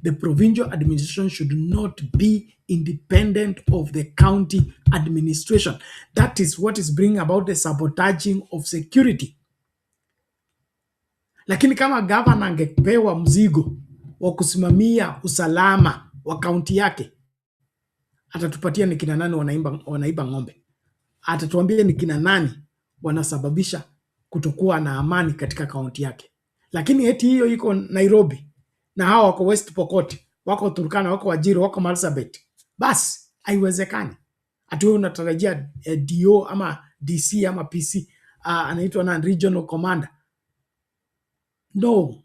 The provincial administration should not be independent of the county administration. That is what is bringing about the sabotaging of security. Lakini kama governor angepewa mzigo wa kusimamia usalama wa kaunti yake, atatupatia ni kina nani wanaiba ng'ombe, atatuambia ni kina nani wanasababisha kutokuwa na amani katika kaunti yake. Lakini eti hiyo iko Nairobi na hawa wako West Pokot, wako Turkana, wako Wajir, wako Marsabit, basi haiwezekani. Ati wewe unatarajia DO ama DC ama PC anaitwa na regional commander. No.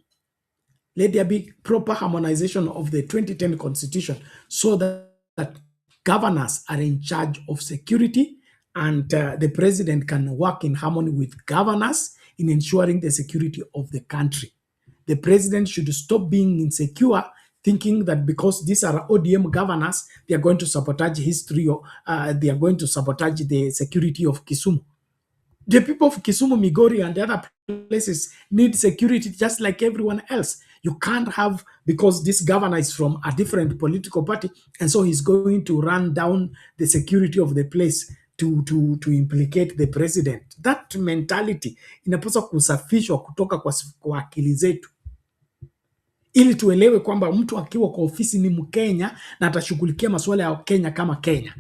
Let there be proper harmonization of the 2010 constitution so that governors are in charge of security, and the president can work in harmony with governors in ensuring the security of the country. The president should stop being insecure, thinking that because these are ODM governors, they are going to sabotage history, or they are going to sabotage the security of Kisumu. The people of Kisumu, Migori, and the other places need security just like everyone else. You can't have, because this governor is from a different political party, and so he's going to run down the security of the place to implicate the president. That mentality inapaswa kusafishwa kutoka kwa akili zetu, ili tuelewe kwamba mtu akiwa kwa ofisi ni Mkenya na atashughulikia masuala ya Kenya kama Kenya.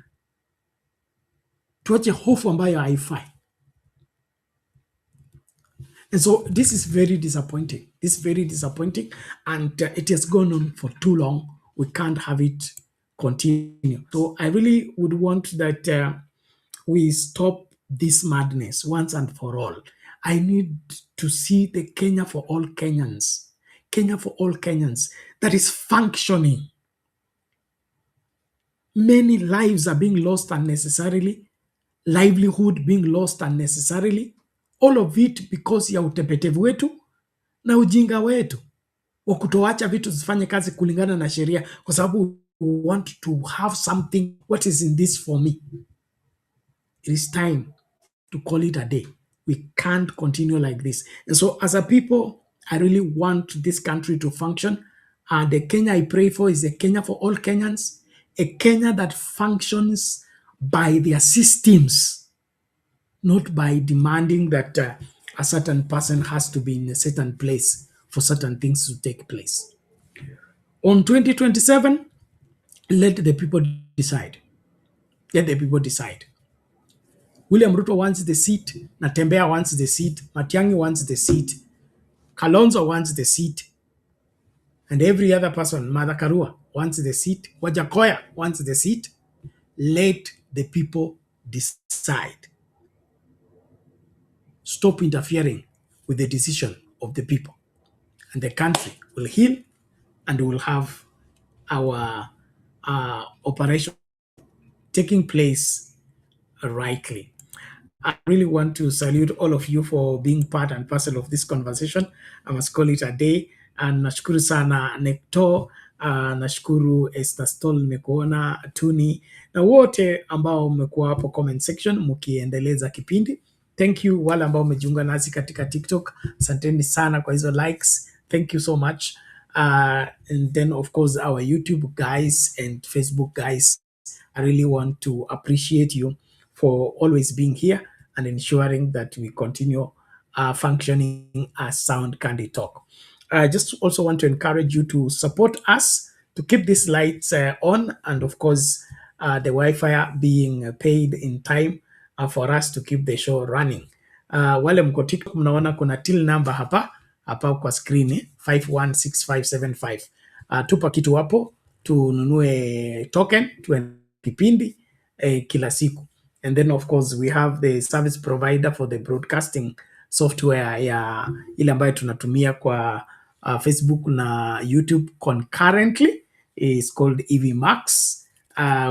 Tuache hofu ambayo haifai. And so this is very disappointing. And it has gone on for too long. We can't have it continue. So I really would want that we stop this madness once and for all. I need to see the Kenya for all Kenyans. Kenya for all Kenyans that is functioning. Many lives are being lost unnecessarily. Livelihood being lost unnecessarily. All of it because ya utepetevu wetu na ujinga wetu wa kutoacha vitu zifanye kazi kulingana na sheria, kwa sababu we want to have something. What is in this for me? It is time to call it a day. We can't continue like this. And so as a people, I really want this country to function. And the Kenya I pray for is a Kenya for all Kenyans, a Kenya that functions by their systems, not by demanding that a certain person has to be in a certain place for certain things to take place. On 2027, let the people decide. Let the people decide. William Ruto wants the seat, Natembeya wants the seat, Matiang'i wants the seat, Kalonzo wants the seat, and every other person, Martha Karua wants the seat, Wajakoya wants the seat. Let the people decide. Stop interfering with the decision of the people, and the country will heal, and we'll have our operation taking place rightly. I really want to salute all of you for being part and parcel of this conversation. I must call it a day. And nashukuru sana Nekto, nashukuru Esther Stoll, nimekuona Tuni, na wote ambao mmekuwa hapo comment section mkiendeleza kipindi. Thank you wale ambao umejiunga nasi katika TikTok. Asanteni sana kwa hizo likes. Thank you so much. And then of course our YouTube guys and Facebook guys, I really want to appreciate you for always being here and ensuring that we continue functioning as Sound Candy Talk. I just also want to encourage you to support us to keep these lights on, and of course the Wi-Fi being paid in time for us to keep the show running. Wale mko TikTok mnaona kuna till number hapa kwa screen 516575. Tupa kitu hapo tununue token tuende kipindi kila siku. And then of course we have the service provider for the broadcasting software ya ile ambayo tunatumia kwa Facebook na YouTube concurrently is called EV Max.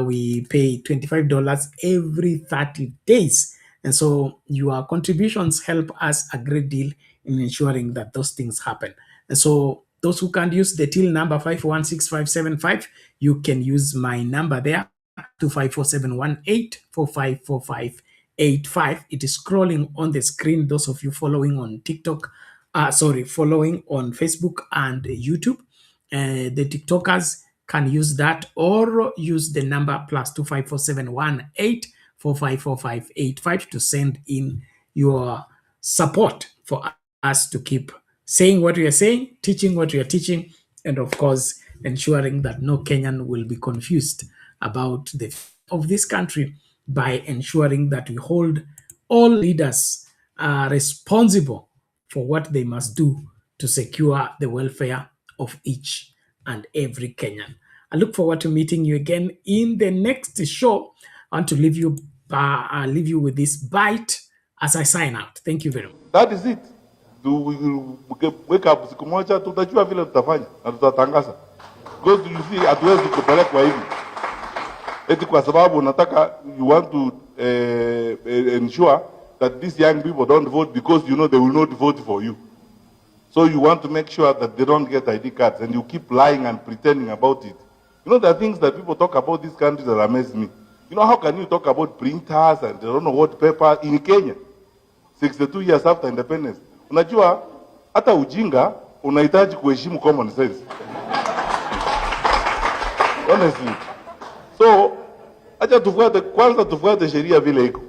We pay $25 every 30 days. And so your contributions help us a great deal in ensuring that those things happen. And so those who can't use the till number 516575, you can use my number there, 254-718-454585. It is scrolling on the screen. Those of you following on TikTok, following on Facebook and YouTube, the TikTokers can use that or use the number +254-718-454585 to send in your support for us to keep saying what we are saying, teaching what we are teaching, and of course ensuring that no Kenyan will be confused about the of this country by ensuring that we hold all leaders responsible for what they must do to secure the welfare of each and every Kenyan. I look forward to meeting you again in the next show. I want to leave you with this bite as I sign out. Thank you very much. That is it. Wake up siku moja tutajua vile tutafanya na tutatangaza. Because you see hatuwezi kupelekwa hivi. Eti kwa sababu nataka you want to ensure that these young people don't vote because you know they will not vote for you. So you want to make sure that they don't get ID cards and you keep lying and pretending about it. You know, there are things that people talk about these countries that amaze me. You know, how can you talk about printers and they don't know what paper in Kenya, 62 years after independence? Unajua, hata ujinga, unahitaji kuheshimu common sense. Honestly. So, acha tufuate sheria vile iko.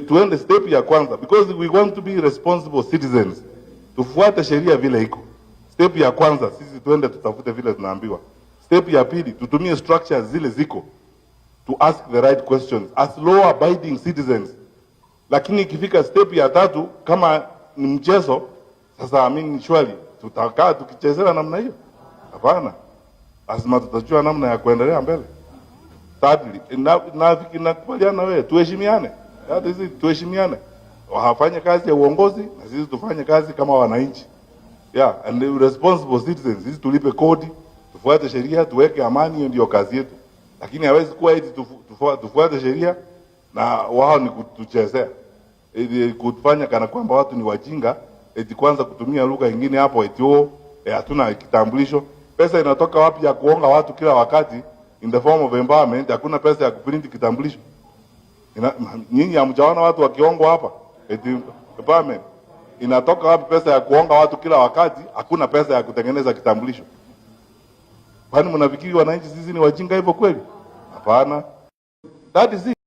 Tuende step ya kwanza, because we want to be responsible citizens. Tufuate sheria vile iko. Step ya kwanza, sisi tuende tutafute vile tunaambiwa. Step ya pili, tutumie structures zile ziko to ask the right questions as law abiding citizens. Lakini ikifika step ya tatu, kama ni mchezo, sasa surely tutakaa tukichezea namna hiyo? Hapana. Lazima tutajua namna ya kuendelea mbele. Thirdly, nakubaliana wewe, tuheshimiane. That is it, tuheshimiane. Wafanye kazi ya uongozi na sisi tufanye kazi kama wananchi. Yeah, and the responsible citizens, sisi tulipe kodi, tufuate sheria, tuweke amani, hiyo ndio kazi yetu. Lakini hawezi kuwa eti tufuate sheria na wao ni kutuchezea. Kutufanya kana kwamba watu ni wajinga, eti kwanza kutumia lugha nyingine hapo eti hatuna kitambulisho. Pesa inatoka wapi ya kuonga watu kila wakati in the form of empowerment? Hakuna pesa ya kuprint kitambulisho. Nyinyi hamjaona watu wakiongwa hapa? Eti empowerment. Inatoka wapi pesa ya kuonga watu kila wakati? Hakuna pesa ya kutengeneza kitambulisho. Kwani mnafikiri wananchi sisi ni wajinga hivyo kweli? Hapana. That is it.